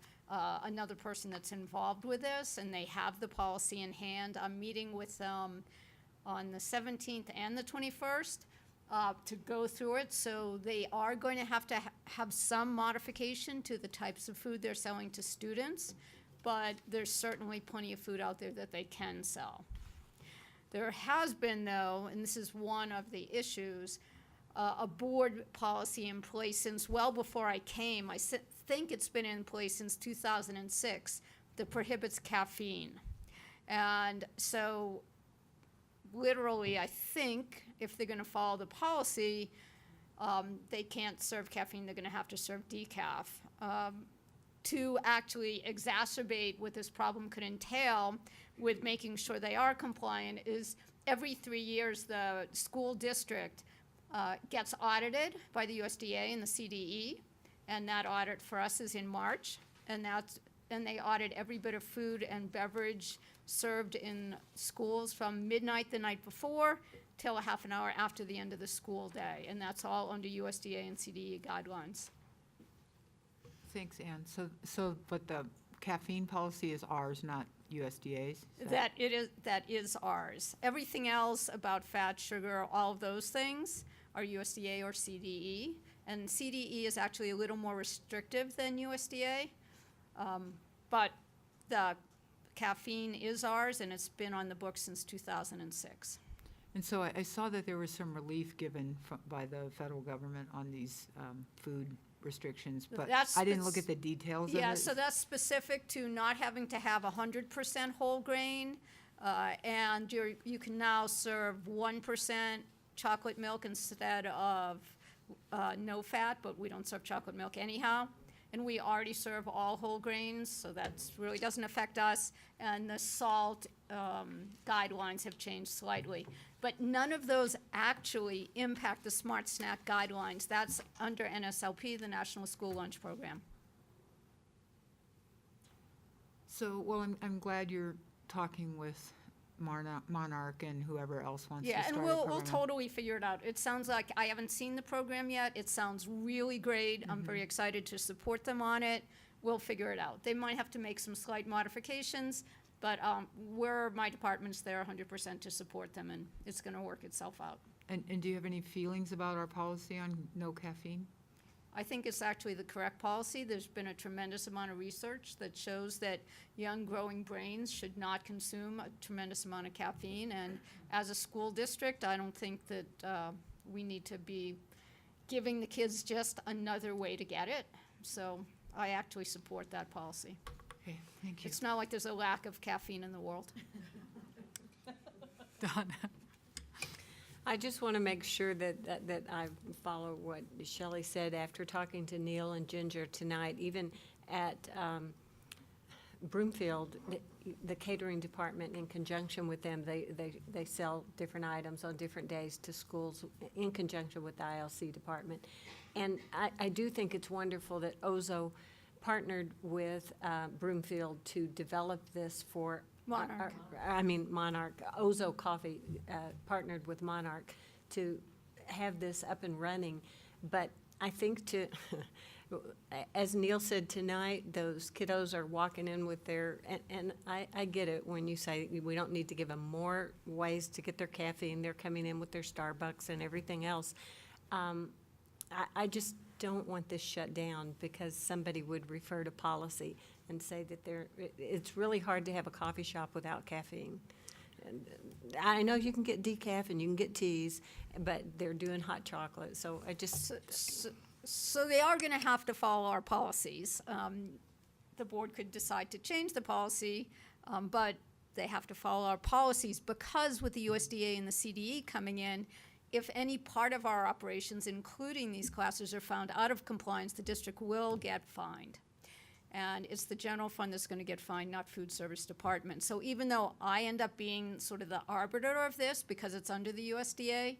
another person that's involved with this, and they have the policy in hand. I'm meeting with them on the 17th and the 21st. To go through it, so they are going to have some modification to the types of food they're selling to students, but there's certainly plenty of food out there that they can sell. There has been, though, and this is one of the issues, a board policy in place since well before I came. I think it's been in place since 2006 that prohibits caffeine. And so literally, I think, if they're gonna follow the policy, they can't serve caffeine, they're gonna have to serve decaf. To actually exacerbate what this problem could entail with making sure they are compliant is every 3 years, the school district gets audited by the USDA and the CDE, and that audit for us is in March, and they audit every bit of food and beverage served in schools from midnight the night before till a half an hour after the end of the school day. And that's all under USDA and CDE guidelines. Thanks, Ann. But the caffeine policy is ours, not USDA's? That is ours. Everything else about fat, sugar, all of those things are USDA or CDE. And CDE is actually a little more restrictive than USDA. But the caffeine is ours, and it's been on the books since 2006. And so I saw that there was some relief given by the federal government on these food restrictions, but I didn't look at the details of it. Yeah, so that's specific to not having to have 100% whole grain, And you can now serve 1% chocolate milk instead of no fat, but we don't serve chocolate milk anyhow. And we already serve all whole grains, so that really doesn't affect us. And the salt guidelines have changed slightly. But none of those actually impact the Smart Snack guidelines. That's under NSLP, the National School Lunch Program. So, well, I'm glad you're talking with Monarch and whoever else wants to Yeah, start and a we'll program. totally figure it out. It sounds like, I haven't seen the program yet. It sounds really great. I'm very excited to support them on it. We'll figure it out. They might have to make some slight modifications, but my department's there 100% to support them, and it's going to work itself out. And do you have any feelings about our policy on no caffeine? I think it's actually the correct policy. There's been a tremendous amount of research that shows that young growing brains should not consume a tremendous amount of caffeine. And as a school district, I don't think that we need to be giving the kids just another way to get it. So I actually support that policy. Okay, thank you. It's not like there's a lack of caffeine in the world. Done. I just want to make sure that I follow what Shelley said after talking to Neil and Ginger tonight. Even at Broomfield, the catering department, in conjunction with them, they sell different items on different days to schools in conjunction with the ILC department. And I do think it's wonderful that Ozo partnered with Broomfield to develop this for Monarch. Monarch. Ozo Coffee partnered with Monarch to have this up and running. But I think as Neil said tonight, those kiddos are walking in with and I get it when you say we don't need to give them more ways to get their caffeine. They're coming in with their Starbucks and everything else. I just don't want this shut down because somebody would refer to policy and say that it's really hard to have a coffee shop without caffeine. And I know you can get decaf and you can get teas, but they're doing hot chocolate, so I just... So they are going to have to follow our policies. The board could decide to change the policy, but they have to follow our policies because with the USDA and the CDE coming in, if any part of our operations, including these classes, are found out of compliance, the district will get fined. And it's the general fund that's going to get fined, not food service department. So even though I end up being sort of the arbiter of this because it's under the USDA,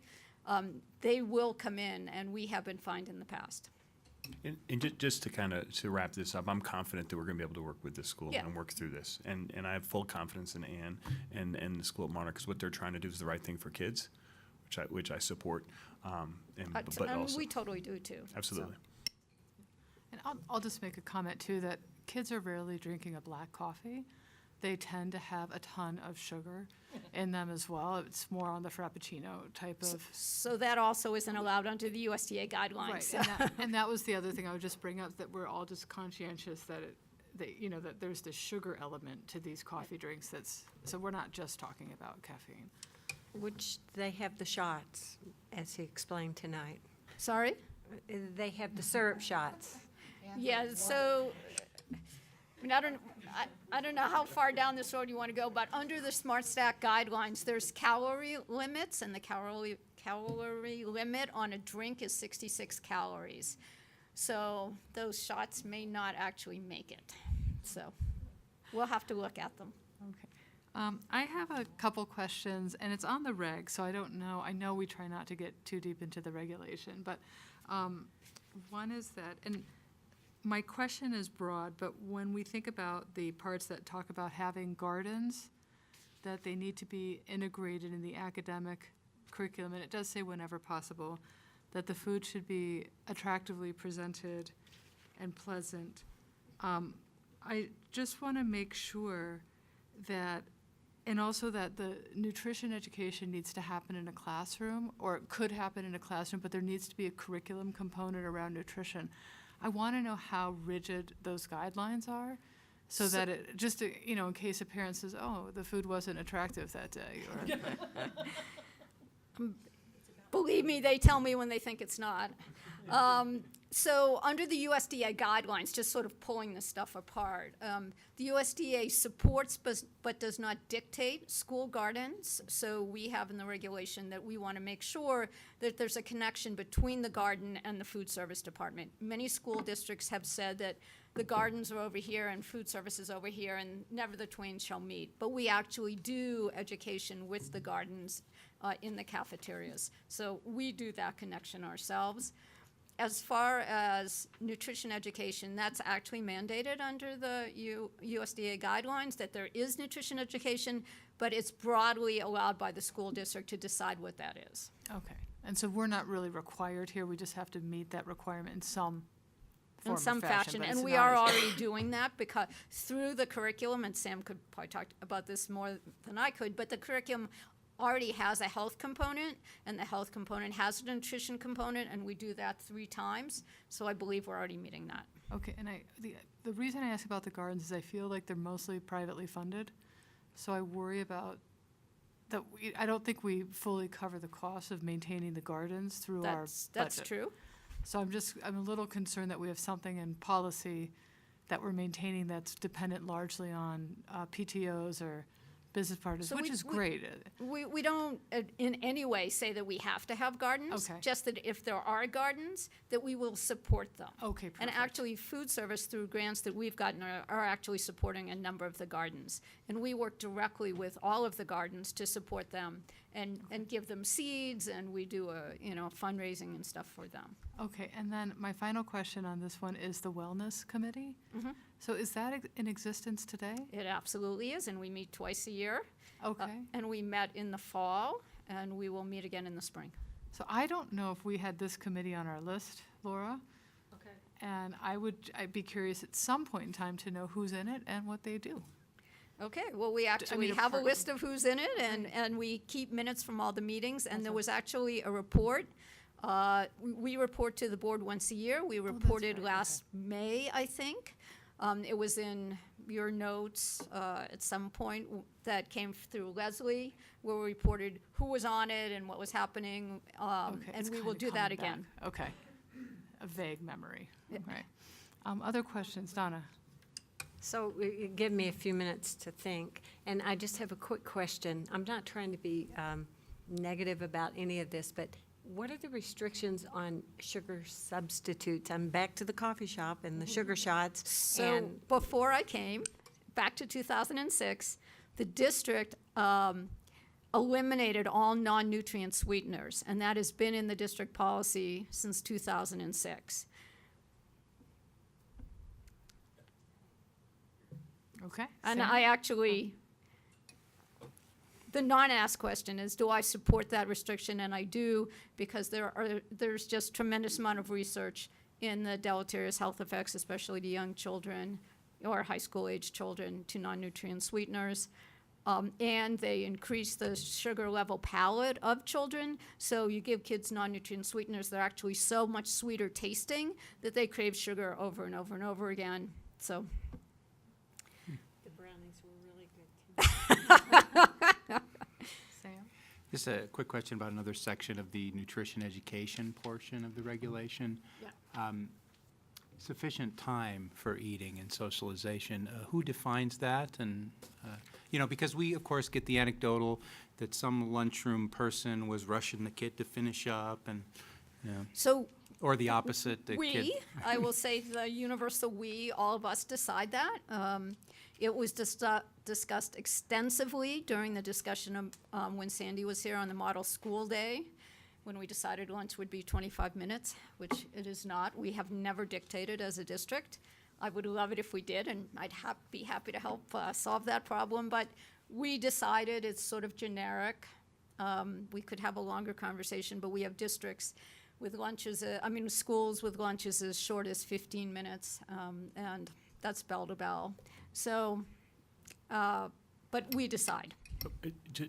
they will come in, and we have been fined in the past. And just to wrap this up, I'm confident that we're going to be able to work with this school and work through this. And I have full confidence in Ann and the school at Monarch, because what they're trying to do is the right thing for kids, which I support. But also, we totally do too. Absolutely. So. And I'll just make a comment too, that kids are rarely drinking a black coffee. They tend to have a ton of sugar in them as well. It's more on the Frappuccino type of. So that also isn't allowed under the USDA guidelines. Right, and that was the other thing I would just bring up, that we're all just conscientious that that there's this sugar element to these coffee drinks. So we're not just talking about caffeine. Which they have the shots, as he explained tonight. Sorry? They have the syrup shots. Yeah, so, I don't know how far down this road you want to go, but under the Smart Stack guidelines, there's calorie limits, and the calorie limit on a drink is 66 calories. So those shots may not actually make it. So we'll have to look at them. Okay. I have a couple questions, and it's on the reg, so I don't know. I know we try not to get too deep into the regulation, but one is that, and my question is broad, but when we think about the parts that talk about having gardens, that they need to be integrated in the academic curriculum, and it does say whenever possible, that the food should be attractively presented and pleasant. I just want to make sure that, and also that the nutrition education needs to happen in a classroom, or it could happen in a classroom, but there needs to be a curriculum component around nutrition. I want to know how rigid those guidelines are, so that it, just to, in case a parent says, oh, the food wasn't attractive that day. Or Believe me, they tell me when they think it's not. So under the USDA guidelines, just sort of pulling this stuff apart, the USDA supports but does not dictate school gardens. So we have in the regulation that we want to make sure that there's a connection between the garden and the food service department. Many school districts have said that the gardens are over here and food service is over here, and never the twain shall meet. But we actually do education with the gardens in the cafeterias. So we do that connection ourselves. As far as nutrition education, that's actually mandated under the USDA guidelines, that there is nutrition education, but it's broadly allowed by the school district to decide what that is. Okay, and so we're not really required here, we just have to meet that requirement in some form In some or fashion, but and it's we not are as- already doing that because through the curriculum, and Sam could probably talk about this more than I could, but the curriculum already has a health component, and the health component has a nutrition component, and we do that 3 times. So I believe we're already meeting that. Okay, and the reason I ask about the gardens is I feel like they're mostly privately funded, so I worry about that. I don't think we fully cover the cost of maintaining the gardens through our budget. That's true. So I'm a little concerned that we have something in policy that we're maintaining that's dependent largely on PTOs or business partners, So which is great. We don't in any way say that we have to have gardens. Okay. Just that if there are gardens, that we will support them. Okay, And perfect. actually, food service through grants that we've gotten are actually supporting a number of the gardens. And we work directly with all of the gardens to support them and give them seeds, and we do fundraising and stuff for them. Okay, and then my final question on this one is the Wellness Committee. Mhm. So is that in existence today? It absolutely is, and we meet twice a year. Okay. And we met in the fall, and we will meet again in the spring. So I don't know if we had this committee on our list, Laura. Okay. And I'd be curious at some point in time to know who's in it and what they do. Okay, well, we actually mean, have a apart- list of who's in it, and we keep minutes from all the meetings, and there was actually a report. We report to the board once a year. We reported last May, I think. It was in your notes at some point that came through Leslie, where we reported who was on it and what was happening, Okay, and it's we will kinda do that coming again. back. Okay. A vague memory. Okay. Other questions, Donna? So give me a few minutes to think, and I just have a quick question. I'm not trying to be negative about any of this, but what are the restrictions on sugar substitutes? I'm back to the coffee shop and the sugar shots. So and before I came, back to 2006, the district eliminated all non-nutrient sweeteners, and that has been in the district policy since 2006. Okay. And Sam? I actually, the non-asked question is, do I support that restriction? And I do, because there's just tremendous amount of research in the deleterious health effects, especially to young children or high school age children, to non-nutrient sweeteners. And they increase the sugar level palate of children. So you give kids non-nutrient sweeteners, they're actually so much sweeter tasting that they crave sugar over and over and over again. So. the brownies were really good too. Sam? Just a quick question about another section of the nutrition education portion of the regulation. Yeah. Sufficient time for eating and socialization. Who defines that? And, because we, of course, get the anecdotal that some lunchroom person was rushing the kid to finish up and, So or the opposite, the kid. I will say the universal we, all of us decide that. It was discussed extensively during the discussion of when Sandy was here on the model school day, when we decided lunch would be 25 minutes, which it is not. We have never dictated as a district. I would love it if we did, and I'd be happy to help solve that problem, but we decided it's sort of generic. We could have a longer conversation, but we have districts with lunches, schools with lunches as short as 15 minutes, and that's bell to bell. So, but we decide.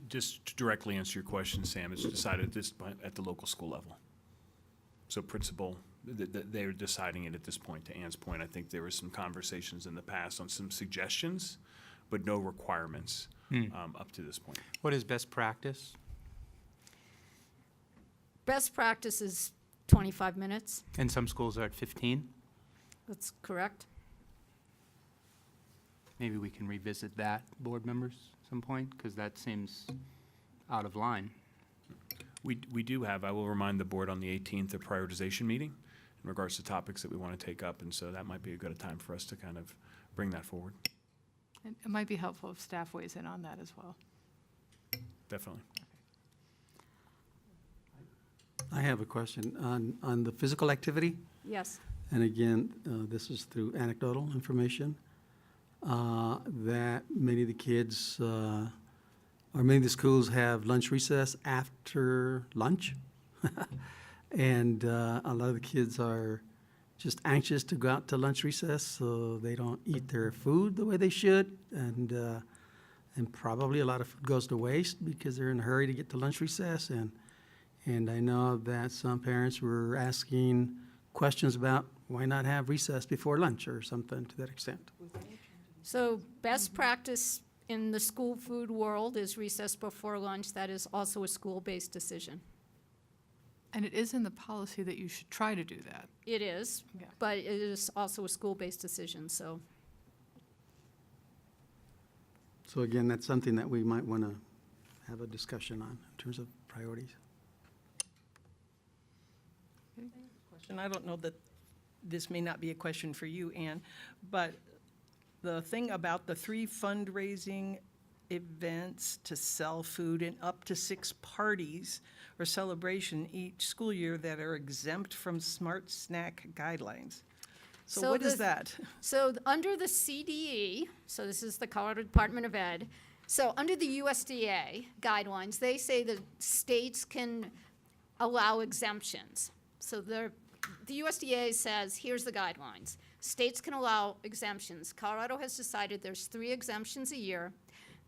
Just to directly answer your question, Sam, it's decided at the local school level. So principal, they're deciding it at this point. To Ann's point, I think there were some conversations in the past on some suggestions, but no requirements up to this point. What is best practice? Best practice is 25 minutes. And some schools are at 15. That's correct. Maybe we can revisit that, board members, at some point, because that seems out of line. We do have, I will remind the board on the 18th, a prioritization meeting in regards to topics that we want to take up, and so that might be a good time for us to kind of bring that forward. It might be helpful if staff weighs in on that as well. Definitely. I have a question on the physical activity. Yes. And again, this is through anecdotal information, that many of the kids, or many of the schools have lunch recess after lunch. And a lot of the kids are just anxious to go out to lunch recess, so they don't eat their food the way they should. And probably a lot of food goes to waste because they're in a hurry to get to lunch recess. And I know that some parents were asking questions about why not have recess before lunch or something to that extent. So best practice in the school food world is recess before lunch. That is also a school-based decision. And it is in the policy that you should try to do that. It is, Yeah. but it is also a school-based decision, so. So again, that's something that we might want to have a discussion on in terms of priorities. And I don't know that this may not be a question for you, Ann, but the thing about the 3 fundraising events to sell food and up to 6 parties or celebration each school year that are exempt from smart snack guidelines. So what is that? So under the CDE, so this is the Colorado Department of Ed, so under the USDA guidelines, they say that states can allow exemptions. So the USDA says, here's the guidelines. States can allow exemptions. Colorado has decided there's 3 exemptions a year.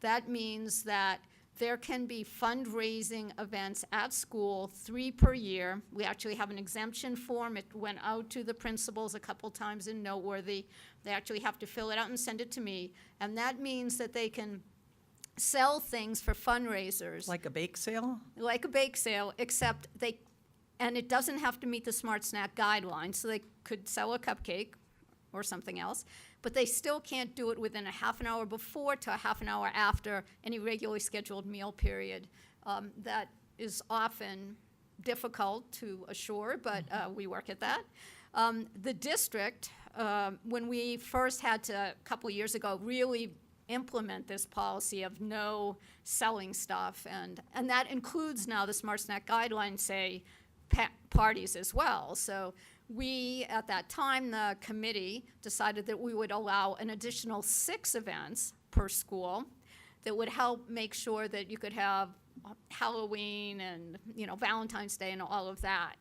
That means that there can be fundraising events at school, 3 per year. We actually have an exemption form. It went out to the principals a couple times in Noteworthy. They actually have to fill it out and send it to me. And that means that they can sell things for fundraisers. Like a bake sale? Like a bake sale, except and it doesn't have to meet the Smart Snack guidelines, so they could sell a cupcake or something else, but they still can't do it within a half an hour before to a half an hour after any regularly scheduled meal period. That is often difficult to assure, but we work at that. The district, when we first had to, a couple years ago, really implement this policy of no selling stuff, and that includes now the Smart Snack guidelines say parties as well. So we, at that time, the committee decided that we would allow an additional 6 events per school that would help make sure that you could have Halloween and, Valentine's Day and all of that.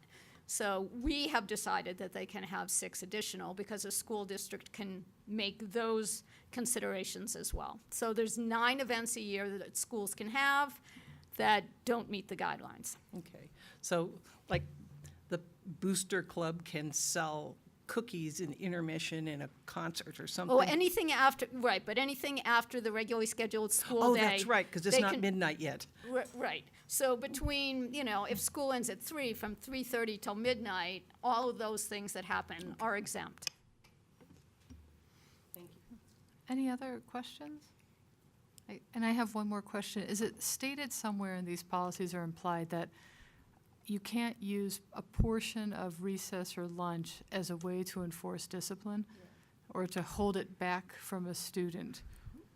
So we have decided that they can have 6 additional because a school district can make those considerations as well. So there's 9 events a year that schools can have that don't meet the guidelines. Okay, so like the Booster Club can sell cookies in intermission in a concert or something? Oh, anything after, right, but anything after the regularly scheduled school day. Oh, that's right, because it's they not can- midnight yet. Right, so between, if school ends at 3, from 3:30 till midnight, all of those things that happen are exempt. Thank you. Any other questions? And I have one more question. Is it stated somewhere in these policies or implied that you can't use a portion of recess or lunch as a way to enforce discipline or to hold it back from a student?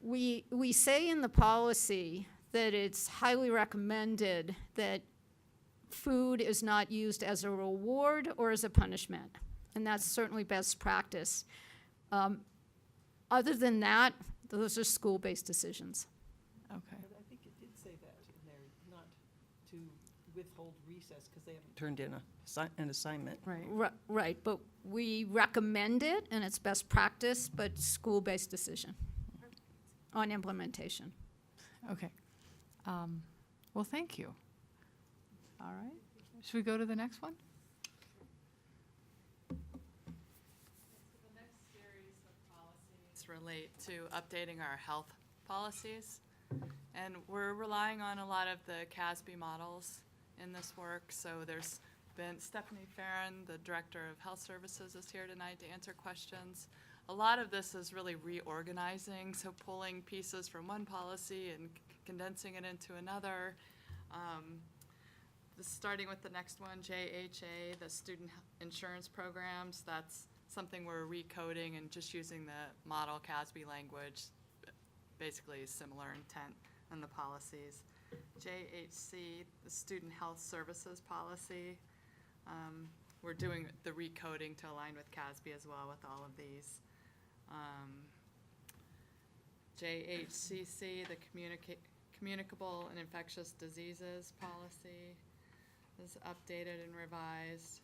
We say in the policy that it's highly recommended that food is not used as a reward or as a punishment, and that's certainly best practice. Other than that, those are school-based decisions. Okay. But I think it did say that in there, not to withhold recess because they haven't turned in an assignment. Right. Right, but we recommend it, and it's best practice, but school-based decision on implementation. Okay. Well, thank you. All right. Should we go to the next one? The next series of policies relate to updating our health policies. And we're relying on a lot of the CASB models in this work. So there's Stephanie Farron, the Director of Health Services, is here tonight to answer questions. A lot of this is really reorganizing, so pulling pieces from one policy and condensing it into another. Starting with the next one, JHA, the student insurance programs, that's something we're recoding and just using the model CASB language, basically similar intent in the policies. JHC, the student health services policy, we're doing the recoding to align with CASB as well with all of these. JHCC, the communicable and infectious diseases policy, is updated and revised.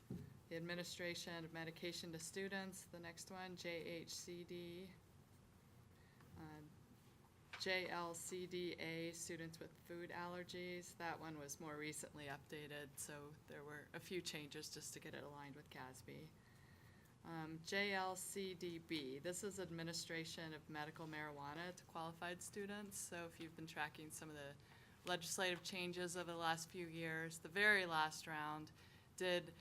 The administration of medication to students, the next one, JHCD. JLCDA, students with food allergies, that one was more recently updated, so there were a few changes just to get it aligned with CASB. JLCDB, this is administration of medical marijuana to qualified students, so if you've been tracking some of the legislative changes over the last few years, the very last round did,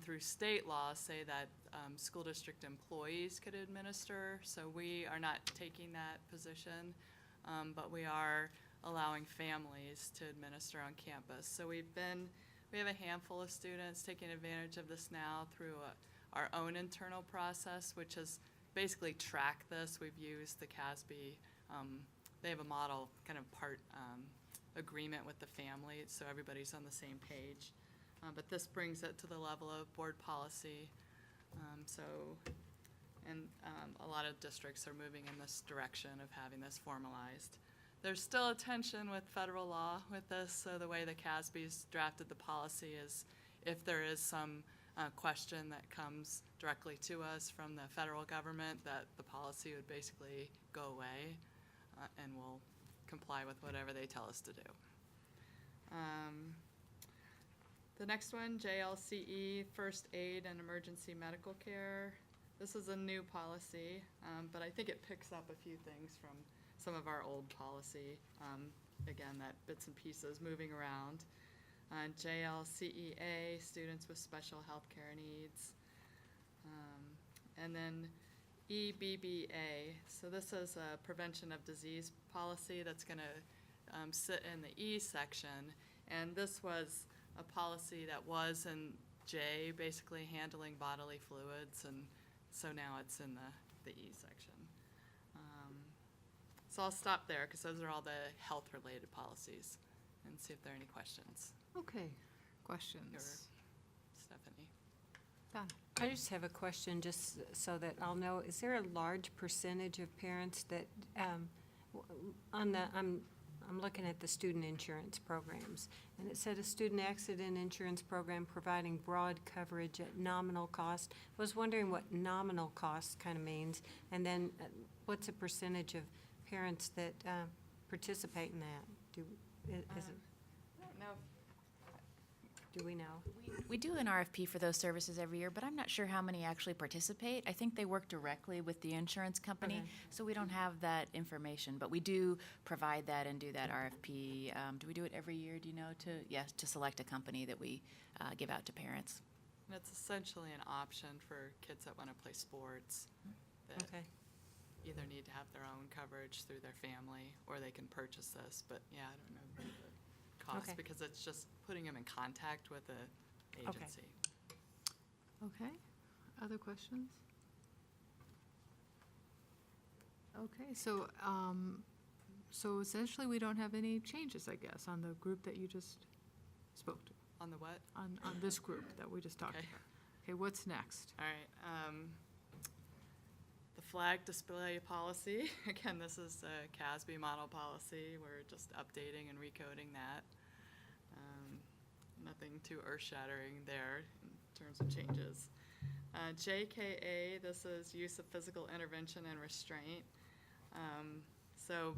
through state law, say that school district employees could administer, so we are not taking that position. But we are allowing families to administer on campus. So we have a handful of students taking advantage of this now through our own internal process, which is basically track this. We've used the CASB, they have a model kind of part agreement with the family, so everybody's on the same page. But this brings it to the level of board policy. A lot of districts are moving in this direction of having this formalized. There's still a tension with federal law with this, so the way the CASB's drafted the policy is if there is some question that comes directly to us from the federal government, that the policy would basically go away and we'll comply with whatever they tell us to do. The next one, JLCE, first aid and emergency medical care. This is a new policy, but I think it picks up a few things from some of our old policy. Again, that bits and pieces moving around. JLCEA, students with special health care needs. And then EBBA, so this is a prevention of disease policy that's going to sit in the E section. And this was a policy that was in J, basically handling bodily fluids, and so now it's in the E section. So I'll stop there because those are all the health-related policies and see if there are any questions. Okay, Or questions? Stephanie. Donna? I just have a question, just so that I'll know, is there a large percentage of parents that, I'm looking at the student insurance programs, and it said a student accident insurance program providing broad coverage at nominal cost. I was wondering what nominal cost kind of means, and then what's a percentage of parents that participate in that? Is it? I don't know. Do we know? We do an RFP for those services every year, but I'm not sure how many actually participate. I think they work directly with the insurance company, Okay. so we don't have that information. But we do provide that and do that RFP. Do we do it every year, do you know, to select a company that we give out to parents? And it's essentially an option for kids that want to play sports that Okay. either need to have their own coverage through their family or they can purchase this. But yeah, I don't know the cost Okay. because it's just putting them in contact with the agency. Okay, other questions? Okay, so essentially we don't have any changes, I guess, on the group that you just spoke to, On the what? on this group that we just talked Okay. about. Okay, what's next? All right. The flag display policy. Again, this is a CASB model policy. We're just updating and recoding that. Nothing too earth-shattering there in terms of changes. JKA, this is use of physical intervention and restraint. So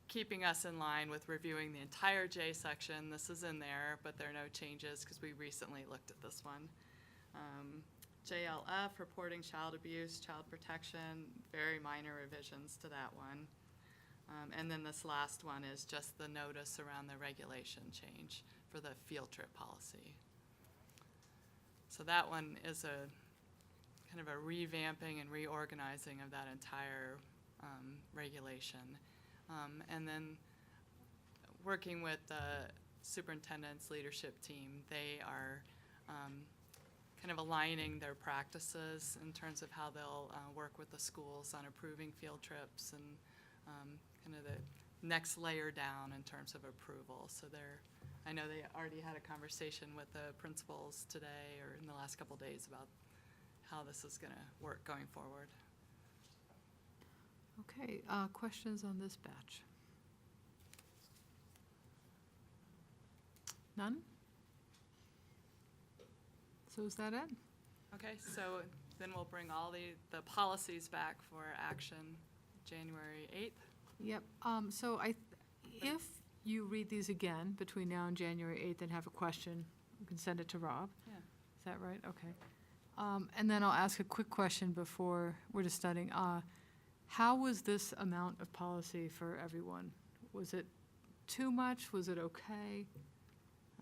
keeping us in line with reviewing the entire J section, this is in there, but there are no changes because we recently looked at this one. JLF, reporting child abuse, child protection, very minor revisions to that one. And then this last one is just the notice around the regulation change for the field trip policy. So that one is a kind of a revamping and reorganizing of that entire regulation. And then working with the superintendent's leadership team, they are kind of aligning their practices in terms of how they'll work with the schools on approving field trips and kind of the next layer down in terms of approval. So I know they already had a conversation with the principals today or in the last couple of days about how this is going to work going forward. Okay, questions on this batch? None? So is that it? Okay, so then we'll bring all the policies back for action January 8th. Yep, so if you read these again between now and January 8th and have a question, you can send it to Rob. Yeah. Is that right? Okay. And then I'll ask a quick question before we're just studying. How was this amount of policy for everyone? Was it too much? Was it okay?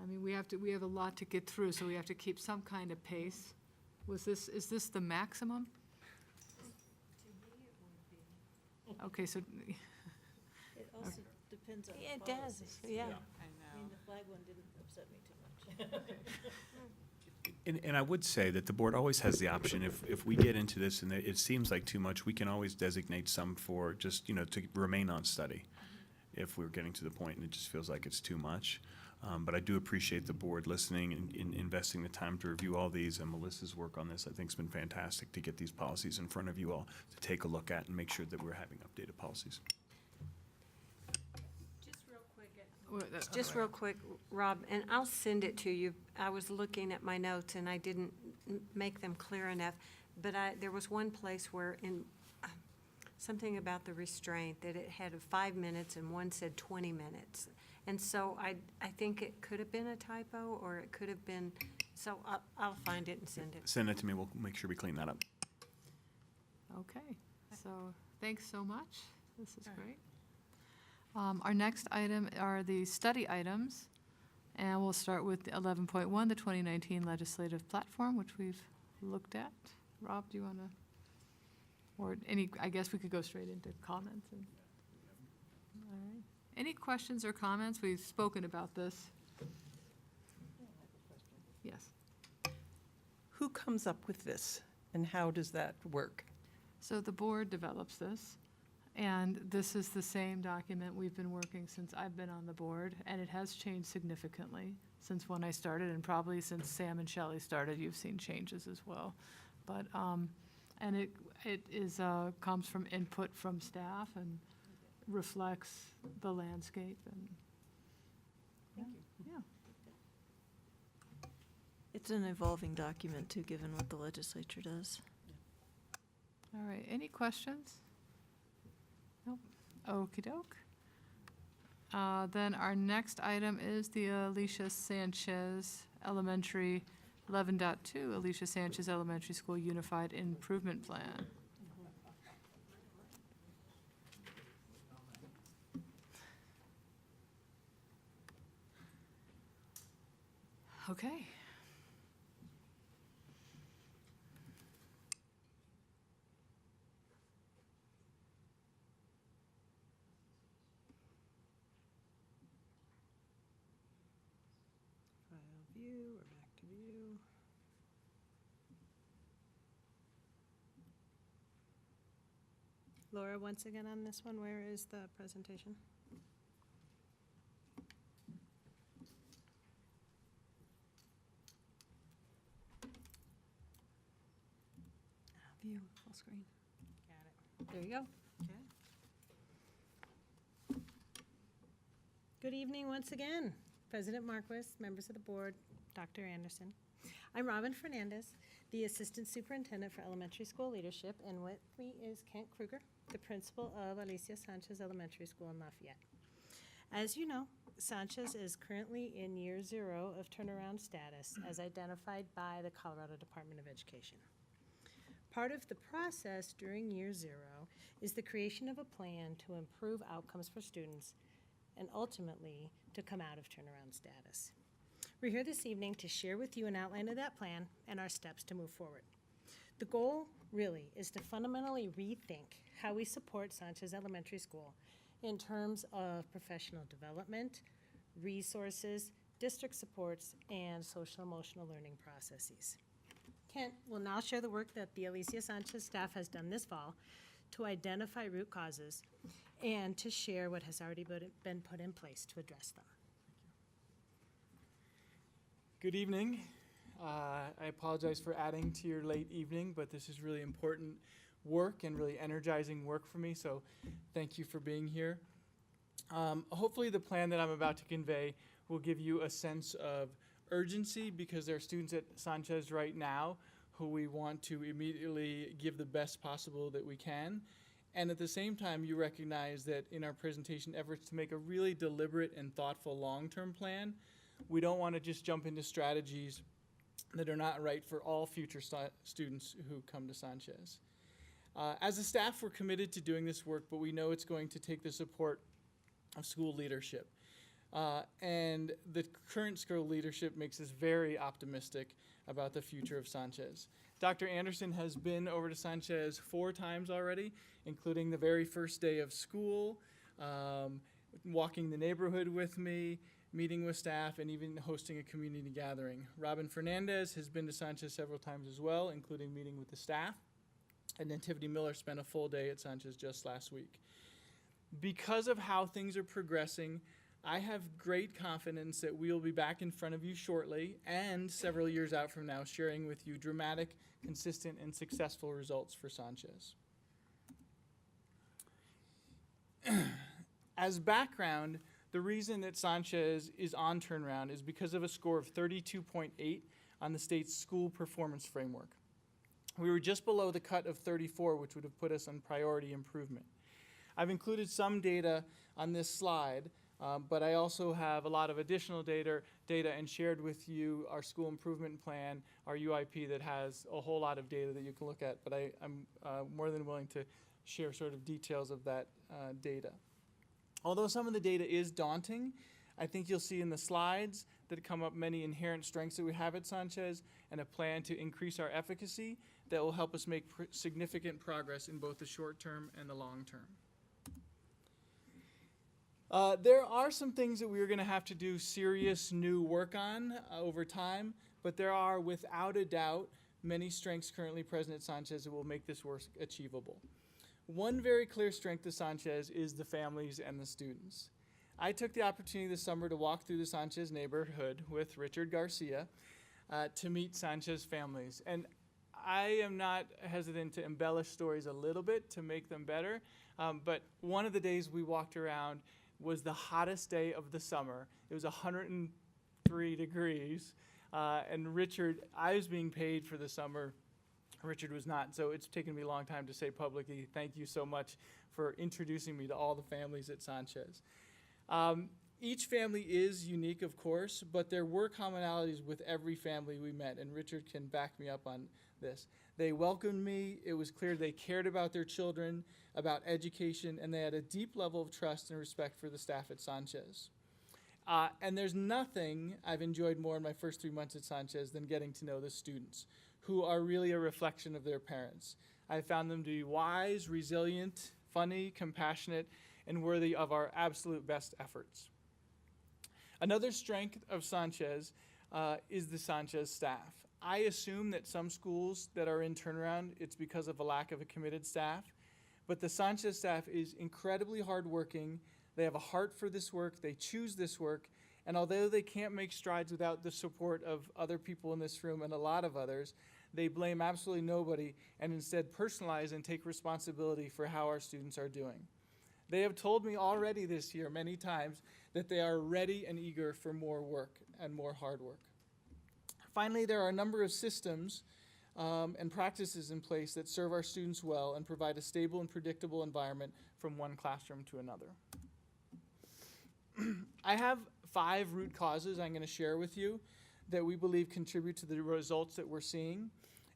I mean, we have a lot to get through, so we have to keep some kind of pace. Is this the maximum? Okay, so, It also depends on the It does, policies. yeah. I I know. mean, the flag one didn't upset me too much. And I would say that the board always has the option, if we get into this and it seems like too much, we can always designate some for just, to remain on study if we're getting to the point and it just feels like it's too much. But I do appreciate the board listening and investing the time to review all these, and Melissa's work on this, I think, has been fantastic to get these policies in front of you all to take a look at and make sure that we're having updated policies. Just real quick, Rob, and I'll send it to you. I was looking at my notes and I didn't make them clear enough, but there was one place where something about the restraint, that it had 5 minutes and one said 20 minutes. And so I think it could have been a typo, or it could have been, so I'll find it and send it. Send it to me, we'll make sure we clean that up. okay. So, thanks so much. This is great. Our next item are the study items, and we'll start with 11.1, the 2019 legislative platform, which we've looked at. Rob, do you want to, or I guess we could go straight into comments. All right. Any questions or comments? We've spoken about this. Yes. Who comes up with this, and how does that work? So the board develops this. And this is the same document we've been working since I've been on the board, and it has changed significantly since when I started, and probably since Sam and Shelley started, you've seen changes as well. But, and it is, comes from input from staff and reflects the landscape and. Thank you. Yeah. It's an evolving document too, given what the legislature does. All right, any questions? Nope. Okey doke. Then our next item is the Alicia Sanchez Elementary 11.2, Alicia Sanchez Elementary School Unified Improvement Plan. Okay. View, or back to view. Laura, once again on this one, where is the presentation? View, full screen. Got it. There you go. Okay. Good evening once again, President Marquis, members of the board, Dr. Anderson. I'm Robin Fernandez, the Assistant Superintendent for Elementary School Leadership, and with me is Kent Kruger, the principal of Alicia Sanchez Elementary School in Lafayette. As you know, Sanchez is currently in year 0 of turnaround status as identified by the Colorado Department of Education. Part of the process during year 0 is the creation of a plan to improve outcomes for students and ultimately to come out of turnaround status. We're here this evening to share with you an outline of that plan and our steps to move forward. The goal really is to fundamentally rethink how we support Sanchez Elementary School in terms of professional development, resources, district supports, and social emotional learning processes. Kent will now share the work that the Alicia Sanchez staff has done this fall to identify root causes and to share what has already been put in place to address them. Good evening. I apologize for adding to your late evening, but this is really important work and really energizing work for me, so thank you for being here. Hopefully the plan that I'm about to convey will give you a sense of urgency, because there are students at Sanchez right now who we want to immediately give the best possible that we can. And at the same time, you recognize that in our presentation efforts to make a really deliberate and thoughtful long-term plan, we don't want to just jump into strategies that are not right for all future students who come to Sanchez. As a staff, we're committed to doing this work, but we know it's going to take the support of school leadership. And the current school leadership makes us very optimistic about the future of Sanchez. Dr. Anderson has been over to Sanchez 4 times already, including the very first day of school, walking the neighborhood with me, meeting with staff, and even hosting a community gathering. Robin Fernandez has been to Sanchez several times as well, including meeting with the staff. And Nativity Miller spent a full day at Sanchez just last week. Because of how things are progressing, I have great confidence that we will be back in front of you shortly and several years out from now, sharing with you dramatic, consistent, and successful results for Sanchez. As background, the reason that Sanchez is on turnaround is because of a score of 32.8 on the state's school performance framework. We were just below the cut of 34, which would have put us on priority improvement. I've included some data on this slide, but I also have a lot of additional data and shared with you our school improvement plan, our UIP, that has a whole lot of data that you can look at, but I'm more than willing to share sort of details of that data. Although some of the data is daunting, I think you'll see in the slides that come up many inherent strengths that we have at Sanchez and a plan to increase our efficacy that will help us make significant progress in both the short term and the long term. There are some things that we're going to have to do serious new work on over time, but there are, without a doubt, many strengths currently present at Sanchez that will make this work achievable. One very clear strength of Sanchez is the families and the students. I took the opportunity this summer to walk through the Sanchez neighborhood with Richard Garcia to meet Sanchez families. And I am not hesitant to embellish stories a little bit to make them better, but one of the days we walked around was the hottest day of the summer. It was 103 degrees, and Richard, I was being paid for the summer. Richard was not, so it's taken me a long time to say publicly, thank you so much for introducing me to all the families at Sanchez. Each family is unique, of course, but there were commonalities with every family we met, and Richard can back me up on this. They welcomed me. It was clear they cared about their children, about education, and they had a deep level of trust and respect for the staff at Sanchez. And there's nothing I've enjoyed more in my first 3 months at Sanchez than getting to know the students, who are really a reflection of their parents. I found them to be wise, resilient, funny, compassionate, and worthy of our absolute best efforts. Another strength of Sanchez is the Sanchez staff. I assume that some schools that are in turnaround, it's because of a lack of a committed staff, but the Sanchez staff is incredibly hardworking. They have a heart for this work, they choose this work, and although they can't make strides without the support of other people in this room and a lot of others, they blame absolutely nobody and instead personalize and take responsibility for how our students are doing. They have told me already this year many times that they are ready and eager for more work and more hard work. Finally, there are a number of systems and practices in place that serve our students well and provide a stable and predictable environment from one classroom to another. I have 5 root causes I'm going to share with you that we believe contribute to the results that we're seeing.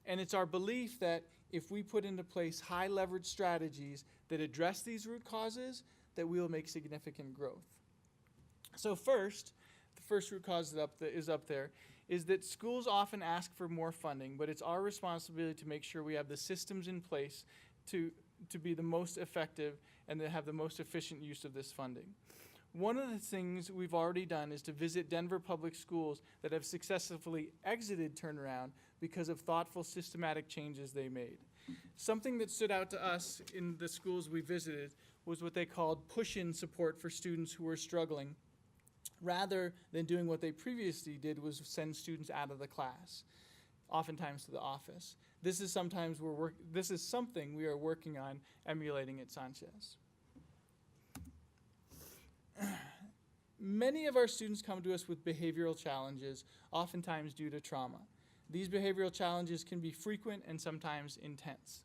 And it's our belief that if we put into place high leverage strategies that address these root causes, that we will make significant growth. So first, the first root cause is up there, is that schools often ask for more funding, but it's our responsibility to make sure we have the systems in place to be the most effective and to have the most efficient use of this funding. One of the things we've already done is to visit Denver public schools that have successfully exited turnaround because of thoughtful, systematic changes they made. Something that stood out to us in the schools we visited was what they called push-in support for students who were struggling, rather than doing what they previously did was send students out of the class, oftentimes to the office. This is something we are working on emulating at Sanchez. Many of our students come to us with behavioral challenges, oftentimes due to trauma. These behavioral challenges can be frequent and sometimes intense.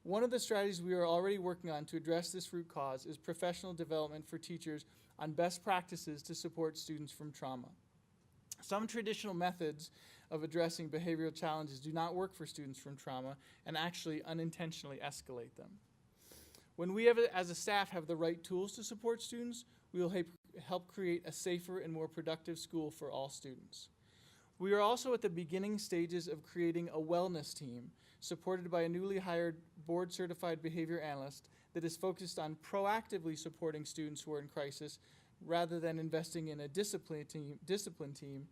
One of the strategies we are already working on to address this root cause is professional development for teachers on best practices to support students from trauma. Some traditional methods of addressing behavioral challenges do not work for students from trauma and actually unintentionally escalate them. When we as a staff have the right tools to support students, we will help create a safer and more productive school for all students. We are also at the beginning stages of creating a wellness team supported by a newly hired board-certified behavior analyst that is focused on proactively supporting students who are in crisis rather than investing in a discipline team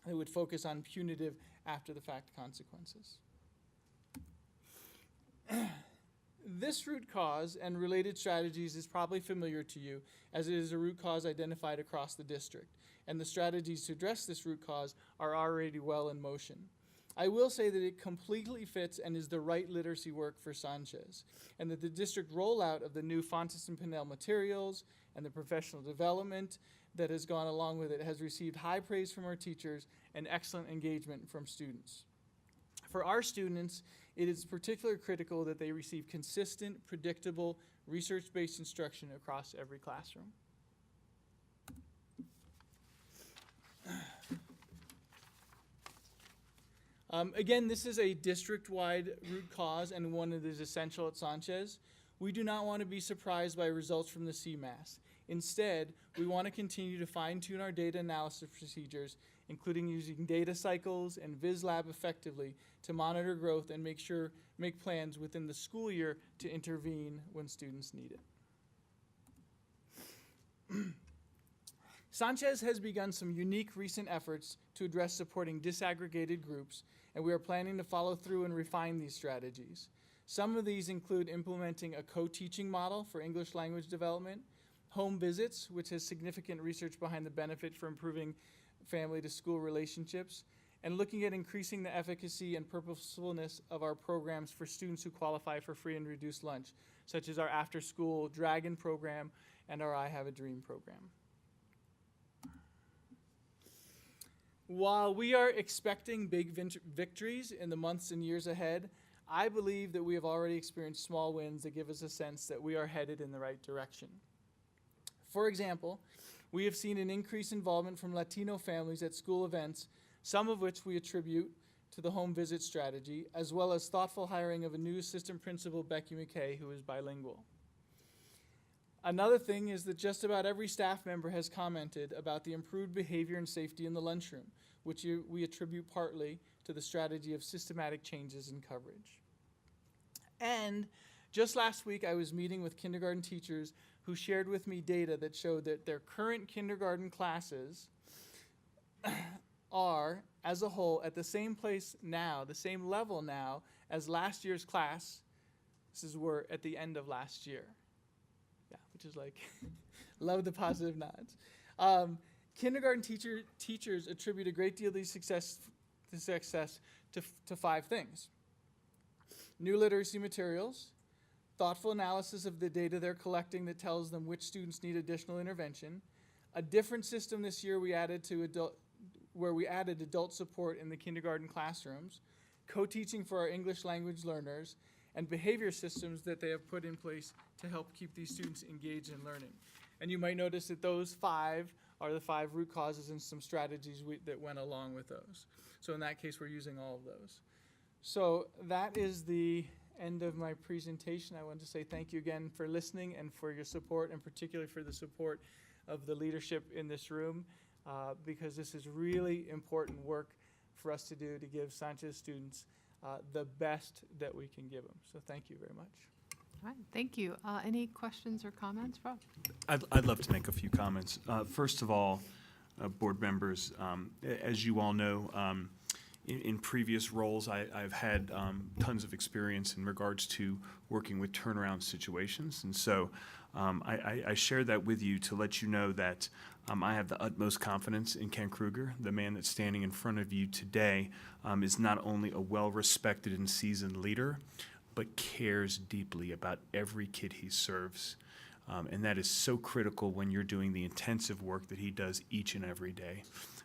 that would focus on punitive after-the-fact consequences. This root cause and related strategies is probably familiar to you, as it is a root cause identified across the district, and the strategies to address this root cause are already well in motion. I will say that it completely fits and is the right literacy work for Sanchez, and that the district rollout of the new Fontes and Pinnell materials and the professional development that has gone along with it has received high praise from our teachers and excellent engagement from students. For our students, it is particularly critical that they receive consistent, predictable, research-based instruction across every classroom. Again, this is a district-wide root cause and one that is essential at Sanchez. We do not want to be surprised by results from the CMAS. Instead, we want to continue to fine-tune our data analysis procedures, including using data cycles and VizLab effectively to monitor growth and make plans within the school year to intervene when students need it. Sanchez has begun some unique recent efforts to address supporting disaggregated groups, and we are planning to follow through and refine these strategies. Some of these include implementing a co-teaching model for English language development, home visits, which has significant research behind the benefit for improving family-to-school relationships, and looking at increasing the efficacy and purposefulness of our programs for students who qualify for free and reduced lunch, such as our after-school Dragon program and our I Have a Dream program. While we are expecting big victories in the months and years ahead, I believe that we have already experienced small wins that give us a sense that we are headed in the right direction. For example, we have seen an increased involvement from Latino families at school events, some of which we attribute to the home visit strategy, as well as thoughtful hiring of a new assistant principal, Becky McKay, who is bilingual. Another thing is that just about every staff member has commented about the improved behavior and safety in the lunchroom, which we attribute partly to the strategy of systematic changes in coverage. And just last week, I was meeting with kindergarten teachers who shared with me data that showed that their current kindergarten classes are, as a whole, at the same place now, the same level now, as last year's class. Were at the end of last year. Yeah, which is like, love the positive nods. Kindergarten teachers attribute a great deal of these success to 5 things: new literacy materials, thoughtful analysis of the data they're collecting that tells them which students need additional intervention, a different system this year where we added adult support in the kindergarten classrooms, co-teaching for our English language learners, and behavior systems that they have put in place to help keep these students engaged in learning. And you might notice that those 5 are the 5 root causes and some strategies that went along with those. So in that case, we're using all of those. So that is the end of my presentation. I want to say thank you again for listening and for your support, and particularly for the support of the leadership in this room. because this is really important work for us to do to give Sanchez students the best that we can give them. So thank you very much. All right, thank you. Any questions or comments, Rob? I'd love to make a few comments. First of all, board members, as you all know, in previous roles, I've had tons of experience in regards to working with turnaround situations. And so I share that with you to let you know that I have the utmost confidence in Ken Kruger. The man that's standing in front of you today is not only a well-respected and seasoned leader, but cares deeply about every kid he serves. And that is so critical when you're doing the intensive work that he does each and every day.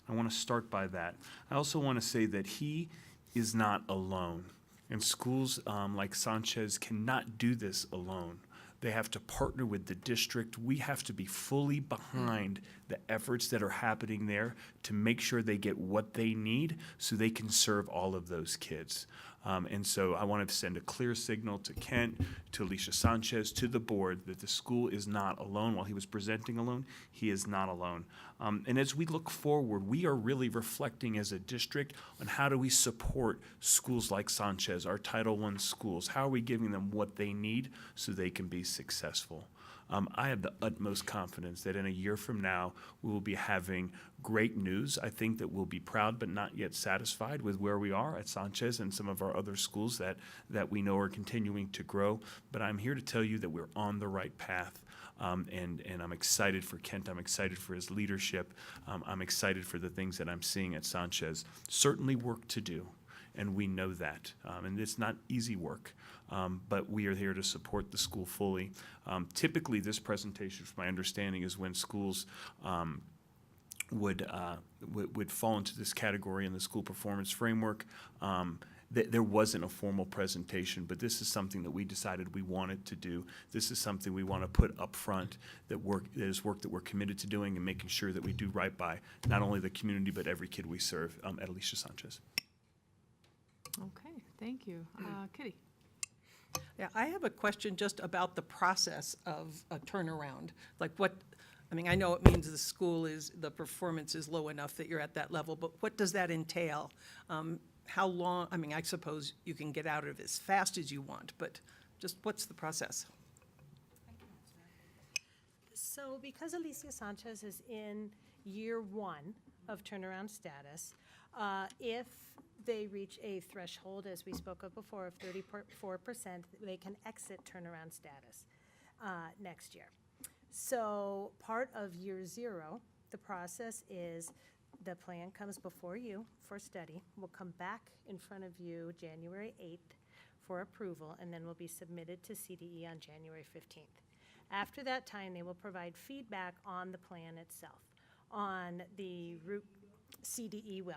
I want to start by that. I also want to say that he is not alone. And schools like Sanchez cannot do this alone. They have to partner with the district. We have to be fully behind the efforts that are happening there to make sure they get what they need so they can serve all of those kids. And so I want to send a clear signal to Kent, to Alicia Sanchez, to the board that the school is not alone. While he was presenting alone, he is not alone. And as we look forward, we are really reflecting as a district on how do we support schools like Sanchez, our Title I schools. How are we giving them what they need so they can be successful? I have the utmost confidence that in a year from now, we will be having great news. I think that we'll be proud but not yet satisfied with where we are at Sanchez and some of our other schools that we know are continuing to grow. But I'm here to tell you that we're on the right path. And I'm excited for Kent. I'm excited for his leadership. I'm excited for the things that I'm seeing at Sanchez. Certainly work to do, and we know that. And it's not easy work. But we are here to support the school fully. Typically, this presentation, from my understanding, is when schools would fall into this category in the school performance framework. There wasn't a formal presentation, but this is something that we decided we wanted to do. This is something we want to put up front, that is work that we're committed to doing and making sure that we do right by not only the community, but every kid we serve at Alicia Sanchez. Okay, thank you. Kitty? Yeah, I have a question just about the process of a turnaround. Like I know it means the performance is low enough that you're at that level, but what does that entail? How long, I suppose you can get out of it as fast as you want, but just what's the process? So because Alicia Sanchez is in year 1 of turnaround status, if they reach a threshold, as we spoke of before, of 34%, they can exit turnaround status next year. So part of year 0, the process is the plan comes before you for study, will come back in front of you January 8th for approval, and then will be submitted to CDE on January 15th. After that time, they will provide feedback on the plan itself, on the route CDE will.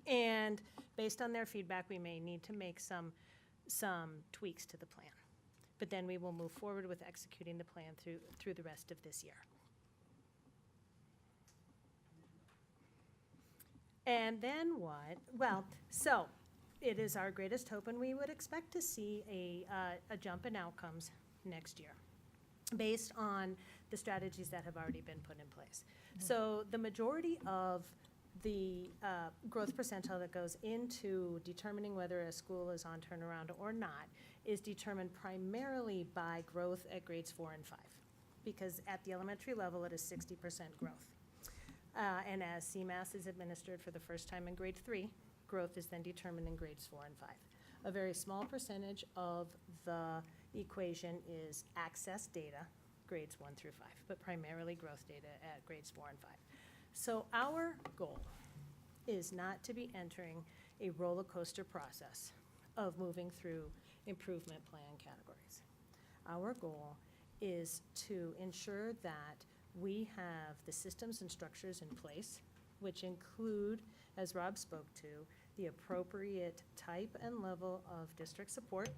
And based on their feedback, we may need to make some tweaks to the plan. But then we will move forward with executing the plan through the rest of this year. And then what? Well, so it is our greatest hope, and we would expect to see a jump in outcomes next year based on the strategies that have already been put in place. So the majority of the growth percentile that goes into determining whether a school is on turnaround or not is determined primarily by growth at grades 4 and 5, because at the elementary level, it is 60% growth. And as CMAS is administered for the first time in grade 3, growth is then determined in grades 4 and 5. A very small percentage of the equation is access data, grades 1 through 5, but primarily growth data at grades 4 and 5. So our goal is not to be entering a roller coaster process of moving through improvement plan categories. Our goal is to ensure that we have the systems and structures in place, which include, as Rob spoke to, the appropriate type and level of district support,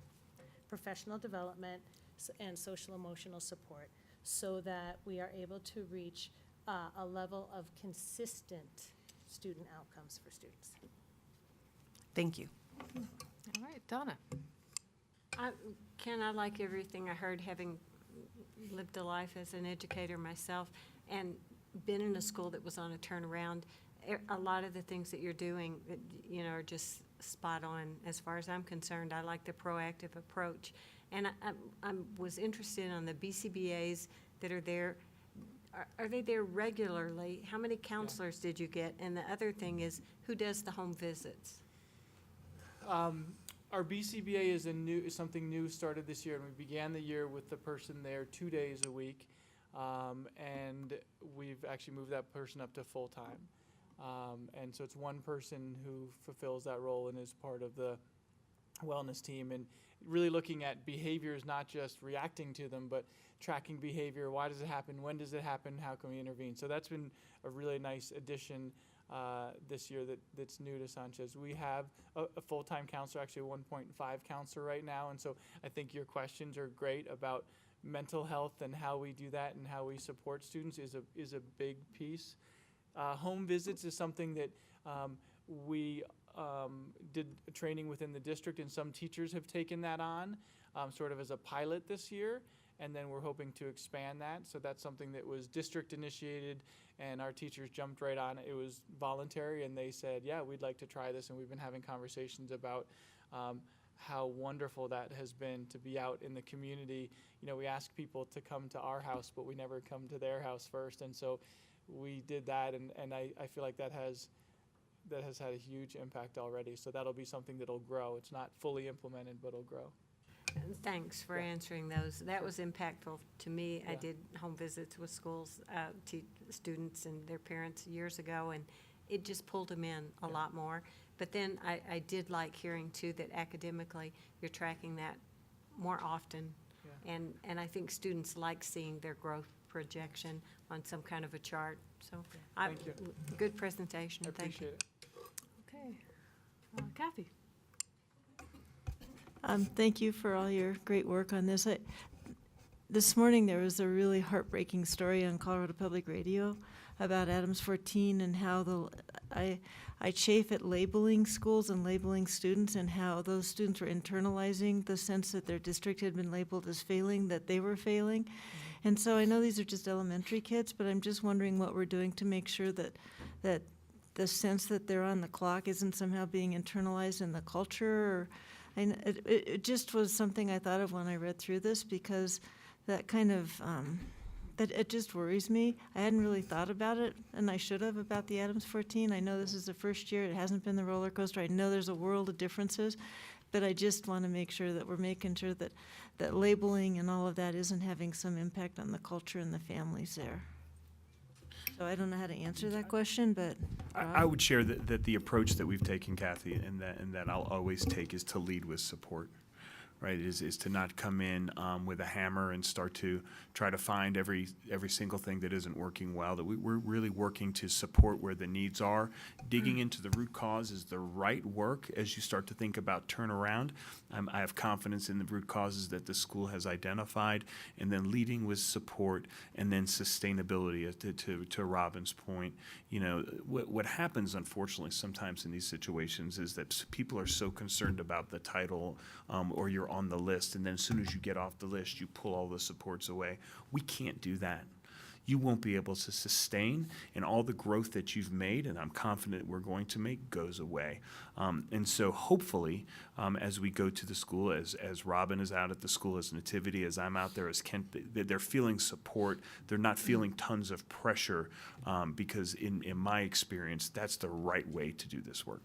professional development, and social emotional support, so that we are able to reach a level of consistent student outcomes for students. Thank you. All right, Donna. Ken, I like everything I heard, having lived a life as an educator myself, and been in a school that was on a turnaround. A lot of the things that you're doing, you know, are just spot on. As far as I'm concerned, I like the proactive approach. And I was interested on the BCBAs that are there. Are they there regularly? How many counselors did you get? And the other thing is, who does the home visits? Our BCBA is something new started this year, and we began the year with the person there 2 days a week, and we've actually moved that person up to full-time. And so it's one person who fulfills that role and is part of the wellness team, and really looking at behaviors, not just reacting to them, but tracking behavior. Why does it happen? When does it happen? How can we intervene? So that's been a really nice addition this year that's new to Sanchez. We have a full-time counselor, actually a 1.5 counselor right now, and so I think your questions are great about mental health and how we do that and how we support students is a big piece. Home visits is something that we did a training within the district, and some teachers have taken that on sort of as a pilot this year, and then we're hoping to expand that. So that's something that was district initiated, and our teachers jumped right on it. It was voluntary, and they said, yeah, we'd like to try this, and we've been having conversations about how wonderful that has been to be out in the community. You know, we ask people to come to our house, but we never come to their house first, and so we did that, and I feel like that has had a huge impact already. So that'll be something that'll grow. It's not fully implemented, but it'll grow. And thanks for answering those. That was impactful to me. I did home visits with schools, students and their parents years ago, and it just pulled them in a lot more. But then I did like hearing, too, that academically you're tracking that more often. Yeah. And I think students like seeing their growth projection on some kind of a chart. So Thank you. Good presentation. I Thank you. appreciate it. Okay. Kathy? Thank you for all your great work on this. This morning, there was a really heartbreaking story on Colorado Public Radio about Adams 14 and how I chafe at labeling schools and labeling students, and how those students were internalizing the sense that their district had been labeled as failing, that they were failing. And so I know these are just elementary kids, but I'm just wondering what we're doing to make sure that the sense that they're on the clock isn't somehow being internalized in the culture. It just was something I thought of when I read through this, because that kind of, that it just worries me. I hadn't really thought about it, and I should have, about the Adams 14. I know this is the first year. It hasn't been the roller coaster. I know there's a world of differences, but I just want to make sure that we're making sure that labeling and all of that isn't having some impact on the culture and the families there. So I don't know how to answer that question, but I would share that the approach that we've taken, Kathy, and that I'll always take, is to lead with support. Right, is to not come in with a hammer and start to try to find every single thing that isn't working well. That we're really working to support where the needs are. Digging into the root cause is the right work as you start to think about turnaround. I have confidence in the root causes that the school has identified, and then leading with support, and then sustainability. To Robin's point, you know, what happens unfortunately sometimes in these situations is that people are so concerned about the title or you're on the list, and then as soon as you get off the list, you pull all the supports away. We can't do that. You won't be able to sustain, and all the growth that you've made, and I'm confident we're going to make, goes away. And so hopefully, as we go to the school, as Robin is out at the school, as Nativity, as I'm out there, as Kent, they're feeling support. They're not feeling tons of pressure, because in my experience, that's the right way to do this work.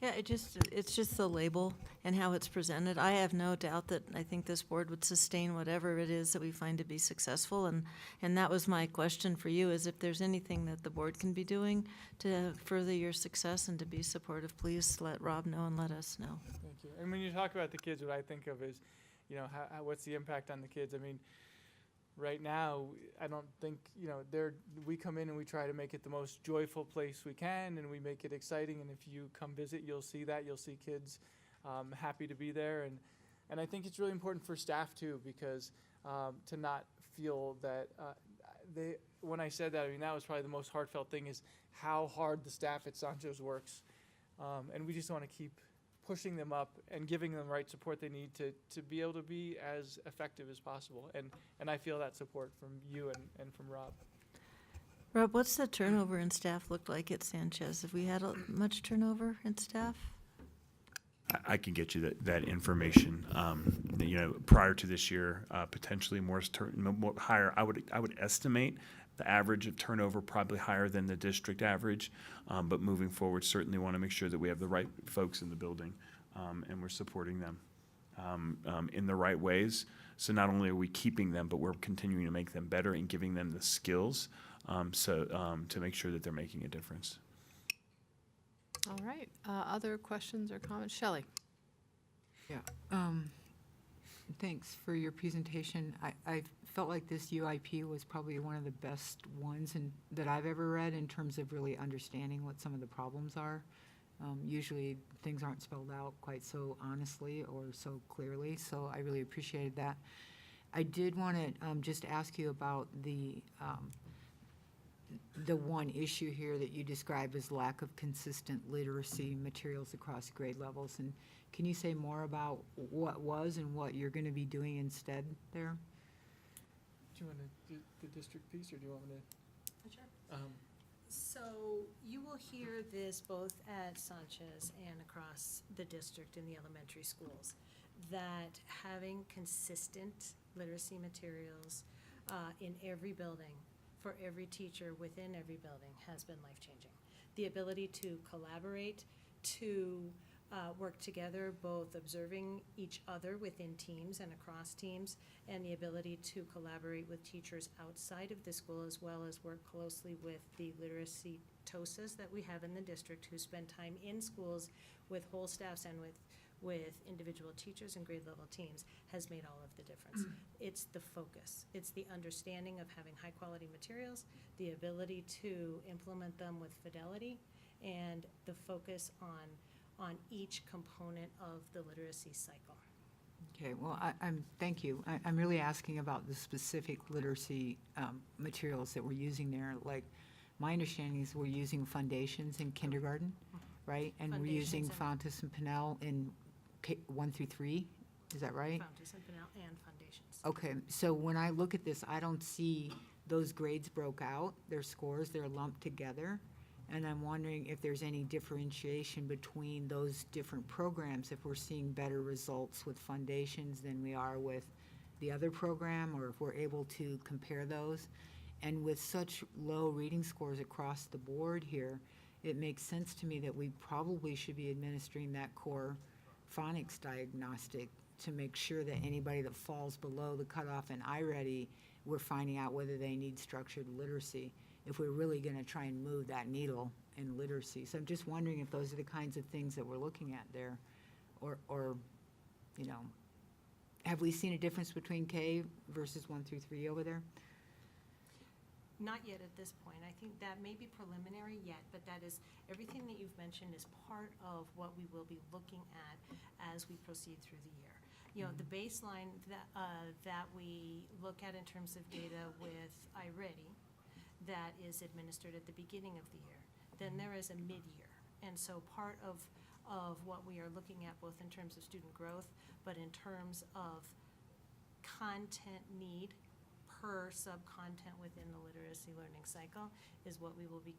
yeah, it's just the label and how it's presented. I have no doubt that I think this board would sustain whatever it is that we find to be successful, and that was my question for you, is if there's anything that the board can be doing to further your success and to be supportive, please let Rob know and let us know. Thank you. And when you talk about the kids, what I think of is, you know, what's the impact on the kids? I mean, right now, I don't think, you know, we come in and we try to make it the most joyful place we can, and we make it exciting. And if you come visit, you'll see that. You'll see kids happy to be there. And I think it's really important for staff, too, because to not feel that when I said that, I mean, that was probably the most heartfelt thing, is how hard the staff at Sancho's works. And we just want to keep pushing them up and giving them the right support they need to be able to be as effective as possible. And I feel that support from you and from Rob. Rob, what's the turnover in staff look like at Sanchez? Have we had much turnover in staff? I can get you that information. Prior to this year, potentially more higher. I would estimate the average of turnover probably higher than the district average. But moving forward, certainly want to make sure that we have the right folks in the building, and we're supporting them in the right ways. So not only are we keeping them, but we're continuing to make them better and giving them the skills to make sure that they're making a difference. All right. Other questions or comments? Shelley? Yeah. Thanks for your presentation. I felt like this UIP was probably one of the best ones that I've ever read in terms of really understanding what some of the problems are. Usually things aren't spelled out quite so honestly or so clearly, so I really appreciated that. I did want to just ask you about the one issue here that you describe as lack of consistent literacy materials across grade levels. And can you say more about what was and what you're going to be doing instead there? Do you want to do the district piece, or do you want me to? Sure. So you will hear this both at Sanchez and across the district in the elementary schools, that having consistent literacy materials in every building for every teacher within every building has been life-changing. The ability to collaborate, to work together, both observing each other within teams and across teams, and the ability to collaborate with teachers outside of the school, as well as work closely with the literacy TOSAs that we have in the district, who spend time in schools with whole staffs and with individual teachers and grade level teams, has made all of the difference. It's the focus. It's the understanding of having high quality materials, the ability to implement them with fidelity, and the focus on each component of the literacy cycle. Okay, well, thank you. I'm really asking about the specific literacy materials that we're using there. Like, my understanding is we're using foundations in kindergarten, right? And we're using Fountas and Pinnell in 1 through 3, is that right? Fountas and Pinnell and foundations. Okay, so when I look at this, I don't see those grades broke out, their scores, they're lumped together. And I'm wondering if there's any differentiation between those different programs, if we're seeing better results with foundations than we are with the other program, or if we're able to compare those. And with such low reading scores across the board here, it makes sense to me that we probably should be administering that core phonics diagnostic to make sure that anybody that falls below the cutoff in iReady, we're finding out whether they need structured literacy, if we're really going to try and move that needle in literacy. So I'm just wondering if those are the kinds of things that we're looking at there, or have we seen a difference between K versus 1 through 3 over there? Not yet at this point. I think that may be preliminary yet, but that is, everything that you've mentioned is part of what we will be looking at as we proceed through the year. You know, the baseline that we look at in terms of data with iReady, that is administered at the beginning of the year. Then there is a mid-year. And so part of what we are looking at, both in terms of student growth, but in terms of content need per sub-content within the literacy learning cycle, is what we will be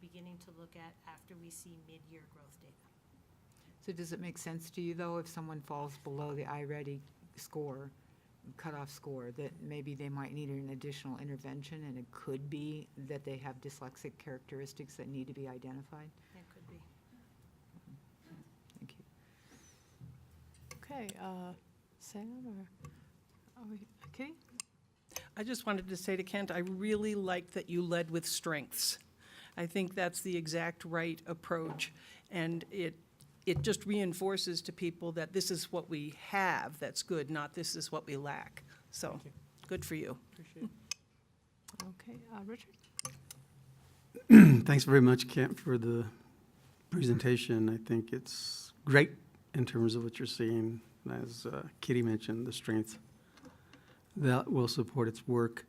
beginning to look at after we see mid-year growth data. So does it make sense to you, though, if someone falls below the iReady score, cutoff score, that maybe they might need an additional intervention, and it could be that they have dyslexic characteristics that need to be identified? It could be. Thank you. Okay, Sam or Kitty? I just wanted to say to Kent, I really like that you led with strengths. I think that's the exact right approach, and it just reinforces to people that this is what we have that's good, not this is what we lack. So, good for you. Appreciate it. Okay, Richard? Thanks very much, Kent, for the presentation. I think it's great in terms of what you're seeing. As Kitty mentioned, the strength that will support its work.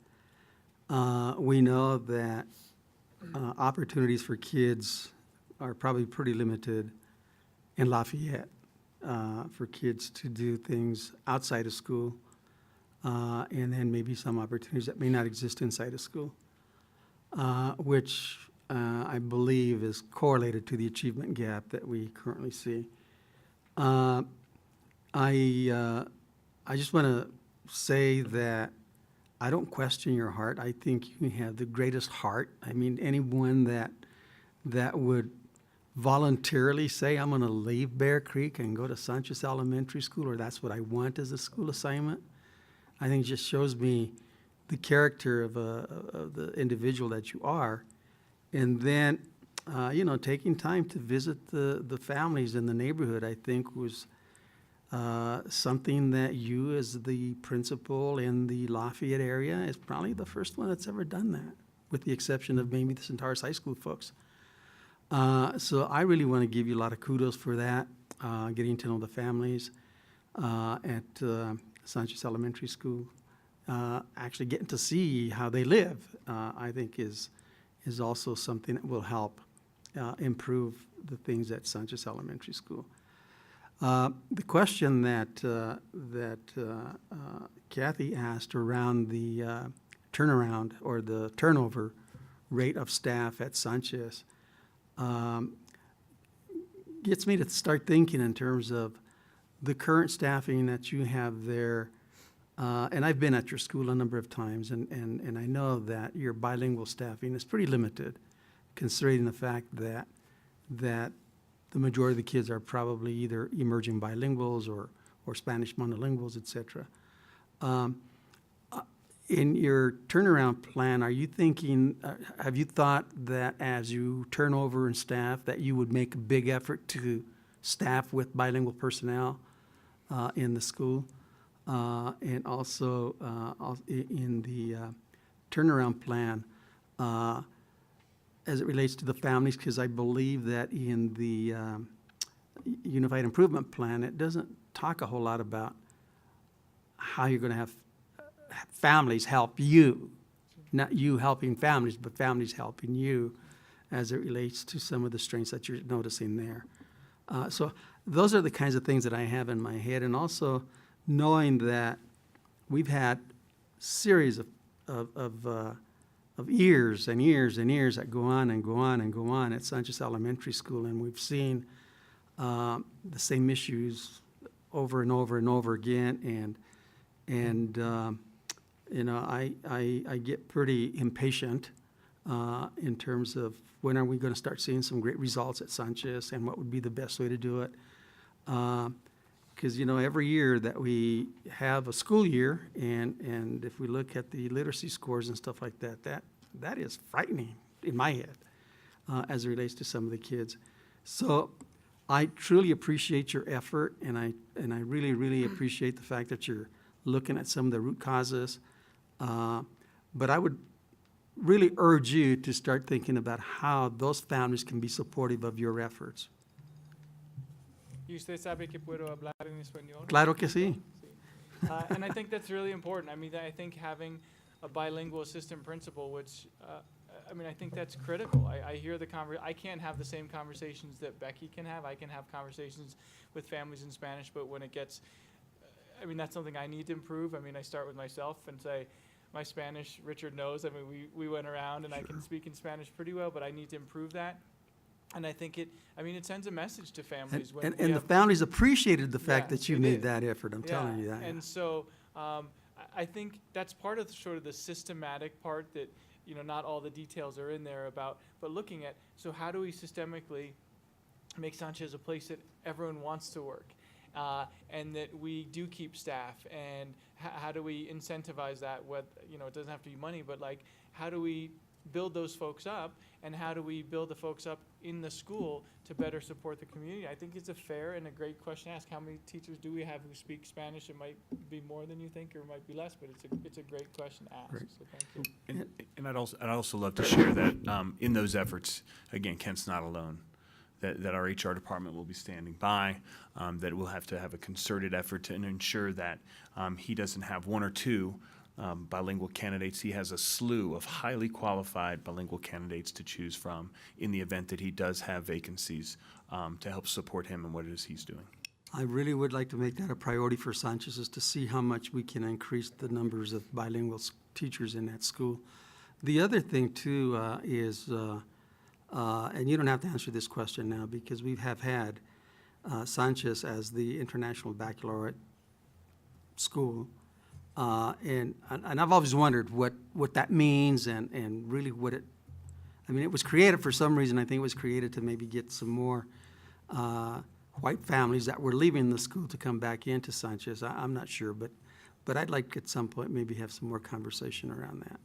We know that opportunities for kids are probably pretty limited in Lafayette for kids to do things outside of school, and then maybe some opportunities that may not exist inside of school. which I believe is correlated to the achievement gap that we currently see. I just want to say that I don't question your heart. I think you have the greatest heart. I mean, anyone that would voluntarily say, I'm going to leave Bear Creek and go to Sanchez Elementary School, or that's what I want as a school assignment, I think just shows me the character of the individual that you are. And then, taking time to visit the families in the neighborhood, I think was something that you as the principal in the Lafayette area is probably the first one that's ever done that, with the exception of maybe the Centaurus High School folks. So I really want to give you a lot of kudos for that, getting to know the families at Sanchez Elementary School. Actually getting to see how they live, I think is also something that will help improve the things at Sanchez Elementary School. The question that Kathy asked around the turnaround or the turnover rate of staff at Sanchez gets me to start thinking in terms of the current staffing that you have there. And I've been at your school a number of times, and I know that your bilingual staffing is pretty limited, considering the fact that the majority of the kids are probably either emerging bilinguals or Spanish monolinguals, et cetera. In your turnaround plan, are you thinking, have you thought that as you turn over in staff, that you would make a big effort to staff with bilingual personnel in the school? And also in the turnaround plan, as it relates to the families, because I believe that in the Unified Improvement Plan, it doesn't talk a whole lot about how you're going to have families help you, not you helping families, but families helping you as it relates to some of the strengths that you're noticing there. So those are the kinds of things that I have in my head, and also knowing that we've had series of years and years and years that go on and go on and go on at Sanchez Elementary School, and we've seen the same issues over and over and over again, and I get pretty impatient in terms of when are we going to start seeing some great results at Sanchez, and what would be the best way to do it. Because, every year that we have a school year, and if we look at the literacy scores and stuff like that is frightening in my head as it relates to some of the kids. So I truly appreciate your effort, and I really, really appreciate the fact that you're looking at some of the root causes. But I would really urge you to start thinking about how those families can be supportive of your efforts. ¿Y usted sabe que puedo hablar en español? Claro que sí. And I think that's really important. I mean, I think having a bilingual assistant principal, which, I think that's critical. I hear I can't have the same conversations that Becky can have. I can have conversations with families in Spanish, but when it gets, that's something I need to improve. I start with myself and say, my Spanish, Richard knows. We went around, and sure. I can speak in Spanish pretty well, but I need to improve that. And I think it sends a message to families. And the families appreciated the fact that you made that effort. I'm telling you that. And so I think that's part of sort of the systematic part that, not all the details are in there about, but looking at, so how do we systemically make Sanchez a place that everyone wants to work? And that we do keep staff, and how do we incentivize that? It doesn't have to be money, but how do we build those folks up, and how do we build the folks up in the school to better support the community? I think it's a fair and a great question to ask. How many teachers do we have who speak Spanish? It might be more than you think, or it might be less, but it's a great question to ask. Great. So thank you. And I'd also love to share that in those efforts, again, Kent's not alone. That our HR department will be standing by, that we'll have to have a concerted effort to ensure that he doesn't have one or two bilingual candidates. He has a slew of highly qualified bilingual candidates to choose from in the event that he does have vacancies to help support him in what it is he's doing. I really would like to make that a priority for Sanchez, is to see how much we can increase the numbers of bilingual teachers in that school. The other thing too is, and you don't have to answer this question now because we have had Sanchez as the International Baccalaureate school. And I've always wondered what that means and really what it, I mean, it was created for some reason. I think it was created to maybe get some more white families that were leaving the school to come back into Sanchez. I'm not sure, but I'd like at some point maybe have some more conversation around that.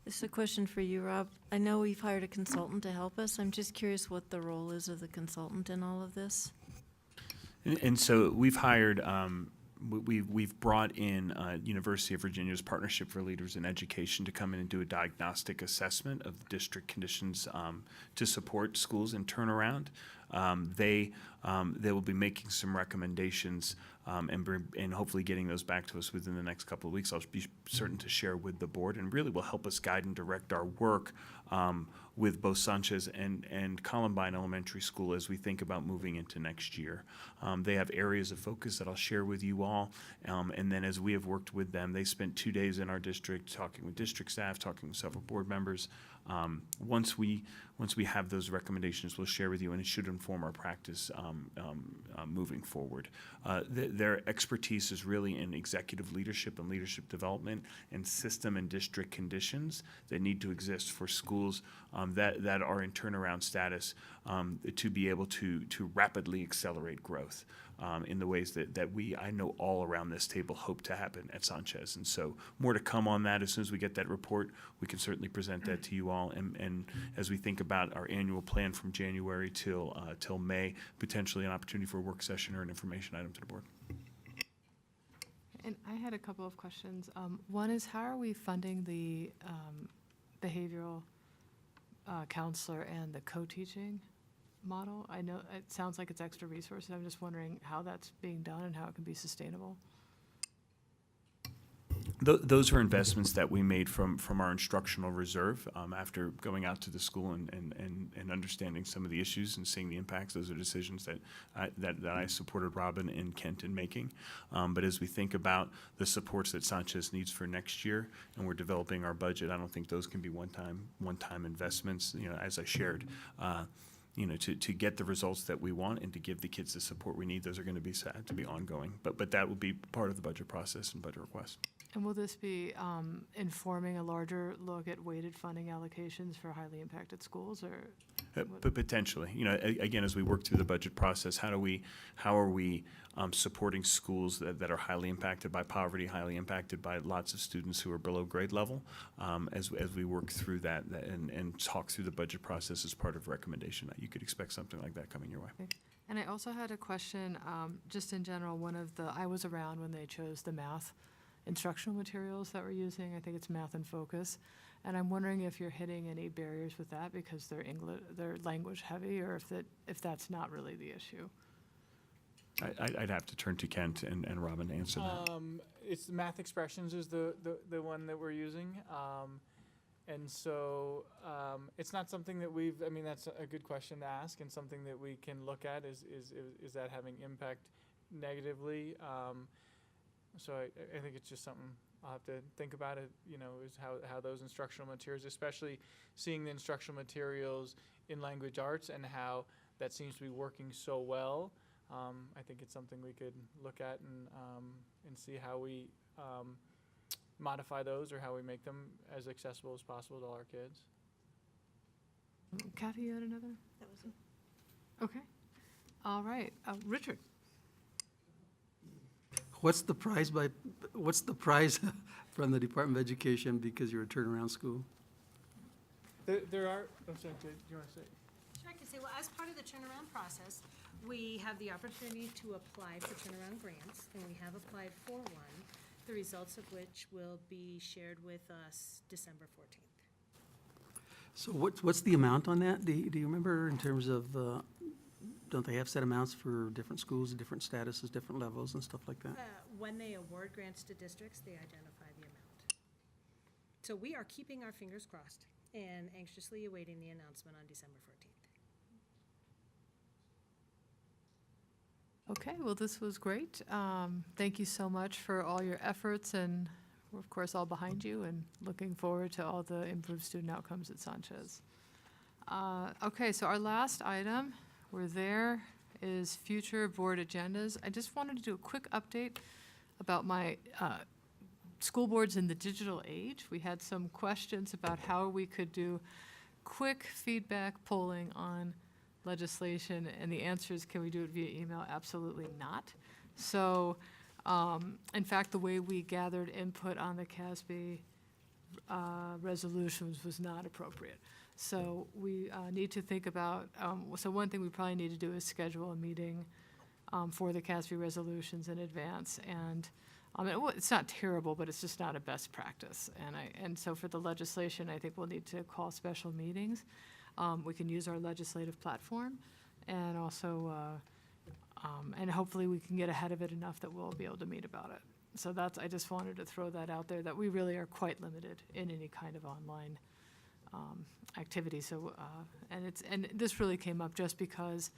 This is a question for you, Rob. I know we've hired a consultant to help us. I'm just curious what the role is of the consultant in all of this. And so we've hired, we've brought in University of Virginia's Partnership for Leaders in Education to come in and do a diagnostic assessment of the district conditions to support schools in turnaround. They will be making some recommendations and hopefully getting those back to us within the next couple of weeks. I'll be certain to share with the board, and really will help us guide and direct our work with both Sanchez and Columbine Elementary School as we think about moving into next year. They have areas of focus that I'll share with you all, and then as we have worked with them, they spent 2 days in our district talking with district staff, talking with several board members. Once we have those recommendations, we'll share with you, and it should inform our practice moving forward. Their expertise is really in executive leadership and leadership development and system and district conditions that need to exist for schools that are in turnaround status to be able to rapidly accelerate growth in the ways that I know all around this table hope to happen at Sanchez. And so more to come on that. As soon as we get that report, we can certainly present that to you all. And as we think about our annual plan from January till May, potentially an opportunity for a work session or an information item to the board. And I had a couple of questions. One is, how are we funding the behavioral counselor and the co-teaching model? I know it sounds like it's extra resources. I'm just wondering how that's being done and how it can be sustainable. Those are investments that we made from our instructional reserve after going out to the school and understanding some of the issues and seeing the impacts. Those are decisions that I supported Robin and Kent in making. But as we think about the supports that Sanchez needs for next year, and we're developing our budget, I don't think those can be one-time investments. You know, as I shared, to get the results that we want and to give the kids the support we need, those are going to be ongoing. But that will be part of the budget process and budget request. And will this be informing a larger look at weighted funding allocations for highly impacted schools, or? But potentially, again, as we work through the budget process, how are we supporting schools that are highly impacted by poverty, highly impacted by lots of students who are below grade level, as we work through that and talk through the budget process as part of recommendation. You could expect something like that coming your way. Okay. And I also had a question, just in general. I was around when they chose the math instructional materials that we're using. I think it's Math in Focus. And I'm wondering if you're hitting any barriers with that because they're language heavy, or if that's not really the issue. I'd have to turn to Kent and Robin to answer that. It's the Math Expressions is the one that we're using. And so it's not something that that's a good question to ask, and something that we can look at is that having impact negatively. So I think it's just something I'll have to think about it, is how those instructional materials, especially seeing the instructional materials in language arts and how that seems to be working so well. I think it's something we could look at and see how we modify those, or how we make them as accessible as possible to all our kids. Kathy, you had another? That was it. Okay. All right. Richard. What's the prize from the Department of Education because you're a turnaround school? There are, I'm sorry, do you want to say? Sure, I can say, well, as part of the turnaround process, we have the opportunity to apply for turnaround grants, and we have applied for one, the results of which will be shared with us December 14th. So what's the amount on that? Do you remember in terms of, don't they have set amounts for different schools, different statuses, different levels and stuff like that? When they award grants to districts, they identify the amount. So we are keeping our fingers crossed and anxiously awaiting the announcement on December 14th. Okay, well, this was great. Thank you so much for all your efforts, and we're, of course, all behind you and looking forward to all the improved student outcomes at Sanchez. Okay, so our last item, we're there, is future board agendas. I just wanted to do a quick update about my school boards in the digital age. We had some questions about how we could do quick feedback polling on legislation, and the answer is, can we do it via email? Absolutely not. So, in fact, the way we gathered input on the CASB resolutions was not appropriate. So we need to think about, so one thing we probably need to do is schedule a meeting for the CASB resolutions in advance. And it's not terrible, but it's just not a best practice. And so for the legislation, I think we'll need to call special meetings. We can use our legislative platform, and also, and hopefully we can get ahead of it enough that we'll be able to meet about it. So I just wanted to throw that out there, that we really are quite limited in any kind of online activity. So, and this really came up just because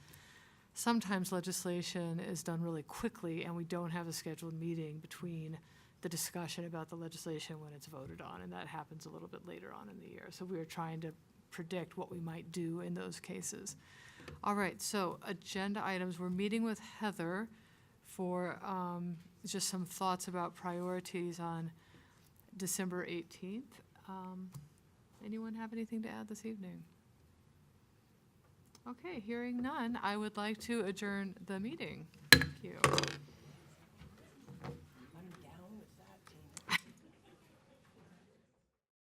sometimes legislation is done really quickly, and we don't have a scheduled meeting between the discussion about the legislation when it's voted on, and that happens a little bit later on in the year. So we were trying to predict what we might do in those cases. All right, so agenda items. We're meeting with Heather for just some thoughts about priorities on December 18th. Anyone have anything to add this evening? Okay, hearing none, I would like to adjourn the meeting. Thank you.